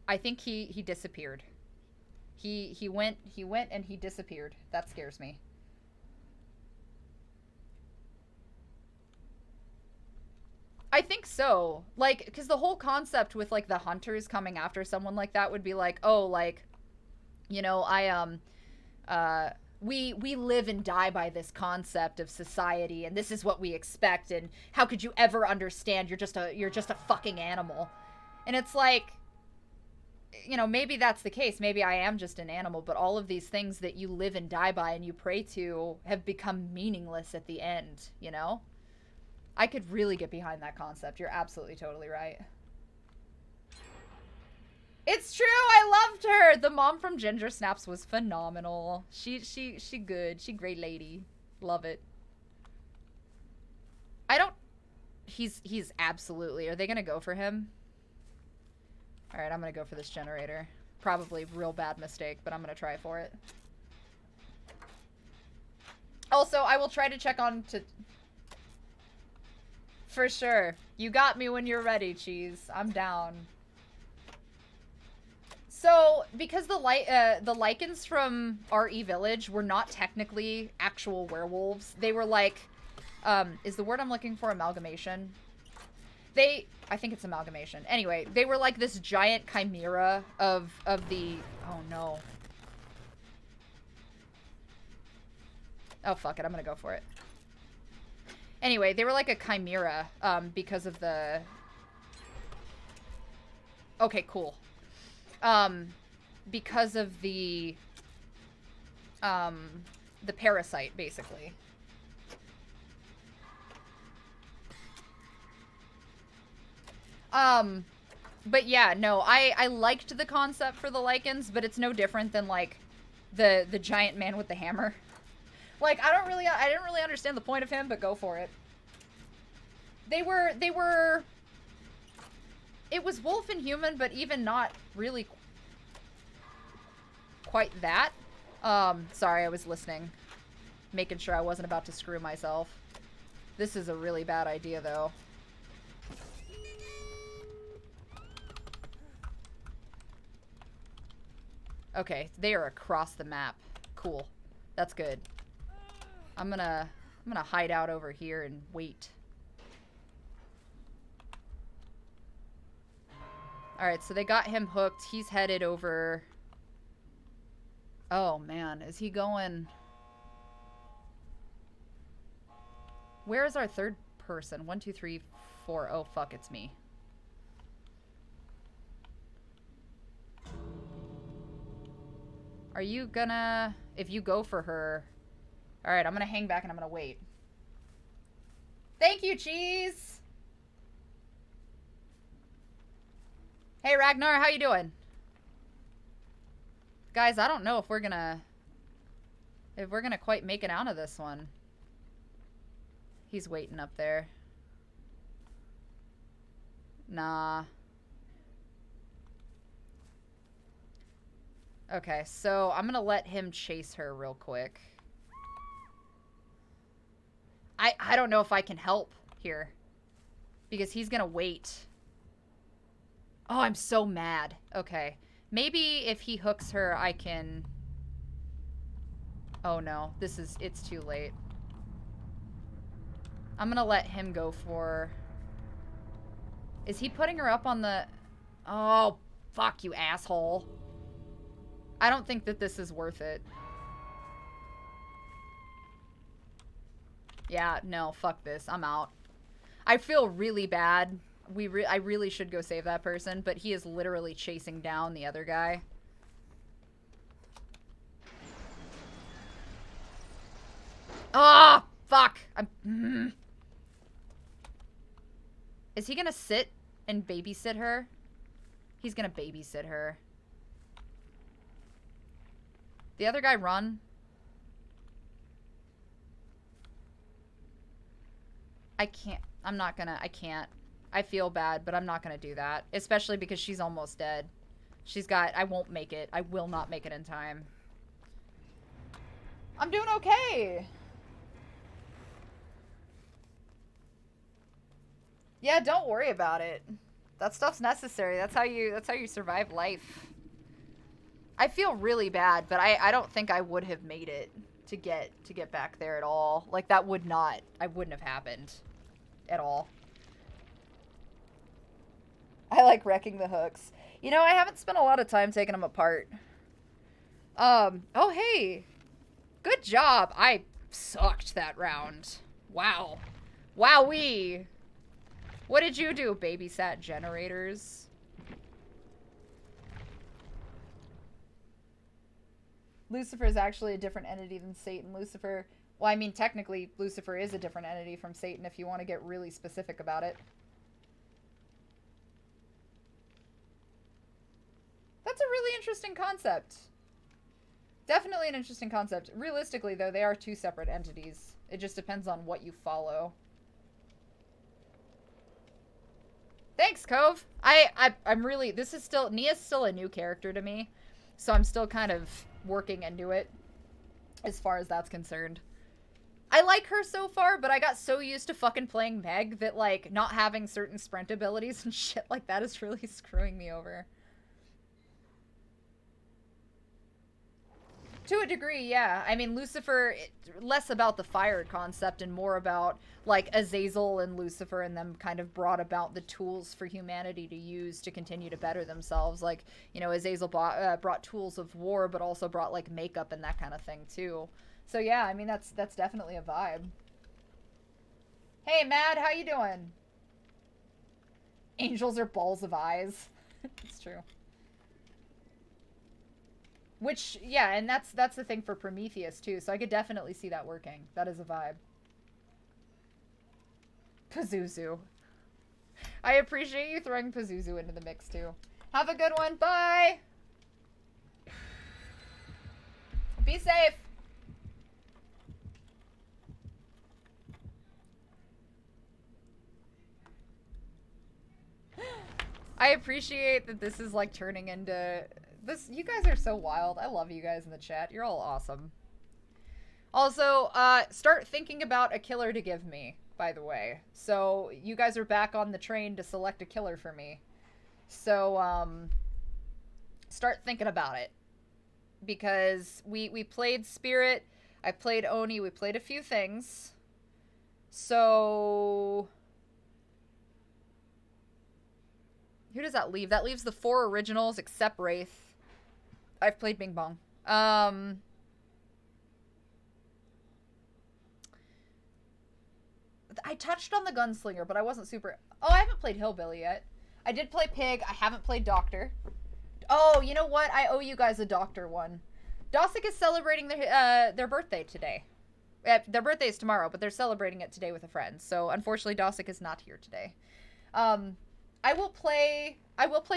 Speaker 1: I think he disappeared. He went and he disappeared. That scares me. I think so. Like, because the whole concept with, like, the hunters coming after someone like that would be like, oh, like, you know, we live and die by this concept of society, and this is what we expect, and how could you ever understand? You're just a fucking animal. And it's like, you know, maybe that's the case. Maybe I am just an animal, but all of these things that you live and die by and you pray to have become meaningless at the end, you know? I could really get behind that concept. You're absolutely totally right. It's true. I loved her. The mom from Ginger Snaps was phenomenal. She good. She great lady. Love it. He's absolutely. Are they going to go for him? All right, I'm going to go for this generator. probably real bad mistake, but I'm gonna try for it. Also, I will try to check on to... For sure. You got me when you're ready, Cheese. I'm down. So, because the Lycans from RE Village were not technically actual werewolves, they were like, is the word I'm looking for amalgamation? I think it's amalgamation. Anyway, they were like this giant chimera of the, oh no. Oh, fuck it, I'm gonna go for it. Anyway, they were like a chimera, because of the... Okay, cool. Because of the parasite, basically. But yeah, no, I liked the concept for the Lycans, but it's no different than, like, the giant man with the hammer. Like, I didn't really understand the point of him, but go for it. It was wolf and human, but even not really quite that. Sorry, I was listening. Making sure I wasn't about to screw myself. This is a really bad idea, though. Okay, they are across the map. Cool. That's good. I'm gonna hide out over here and wait. Alright, so they got him hooked. He's headed over... Oh, man. Is he going... Where is our third person? 1, 2, 3, 4. Oh, fuck, it's me. Are you gonna... If you go for her... Alright, I'm gonna hang back and I'm gonna wait. Thank you, Cheese! Hey, Ragnar, how you doing? Guys, I don't know if we're gonna quite make it out of this one. He's waiting up there. Nah. Okay, so I'm gonna let him chase her real quick. I don't know if I can help here. Because he's gonna wait. Oh, I'm so mad. Okay. Maybe if he hooks her, I can... Oh no, it's too late. I'm gonna let him go for... Is he putting her up on the... Oh, fuck you, asshole. I don't think that this is worth it. Yeah, no, fuck this. I'm out. I feel really bad. I really should go save that person, but he is literally chasing down the other guy. Ah, fuck. Is he gonna sit and babysit her? He's gonna babysit her. The other guy run. I can't. I can't. I feel bad, but I'm not gonna do that. Especially because she's almost dead. I won't make it. I will not make it in time. I'm doing okay. Yeah, don't worry about it. That stuff's necessary. That's how you survive life. I feel really bad, but I don't think I would have made it to get back there at all. Like, I wouldn't have happened at all. I like wrecking the hooks. You know, I haven't spent a lot of time taking them apart. Oh, hey. Good job. I sucked that round. Wow. Wowee. What did you do, babysat generators? Lucifer is actually a different entity than Satan. Lucifer, well, I mean, technically, Lucifer is a different entity from Satan if you want to get really specific about it. That's a really interesting concept. Definitely an interesting concept. Realistically, though, they are two separate entities. It just depends on what you follow. Thanks, Cove. I'm really, this is still, Nia's still a new character to me, so I'm still kind of working into it as far as that's concerned. I like her so far, but I got so used to fucking playing Meg that, like, not having certain sprint abilities and shit like that is really screwing me over. To a degree, yeah. I mean, Lucifer, less about the fire concept and more about, like, Azazel and Lucifer and them kind of brought about the tools for humanity to use to continue to better themselves. Like, you know, Azazel brought tools of war, but also brought, like, makeup and that kind of thing, too. So, yeah, I mean, that's definitely a vibe. Hey, Mad, how you doing? Angels are balls of eyes. It's true. Which, yeah, and that's the thing for Prometheus, too, so I could definitely see that working. That is a vibe. Pazuzu. I appreciate you throwing Pazuzu into the mix, too. Have a good one. Bye! Be safe! I appreciate that this is, like, turning into... This, you guys are so wild. I love you guys in the chat. You're all awesome. Also, start thinking about a killer to give me, by the way. So, you guys are back on the train to select a killer for me. So, start thinking about it. Because we played Spirit, I played Oni, we played a few things. So... Who does that leave? That leaves the 4 originals except Wraith. I've played Bing Bong. I touched on the Gunslinger, but I wasn't super... Oh, I haven't played Hillbilly yet. I did play Pig. I haven't played Doctor. Oh, you know what? I owe you guys a Doctor one. Dosick is celebrating their birthday today. Their birthday is tomorrow, but they're celebrating it today with a friend. So, unfortunately, Dosick is not here today. I will play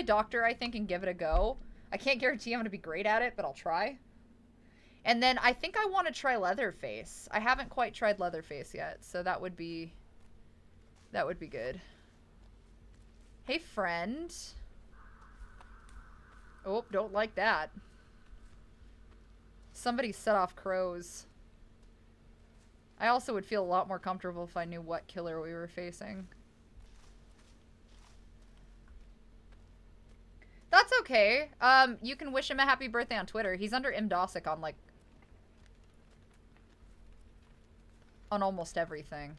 Speaker 1: Doctor, I think, and give it a go. I can't guarantee I'm going to be great at it, but I'll try. And then I think I want to try Leatherface. I haven't quite tried Leatherface yet, so that would be good. Hey, friend. Oh, don't like that. Somebody set off crows. I also would feel a lot more comfortable if I knew what killer we were facing. That's okay. You can wish him a happy birthday on Twitter. He's under Dosick on, like, on almost everything.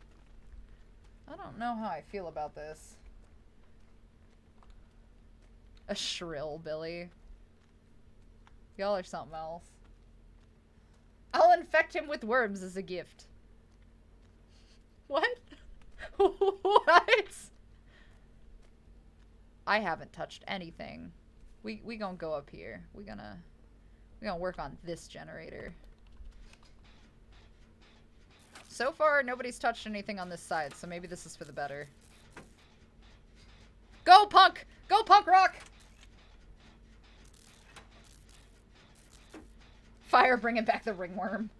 Speaker 1: I don't know how I feel about this. A shrill Billy. Y'all are something else. I'll infect him with worms as a gift. What? What? I haven't touched anything. We gonna go up here. We gonna work on this generator. So far, nobody's touched anything on this side, so maybe this is for the better. Go, punk! Go, punk rock! Fire bringing back the ringworm.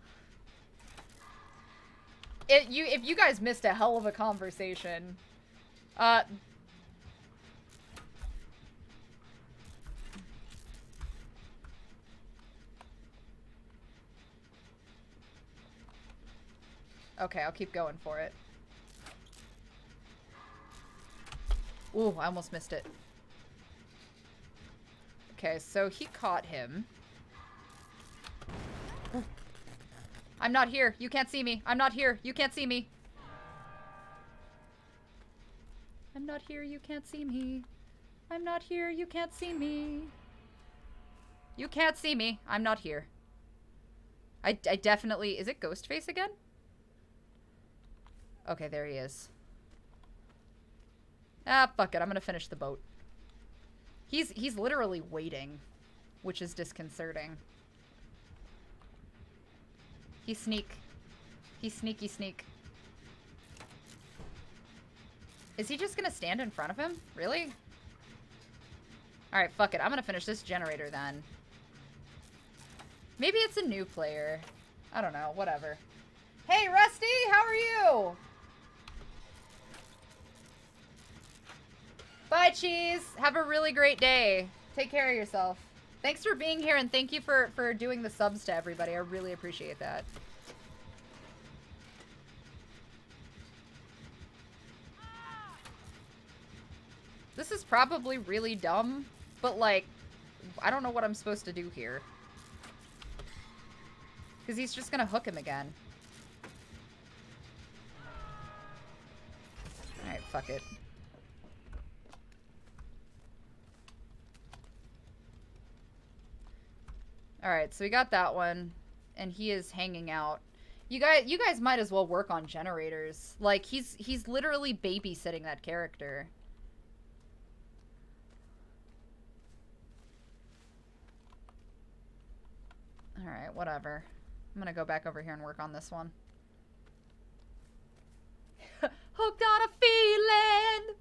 Speaker 1: If you guys missed a hell of a conversation, okay, I'll keep going for it. Ooh, I almost missed it. Okay, so he caught him. Ooh. I'm not here. You can't see me. I'm not here. You can't see me. I'm not here. You can't see me. I'm not here. You can't see me. You can't see me. I'm not here. I definitely... Is it Ghostface again? Okay, there he is. Ah, fuck it. I'm gonna finish the boat. He's literally waiting, which is disconcerting. He's sneak. He's sneaky sneak. Is he just gonna stand in front of him? Really? Alright, fuck it. I'm gonna finish this generator then. Maybe it's a new player. I don't know. Whatever. Hey, Rusty! How are you? Bye, Cheese. Have a really great day. Take care of yourself. Thanks for being here, and thank you for doing the subs to everybody. I really appreciate that. This is probably really dumb, but, like, I don't know what I'm supposed to do here. Because he's just gonna hook him again. Alright, fuck it. Alright, so we got that one. And he is hanging out. You guys might as well work on generators. Like, he's literally babysitting that character. Alright, whatever. I'm gonna go back over here and work on this one. Hooked on a feeling!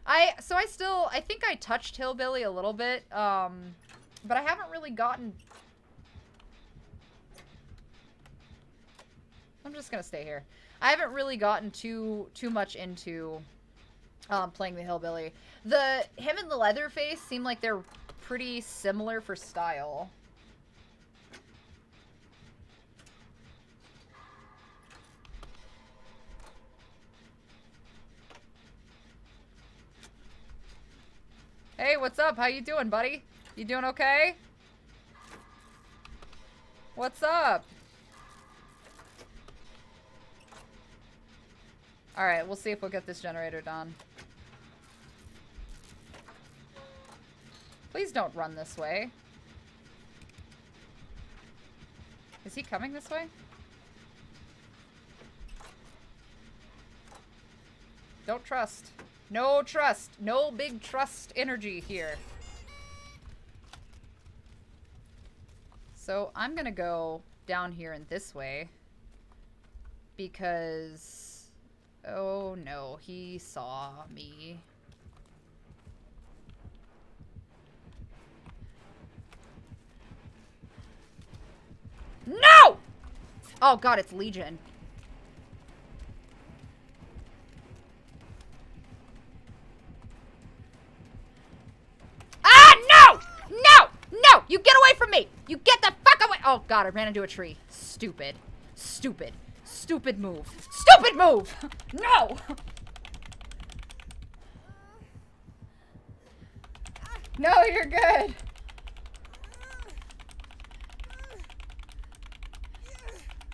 Speaker 1: I think I touched Hillbilly a little bit, but I haven't really gotten... I'm just gonna stay here. I haven't really gotten too much into playing the Hillbilly. Him and the Leatherface seem like they're pretty similar for style. Hey, what's up? How you doing, buddy? You doing okay? What's up? Alright, we'll see if we'll get this generator done. Please don't run this way. Is he coming this way? Don't trust. No trust. No big trust energy here. So I'm gonna go down here in this way. Because... oh no, he saw me. No! Oh god, it's Legion. Ah, no! No! No! You get away from me! You get the fuck away! Oh god, I ran into a tree. Stupid. Stupid. Stupid move. Stupid move! No! No, you're good.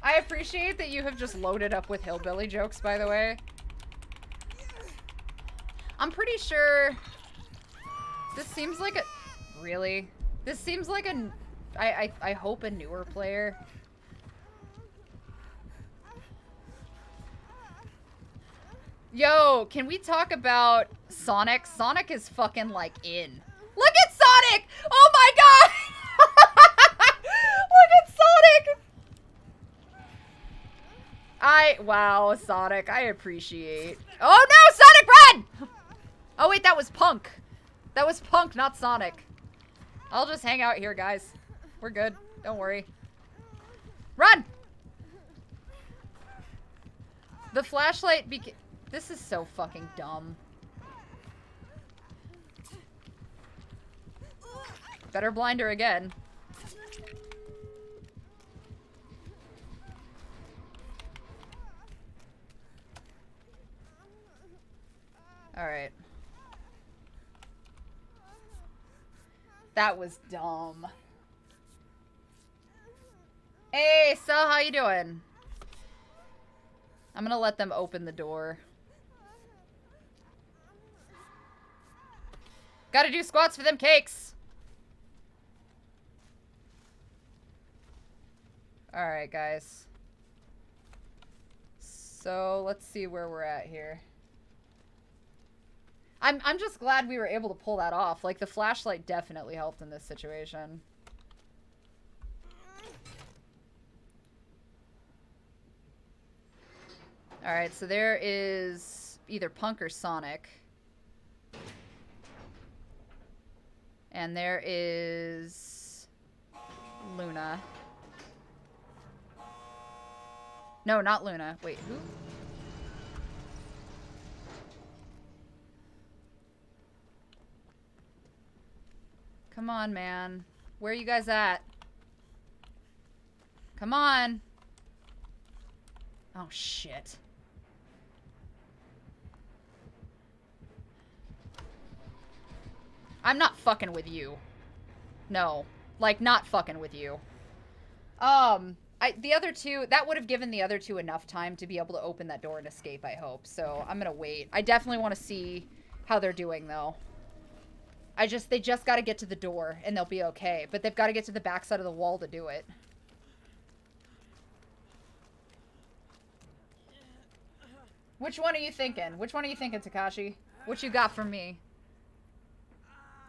Speaker 1: I appreciate that you have just loaded up with hillbilly jokes, by the way. I'm pretty sure... this seems like a... really? This seems like a... I hope a newer player. Yo, can we talk about Sonic? Sonic is fucking, like, in. Look at Sonic! Oh my god! Look at Sonic! Wow, Sonic, I appreciate. Oh no, Sonic, run! Oh wait, that was Punk. That was Punk, not Sonic. I'll just hang out here, guys. We're good. Don't worry. Run! The flashlight this is so fucking dumb. Better blind her again. Alright. That was dumb. Hey, so how you doing? I'm gonna let them open the door. Gotta do squats for them cakes! Alright, guys. So, let's see where we're at here. I'm just glad we were able to pull that off. Like, the flashlight definitely helped in this situation. Alright, so there is either Punk or Sonic. And there is Luna. No, not Luna. Wait, who? Come on, man. Where are you guys at? Come on. Oh, shit. I'm not fucking with you. No. Like, not fucking with you. The other two, that would have given the other two enough time to be able to open that door and escape, I hope. So, I'm gonna wait. I definitely want to see how they're doing, though. They just gotta get to the door, and they'll be okay. But they've gotta get to the backside of the wall to do it. Which one are you thinking? Which one are you thinking, Takashi? What you got for me?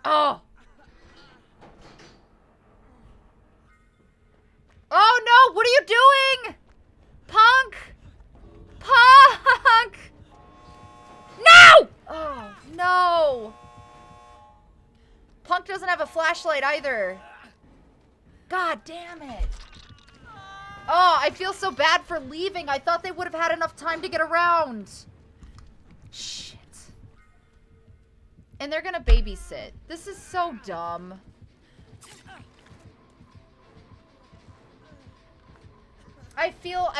Speaker 1: Oh! Oh no! What are you doing? Punk! Punk! No! Oh, no! Punk doesn't have a flashlight either. God damn it. Oh, I feel so bad for leaving. I thought they would have had enough time to get around. Shit. And they're gonna babysit. This is so dumb. I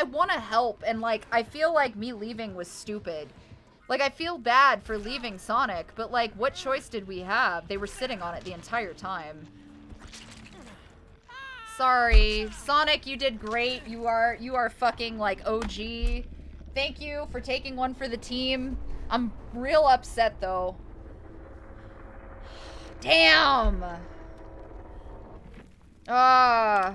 Speaker 1: want to help, and, like, I feel like me leaving was stupid. Like, I feel bad for leaving Sonic, but, like, what choice did we have? They were sitting on it the entire time. Sorry. Sonic, you did great. You are fucking, like, OG. Thank you for taking one for the team. I'm real upset, though. Damn! Ah.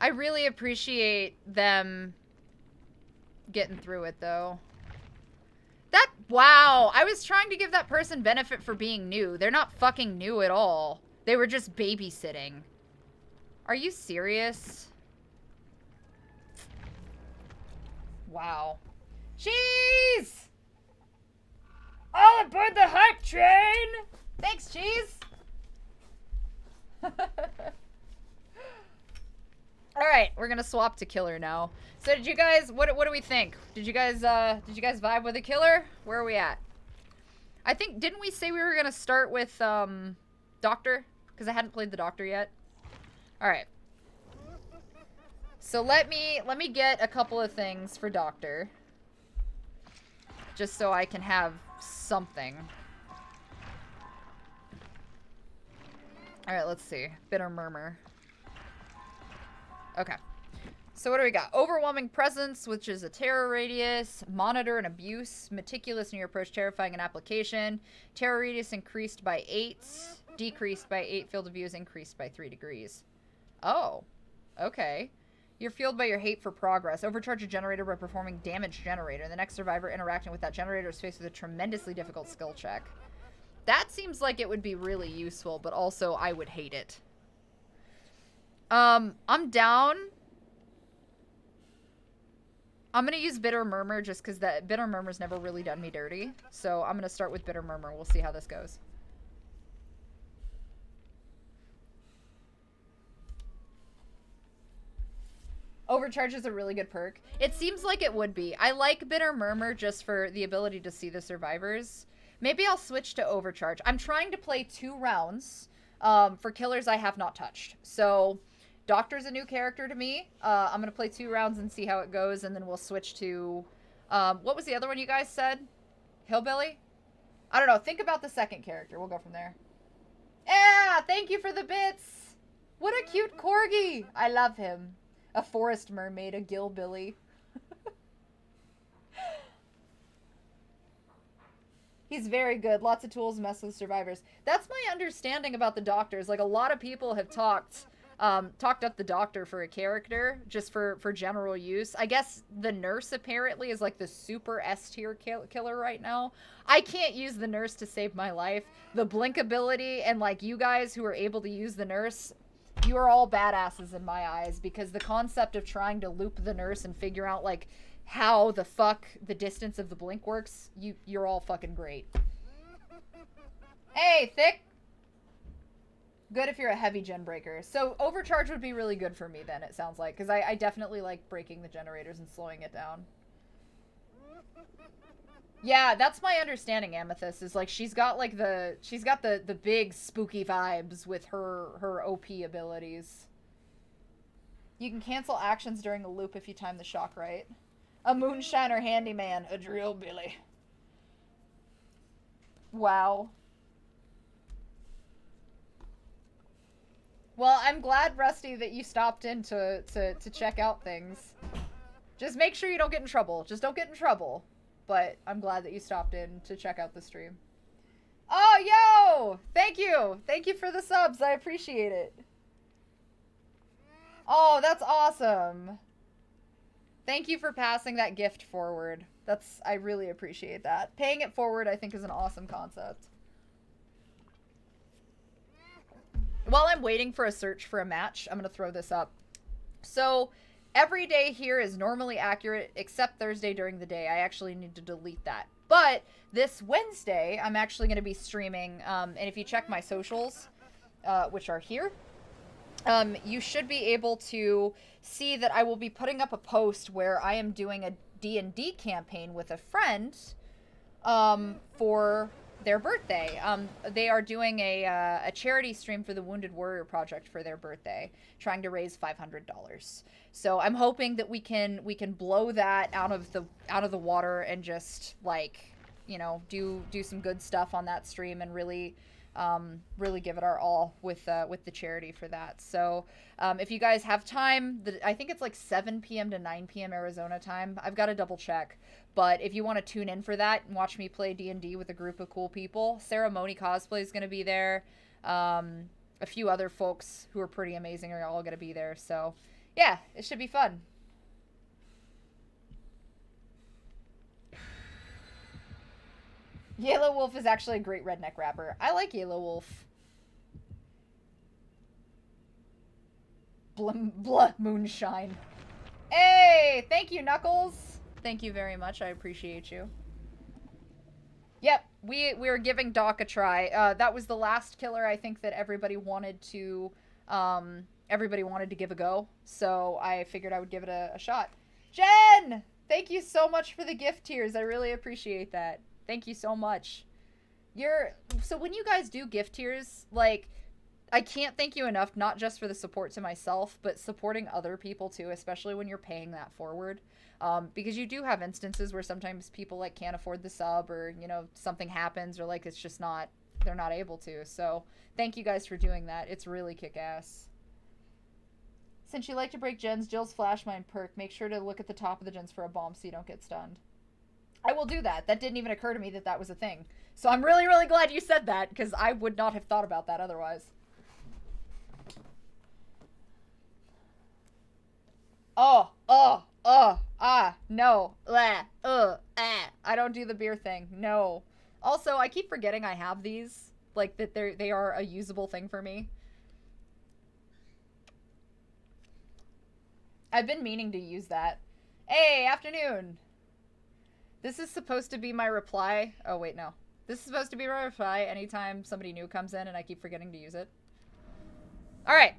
Speaker 1: I really appreciate them getting through it, though. Wow, I was trying to give that person benefit for being new. They're not fucking new at all. They were just babysitting. Are you serious? Wow. Cheese! All aboard the hype train! Thanks, Cheese! Alright, we're gonna swap to killer now. So did you guys, what do we think? Did you guys vibe with the killer? Where are we at? I think, didn't we say we were gonna start with, Doctor? Because I hadn't played the Doctor yet. Alright. So let me get a couple of things for Doctor. Just so I can have something. Alright, let's see. Bitter Murmur. Okay. So what do we got? Overwhelming Presence, which is a terror radius. Monitor and Abuse. Meticulous in your approach, terrifying an application. Terror radius increased by 8. Decreased by 8. Field of view is increased by 3 degrees. Oh. Okay. You're fueled by your hate for progress. Overcharge a generator by performing damage generator. The next survivor interacting with that generator is faced with a tremendously difficult skill check. That seems like it would be really useful, but also I would hate it. I'm down. I'm gonna use Bitter Murmur just because that Bitter Murmur's never really done me dirty. So I'm gonna start with Bitter Murmur. We'll see how this goes. Overcharge is a really good perk. It seems like it would be. I like Bitter Murmur just for the ability to see the survivors. Maybe I'll switch to Overcharge. I'm trying to play 2 rounds for killers I have not touched. So Doctor's a new character to me. I'm going to play 2 rounds and see how it goes, and then we'll switch to... what was the other one you guys said? Hillbilly? I don't know. Think about the second character. We'll go from there. Yeah! Thank you for the bits! What a cute corgi! I love him. A forest mermaid, a gillbilly. He's very good. Lots of tools, mess with survivors. That's my understanding about the Doctors. Like, a lot of people have talked up the Doctor for a character, just for general use. I guess the nurse apparently is like the super S-tier killer right now. I can't use the nurse to save my life. The blink ability and, like, you guys who are able to use the nurse, you are all badasses in my eyes, because the concept of trying to loop the nurse and figure out, like, how the fuck the distance of the blink works, you're all fucking great. Hey, Thick! Good if you're a heavy gen breaker. So overcharge would be really good for me then, it sounds like. Because I definitely like breaking the generators and slowing it down. Yeah, that's my understanding, Amethyst, is like she's got like the big spooky vibes with her OP abilities. You can cancel actions during a loop if you time the shock right. A moonshiner handyman, a drill billy. Wow. Well, I'm glad, Rusty, that you stopped in to check out things. Just make sure you don't get in trouble. Just don't get in trouble. But I'm glad that you stopped in to check out the stream. Oh, yo! Thank you! Thank you for the subs. I appreciate it. Oh, that's awesome. Thank you for passing that gift forward. I really appreciate that. Paying it forward, I think, is an awesome concept. While I'm waiting for a search for a match, I'm going to throw this up. So, every day here is normally accurate, except Thursday during the day. I actually need to delete that. But this Wednesday, I'm actually going to be streaming, and if you check my socials, which are here, you should be able to see that I will be putting up a post where I am doing a D&D campaign with a friend for their birthday. They are doing a charity stream for the Wounded Warrior Project for their birthday, trying to raise $500. So I'm hoping that we can blow that out of the water and just like, you know, do some good stuff on that stream and really give it our all with the charity for that. So if you guys have time, I think it's like 7 p.m. to 9 p.m. Arizona time. I've got to double check. But if you want to tune in for that and watch me play D&D with a group of cool people, Ceremony Cosplay is going to be there. A few other folks who are pretty amazing are all going to be there. So yeah, it should be fun. Yellow Wolf is actually a great redneck rapper. I like Yellow Wolf. Blah, moonshine. Hey, thank you, Knuckles. Thank you very much. I appreciate you. Yep, we're giving Doc a try. That was the last killer I think that everybody wanted to give a go. So I figured I would give it a shot. Jen! Thank you so much for the gift tiers. I really appreciate that. Thank you so much. So when you guys do gift tiers, like, I can't thank you enough, not just for the support to myself, but supporting other people too, especially when you're paying that forward. Because you do have instances where sometimes people like can't afford the sub, or, you know, something happens, or like it's just not, they're not able to. So thank you guys for doing that. It's really kick-ass. Since you like to break gens, Jill's flashmine perk, make sure to look at the top of the gens for a bomb so you don't get stunned. I will do that. That didn't even occur to me that that was a thing. So I'm really, really glad you said that, because I would not have thought about that otherwise. No. I don't do the beer thing. No. Also, I keep forgetting I have these. Like, that they are a usable thing for me. I've been meaning to use that. Hey, afternoon. This is supposed to be my reply. Oh, wait, no. This is supposed to be my reply anytime somebody new comes in and I keep forgetting to use it. Alright.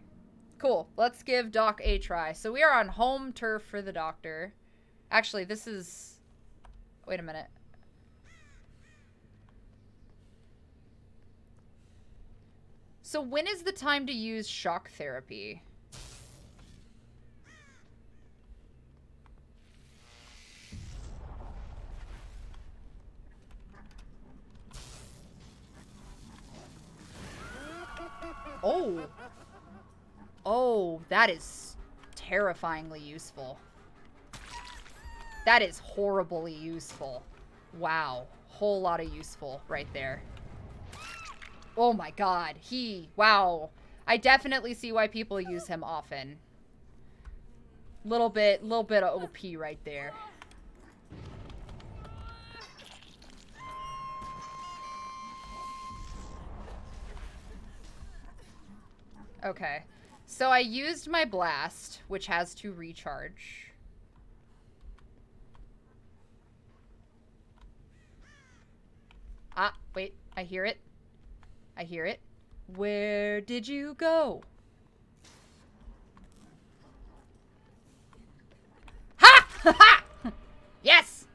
Speaker 1: Cool. Let's give Doc a try. So we are on home turf for the doctor. Actually, this is... Wait a minute. So when is the time to use shock therapy? Oh. Oh, that is terrifyingly useful. That is horribly useful. Wow. Whole lot of useful right there. Oh my god. Wow. I definitely see why people use him often. Little bit of OP right there. Okay. So I used my blast, which has to recharge. Ah, wait. I hear it. I hear it. Where did you go? Ha! Ha ha! Yes!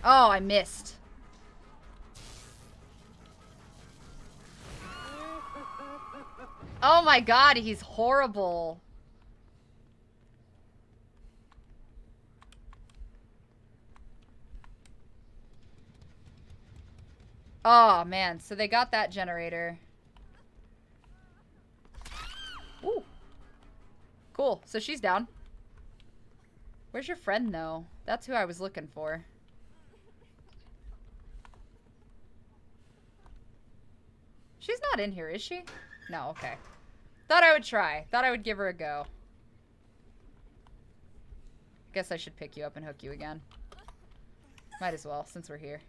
Speaker 1: Oh, I missed. Oh my god, he's horrible. Oh man, so they got that generator. Ooh. Cool, so she's down. Where's your friend though? That's who I was looking for. She's not in here, is she? No, okay. Thought I would try. Thought I would give her a go. Guess I should pick you up and hook you again. Might as well, since we're here.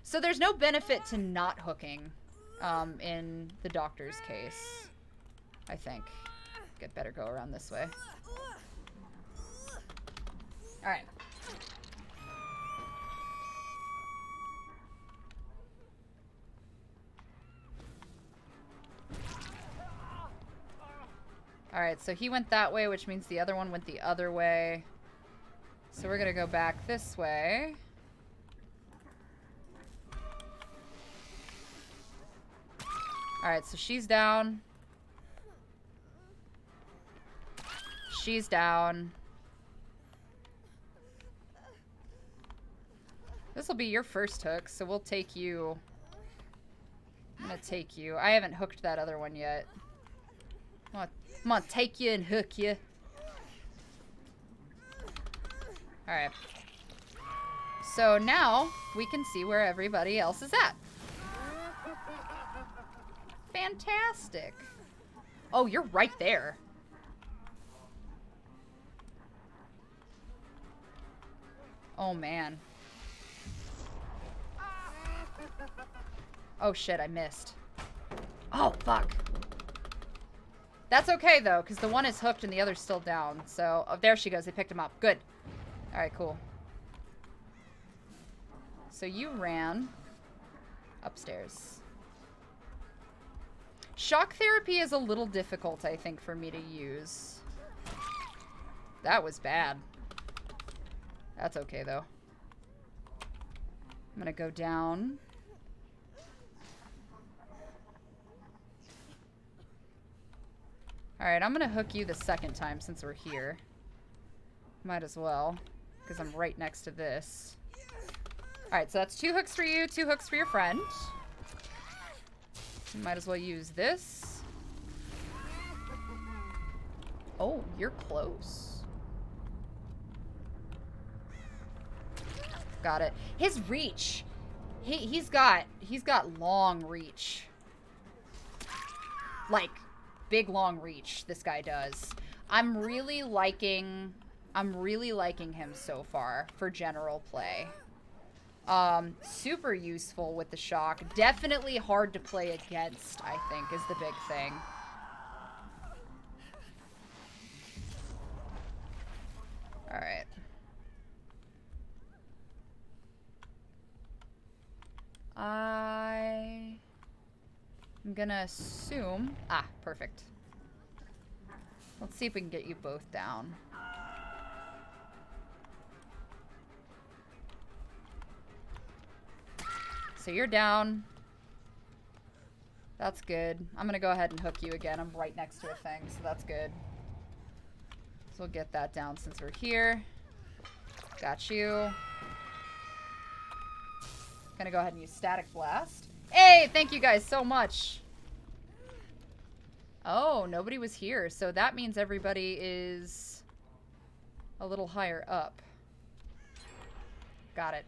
Speaker 1: So there's no benefit to not hooking in the doctor's case, I think. Get better go around this way. Alright. Alright, so he went that way, which means the other one went the other way. So we're gonna go back this way. Alright, so she's down. She's down. This will be your first hook, so we'll take you. I'm gonna take you. I haven't hooked that other one yet. I'm gonna take you and hook you. Alright. So now we can see where everybody else is at. Fantastic. Oh, you're right there. Oh, man. Oh, shit, I missed. Oh, fuck. That's okay, though, because the one is hooked and the other's still down. So, oh, there she goes. They picked him up. Good. All right, cool. So you ran upstairs. Shock therapy is a little difficult, I think, for me to use. That was bad. That's okay, though. I'm gonna go down. Alright, I'm gonna hook you the second time since we're here. Might as well, because I'm right next to this. Alright, so that's 2 hooks for you, 2 hooks for your friend. Might as well use this. Oh, you're close. Got it. His reach. He's got long reach. Like, big long reach, this guy does. I'm really liking him so far for general play. Super useful with the shock. Definitely hard to play against, I think, is the big thing. Alright. I'm gonna assume... Ah, perfect. Let's see if we can get you both down. So you're down. That's good. I'm gonna go ahead and hook you again. I'm right next to a thing, so that's good. So we'll get that down since we're here. Got you. Gonna go ahead and use Static Blast. Hey, thank you guys so much. Oh, nobody was here, so that means everybody is a little higher up. Got it.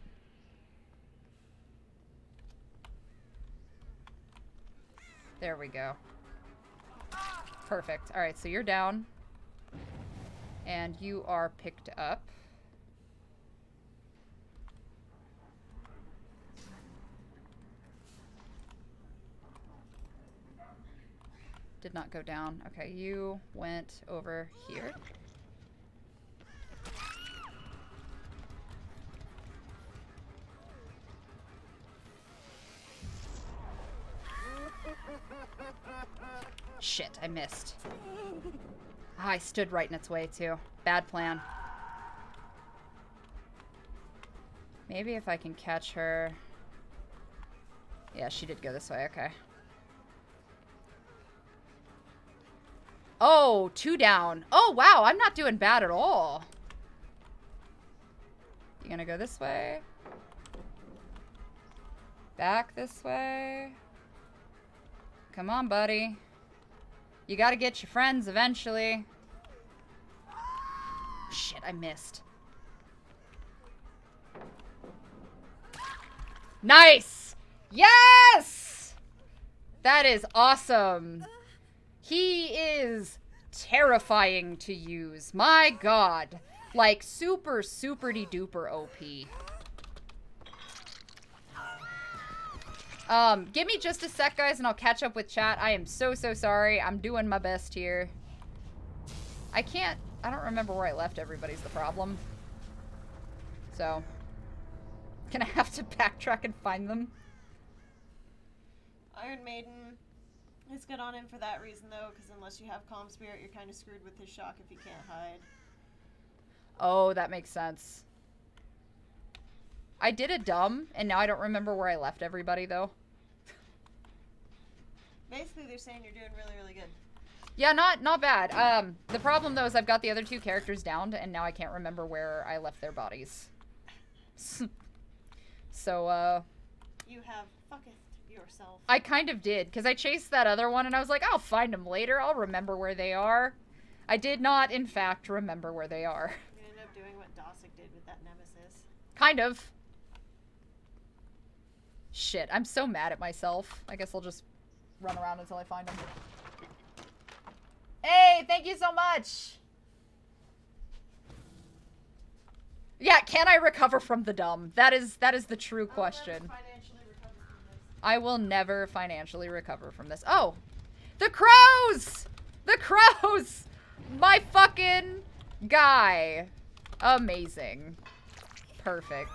Speaker 1: There we go. Perfect. All right, so you're down. And you are picked up. Did not go down. Okay, you went over here. Shit, I missed. Ah, I stood right in its way, too. Bad plan. Maybe if I can catch her... Yeah, she did go this way, okay. Oh, 2 down. Oh, wow, I'm not doing bad at all. You gonna go this way? Back this way? Come on, buddy. You gotta get your friends eventually. Shit, I missed. Nice! Yes! That is awesome. He is terrifying to use. My god. Like, super, super-de-duper OP. Give me just a sec, guys, and I'll catch up with chat. I am so sorry. I'm doing my best here. I don't remember where I left everybody's the problem. So, gonna have to backtrack and find them.
Speaker 2: Iron Maiden is good on him for that reason, though, because unless you have Calm Spirit, you're kind of screwed with his shock if you can't hide.
Speaker 1: Oh, that makes sense. I did a dumb, and now I don't remember where I left everybody, though.
Speaker 2: Basically, they're saying you're doing really, really good.
Speaker 1: Yeah, not bad. The problem, though, is I've got the other 2 characters downed, and now I can't remember where I left their bodies. So,
Speaker 2: You have fucketh yourself.
Speaker 1: I kind of did, because I chased that other one, and I was like, I'll find them later. I'll remember where they are. I did not, in fact, remember where they are.
Speaker 2: You ended up doing what Dosick did with that nemesis.
Speaker 1: Kind of. Shit, I'm so mad at myself. I guess I'll just run around until I find them. Hey, thank you so much! Yeah, can I recover from the dumb? That is the true question. I will never financially recover from this. Oh! The crows! The crows! My fucking guy. Amazing. Perfect.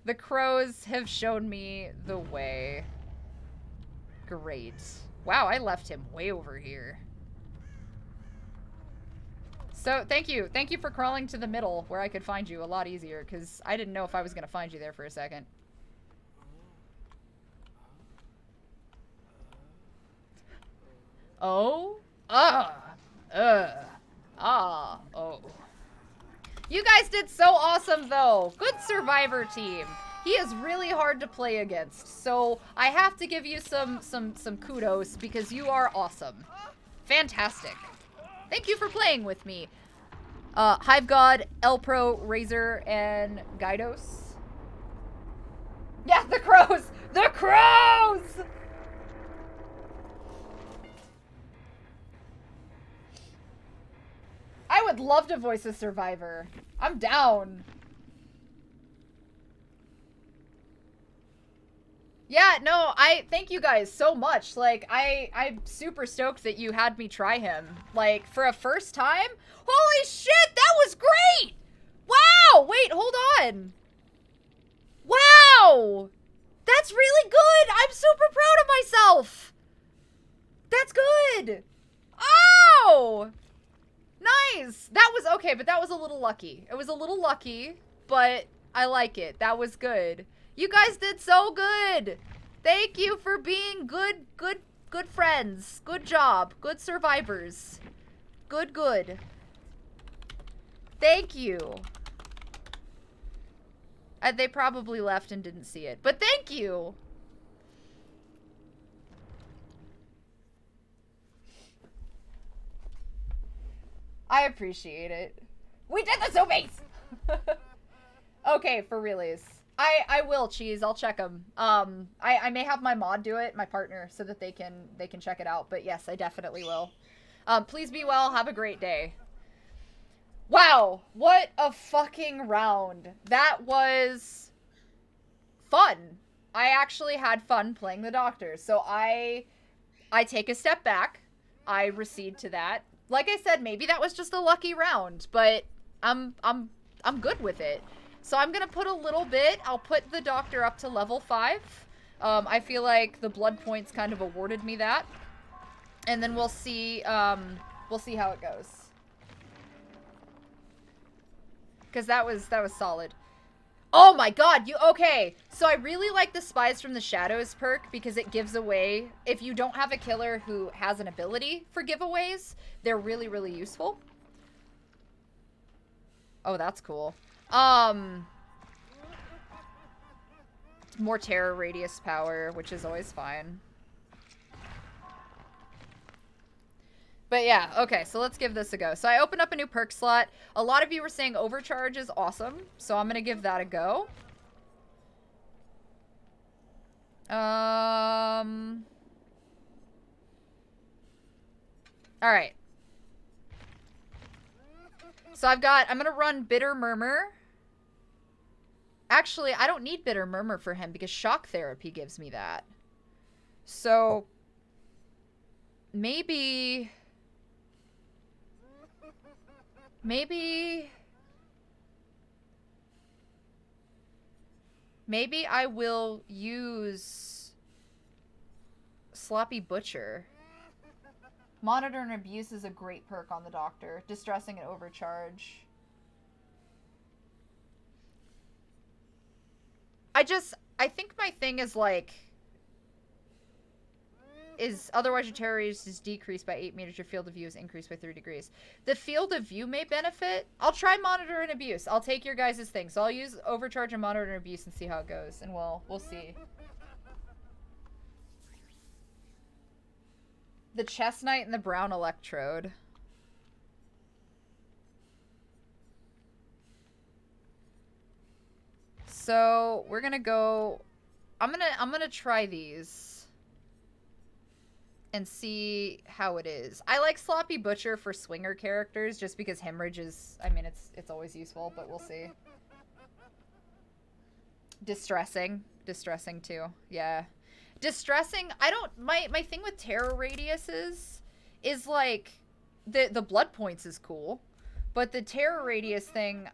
Speaker 1: The crows have shown me the way. Great. Wow, I left him way over here. So, thank you. Thank you for crawling to the middle where I could find you a lot easier, because I didn't know if I was going to find you there for a second. Oh? Oh. You guys did so awesome, though. Good survivor team. He is really hard to play against, so I have to give you some kudos because you are awesome. Fantastic. Thank you for playing with me. Hive God, Elpro, Razor, and Gydos. Yeah, the crows! The crows! I would love to voice a survivor. I'm down. Yeah, no, thank you guys so much. Like, I'm super stoked that you had me try him. Like, for a first time? Holy shit, that was great! Wow! Wait, hold on. Wow! That's really good! I'm super proud of myself! That's good! Oh! Nice! That was okay, but that was a little lucky. It was a little lucky, but I like it. That was good. You guys did so good! Thank you for being good friends. Good job. Good survivors. Good. Thank you. They probably left and didn't see it, but thank you! I appreciate it. We did the zoomies! Okay, for realies. I will, Cheese. I'll check them. I may have my mod do it, my partner, so that they can check it out. But yes, I definitely will. Please be well. Have a great day. Wow, what a fucking round. That was fun. I actually had fun playing the doctor. So I take a step back. I recede to that. Like I said, maybe that was just a lucky round, but I'm good with it. So I'm gonna put a little bit. I'll put the doctor up to level 5. I feel like the blood points kind of awarded me that. And then we'll see how it goes. Because that was solid. Oh my god, okay. So I really like the Spies from the Shadows perk because it gives away, if you don't have a killer who has an ability for giveaways, they're really, really useful. Oh, that's cool. More terror radius power, which is always fine. But yeah, okay, so let's give this a go. So I opened up a new perk slot. A lot of you were saying Overcharge is awesome, so I'm gonna give that a go. Alright. So I'm gonna run Bitter Murmur. Actually, I don't need Bitter Murmur for him because Shock Therapy gives me that. So, maybe I will use Sloppy Butcher. Monitor and Abuse is a great perk on the Doctor. Distressing and Overcharge. I think my thing is like... otherwise your terror radius is decreased by 8 meters, your field of view is increased by 3 degrees. The field of view may benefit. I'll try Monitor and Abuse. I'll take your guys' thing. So I'll use Overcharge and Monitor and Abuse and see how it goes. And we'll see. The Chestnut and the Brown Electrode. So we're gonna go... I'm gonna try these. And see how it is. I like Sloppy Butcher for swinger characters just because hemorrhage is... I mean, it's always useful, but we'll see. Distressing. Distressing, too. Yeah. Distressing, I don't... My thing with Terror Radiuses is, like... The blood points is cool. But the Terror Radius thing...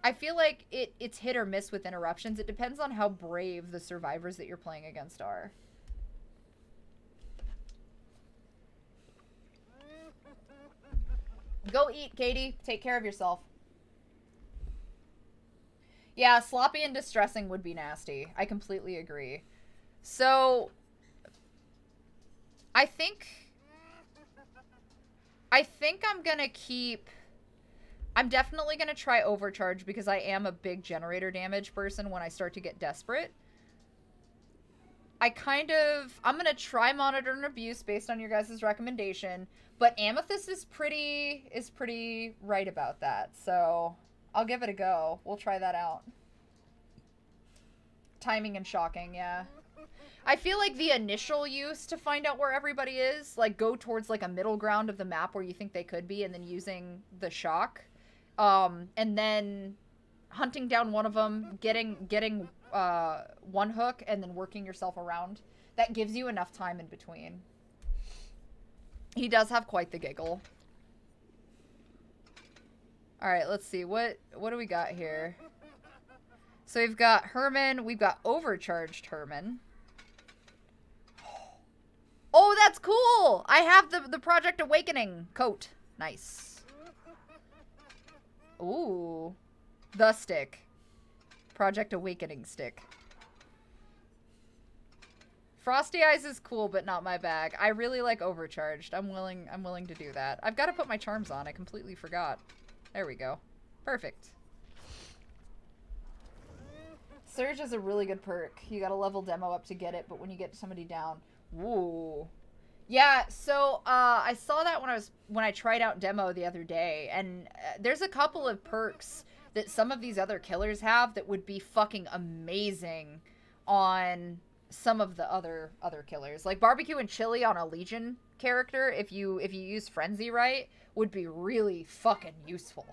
Speaker 1: I feel like it's hit or miss with interruptions. It depends on how brave the survivors that you're playing against are. Go eat, Katie. Take care of yourself. Yeah, sloppy and distressing would be nasty. I completely agree. So, I think I'm gonna keep... I'm definitely gonna try Overcharge because I am a big generator damage person when I start to get desperate. I'm gonna try Monitor and Abuse based on your guys' recommendation, but Amethyst is pretty right about that, so I'll give it a go. We'll try that out. Timing and Shocking, yeah. I feel like the initial use to find out where everybody is, like go towards like a middle ground of the map where you think they could be and then using the shock. And then hunting down one of them, getting one hook, and then working yourself around. That gives you enough time in between. He does have quite the giggle. Alright, let's see. What do we got here? So we've got Herman. We've got Overcharged Herman. Oh, that's cool! I have the Project Awakening coat. Nice. Ooh. The stick. Project Awakening stick. Frosty Eyes is cool, but not my bag. I really like Overcharged. I'm willing to do that. I've got to put my charms on. I completely forgot. There we go. Perfect. Surge is a really good perk. You gotta level demo up to get it, but when you get somebody down... Ooh. Yeah, so I saw that when I tried out demo the other day, and there's a couple of perks that some of these other killers have that would be fucking amazing on some of the other killers. Like Barbecue and Chili on a Legion character, if you use Frenzy right, would be really fucking useful.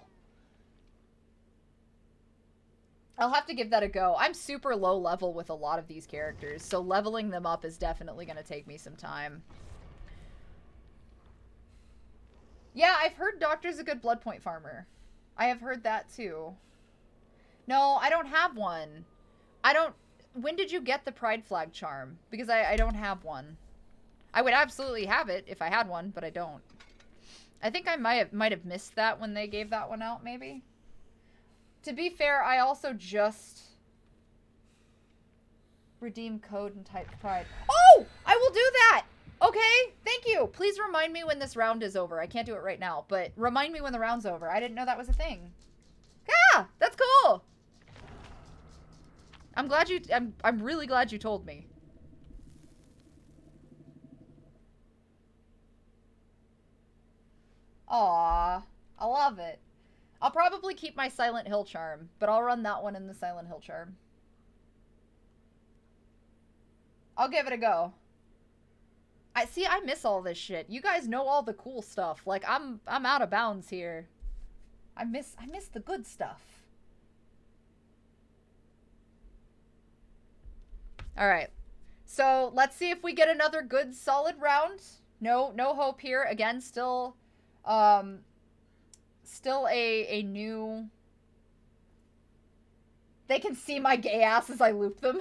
Speaker 1: I'll have to give that a go. I'm super low level with a lot of these characters, so leveling them up is definitely going to take me some time. Yeah, I've heard Doctor's a good blood point farmer. I have heard that too. No, I don't have one. when did you get the pride flag charm? Because I don't have one. I would absolutely have it if I had one, but I don't. I think I might have missed that when they gave that one out, maybe. To be fair, I also just redeem code and type pride. Oh! I will do that! Okay, thank you. Please remind me when this round is over. I can't do it right now, but remind me when the round's over. I didn't know that was a thing. Yeah, that's cool. I'm glad you, I'm really glad you told me. Aw, I love it. I'll probably keep my Silent Hill charm, but I'll run that one in the Silent Hill charm. I'll give it a go. I miss all this shit. You guys know all the cool stuff. Like I'm out of bounds here. I miss the good stuff. All right. So, let's see if we get another good solid round. No hope here. Again, still a new. They can see my gay ass as I loop them.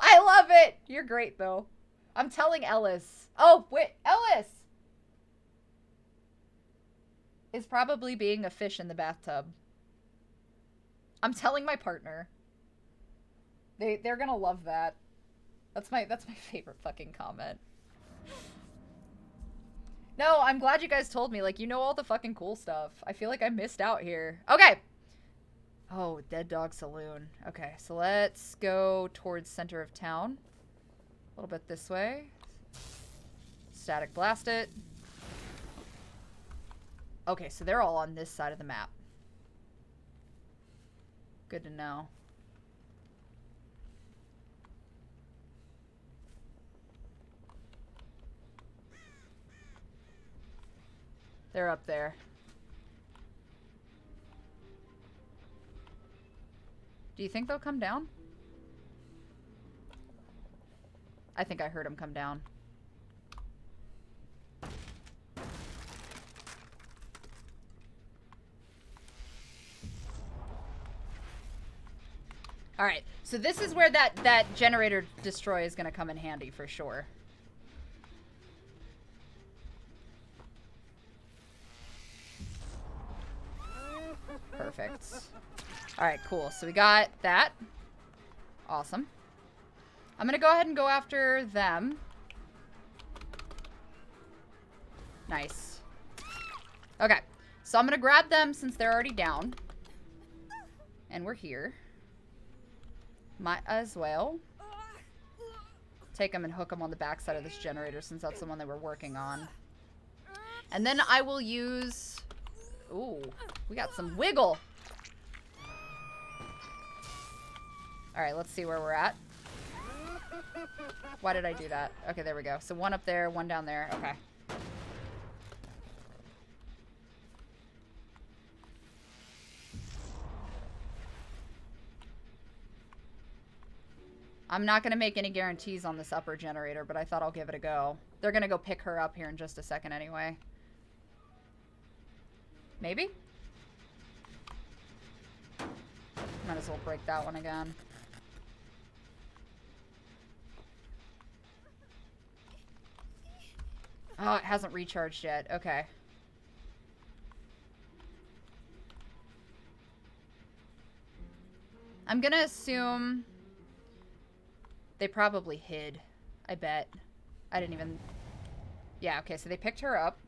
Speaker 1: I love it. You're great, though. I'm telling Ellis. Oh, wait. Ellis is probably being a fish in the bathtub. I'm telling my partner. They're gonna love that. That's my favorite fucking comment. No, I'm glad you guys told me. Like, you know all the fucking cool stuff. I feel like I missed out here. Okay. Oh, Dead Dog Saloon. Okay, so let's go towards center of town. A little bit this way. Static blast it. Okay, so they're all on this side of the map. Good to know. They're up there. Do you think they'll come down? I think I heard them come down. Alright, so this is where that generator destroy is going to come in handy for sure. Perfect. Alright, cool. So we got that. Awesome. I'm going to go ahead and go after them. Nice. Okay, so I'm going to grab them since they're already down. And we're here. Might as well take them and hook them on the backside of this generator since that's the one they were working on. And then I will use... Ooh, we got some wiggle. Alright, let's see where we're at. Why did I do that? Okay, there we go. So one up there, one down there. Okay. I'm not going to make any guarantees on this upper generator, but I thought I'll give it a go. They're going to go pick her up here in just a second anyway. Maybe? Might as well break that one again. Oh, it hasn't recharged yet. Okay. I'm going to assume... They probably hid. I bet. I didn't even... Yeah, okay, so they picked her up.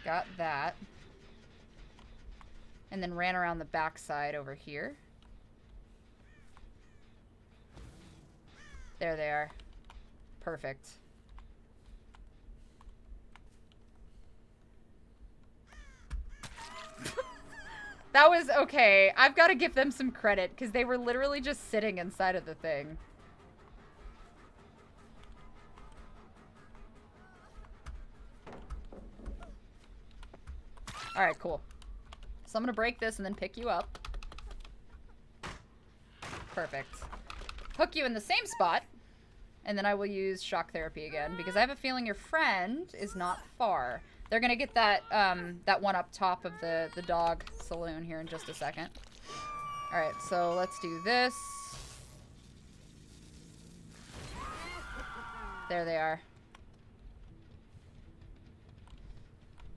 Speaker 1: Got that. And then ran around the backside over here. There they are. Perfect. That was okay. I've got to give them some credit because they were literally just sitting inside of the thing. Alright, cool. So I'm going to break this and then pick you up. Perfect. Hook you in the same spot. And then I will use shock therapy again because I have a feeling your friend is not far. They're gonna get that that one up top of the dog saloon here in just a second. All right, so let's do this. There they are.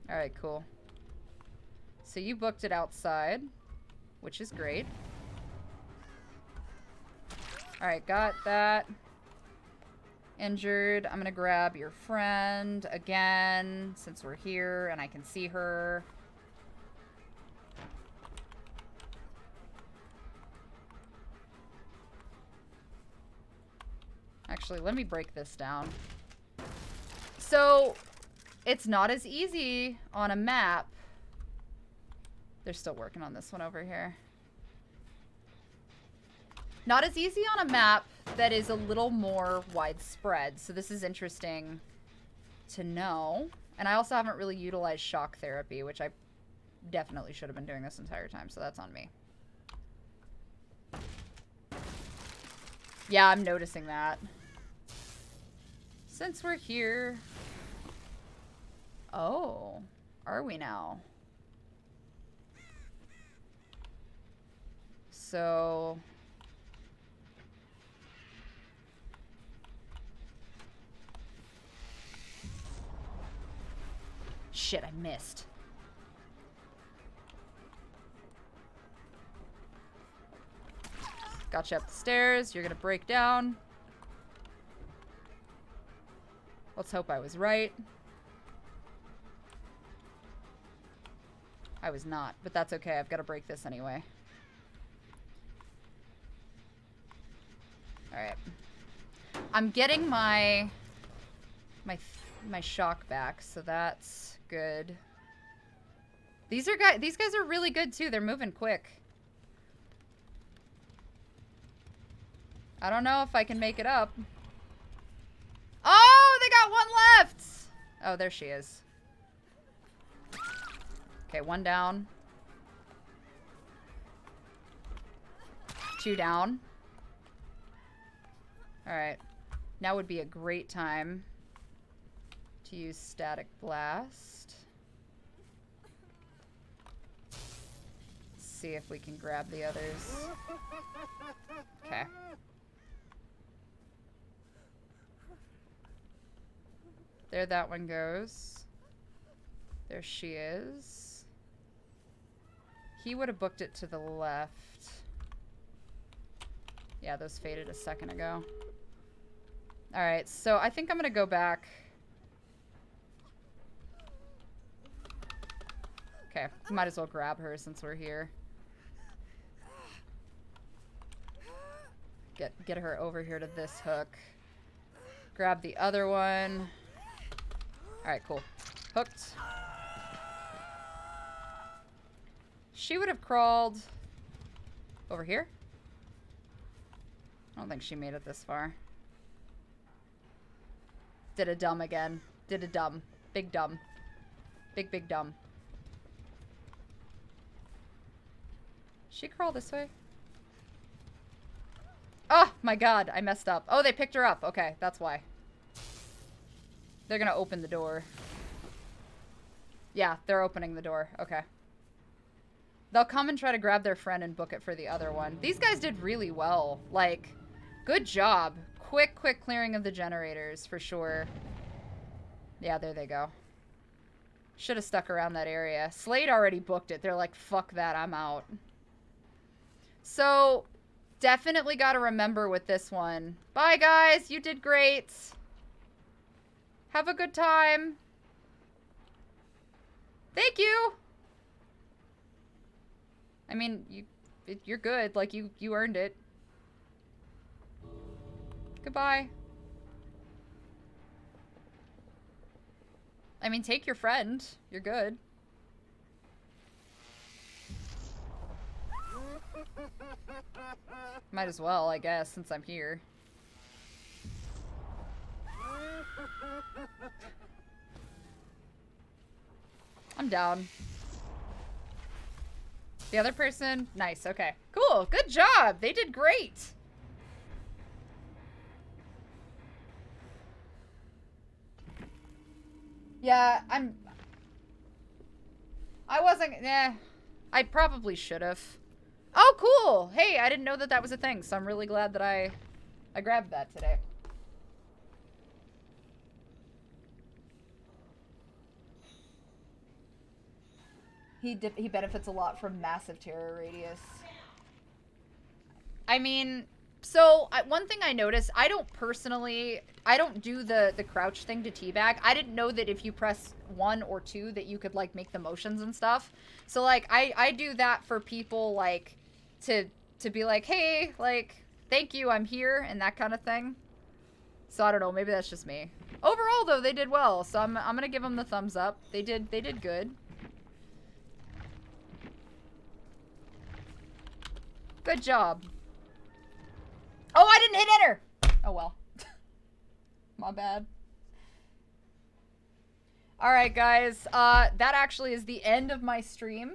Speaker 1: All right, cool. So you booked it outside, which is great. All right, got that. Injured. I'm gonna grab your friend again, since we're here and I can see her. Actually, let me break this down. So, it's not as easy on a map. They're still working on this one over here. Not as easy on a map that is a little more widespread. So this is interesting to know. And I also haven't really utilized shock therapy, which I definitely should have been doing this entire time. So that's on me. Yeah, I'm noticing that. Since we're here... Oh, are we now? So... Shit, I missed. Got you up the stairs. You're gonna break down. Let's hope I was right. I was not, but that's okay. I've got to break this anyway. Alright. I'm getting my shock back, so that's good. These guys are really good too. They're moving quick. I don't know if I can make it up. Oh, they got one left. Oh, there she is. Okay, one down. Two down. All right. Now would be a great time to use static blast. See if we can grab the others. Okay. There that one goes. There she is. He would have booked it to the left. Yeah, those faded a second ago. Alright, so I think I'm gonna go back. Okay, might as well grab her since we're here. Get her over here to this hook. Grab the other one. Alright, cool. Hooked. She would have crawled over here. I don't think she made it this far. Did a dumb again. Did a dumb. Big dumb. Big dumb. She crawled this way. Oh my god, I messed up. Oh, they picked her up. Okay, that's why. They're gonna open the door. Yeah, they're opening the door. Okay. They'll come and try to grab their friend and book it for the other one. These guys did really well. Like, good job. Quick clearing of the generators, for sure. Yeah, there they go. Should have stuck around that area. Slade already booked it. They're like, fuck that, I'm out. So, definitely got to remember with this one. Bye, guys. You did great. Have a good time. Thank you. I mean, you're good. Like, you earned it. Goodbye. I mean, take your friend. You're good. Might as well, I guess, since I'm here. I'm down. The other person? Nice, okay. Cool, good job! They did great! Yeah, I wasn't, I probably should have. Oh, cool. Hey, I didn't know that that was a thing, so I'm really glad that I grabbed that today. He benefits a lot from massive terror radius. I mean, so one thing I noticed, I don't do the crouch thing to teabag. I didn't know that if you press 1 or 2 that you could like make the motions and stuff. So like I do that for people like to be like, hey, like, thank you, I'm here, and that kind of thing. So I don't know, maybe that's just me. Overall though, they did well, so I'm gonna give them the thumbs up. They did good. Good job. Oh, I didn't hit enter! Oh well. My bad. Alright guys, that actually is the end of my stream.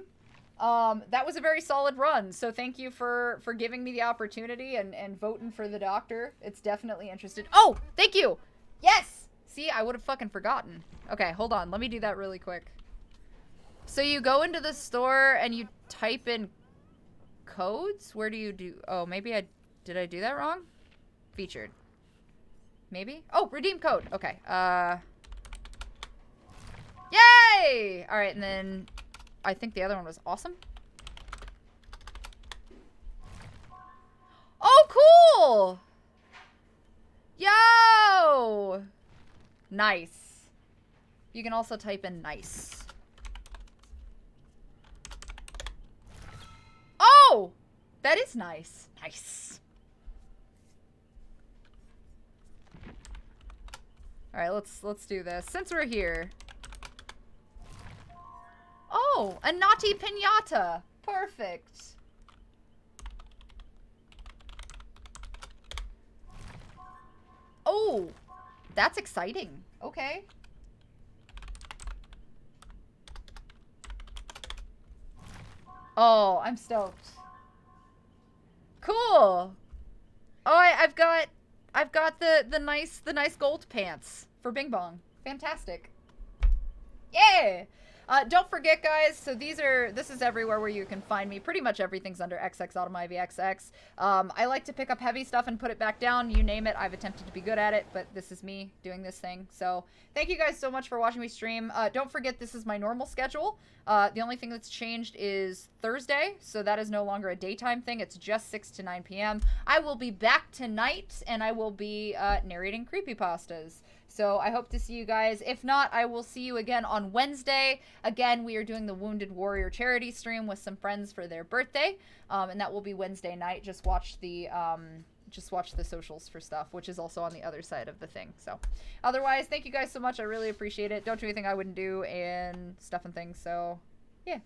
Speaker 1: That was a very solid run, so thank you for giving me the opportunity and voting for the doctor. It's definitely interested. Oh, thank you! Yes! See, I would have fucking forgotten. Okay, hold on, let me do that really quick. So you go into the store and you type in codes? Where do you do? Oh, maybe did I do that wrong? Featured. Maybe? Oh, redeem code. Okay. Yay! All right, and then I think the other one was awesome. Oh, cool! Yo! Nice. You can also type in nice. Oh! That is nice. Nice. Alright, let's do this. Since we're here. Oh! A naughty piñata! Perfect. Oh! That's exciting. Okay. Oh, I'm stoked. Cool. Oh, I've got the nice gold pants for Bing Bong. Fantastic. Yeah. Don't forget, guys, so this is everywhere where you can find me. Pretty much everything's under xXAutumnIvyXx. I like to pick up heavy stuff and put it back down. You name it. I've attempted to be good at it, but this is me doing this thing. So thank you guys so much for watching me stream. Don't forget, this is my normal schedule. The only thing that's changed is Thursday, so that is no longer a daytime thing. It's just 6 to 9 p.m. I will be back tonight, and I will be narrating creepypastas. So I hope to see you guys. If not, I will see you again on Wednesday. Again, we are doing the Wounded Warrior charity stream with some friends for their birthday. And that will be Wednesday night. Just watch the socials for stuff, which is also on the other side of the thing. So otherwise, thank you guys so much. I really appreciate it. Don't do anything I wouldn't do and stuff and things. So yeah.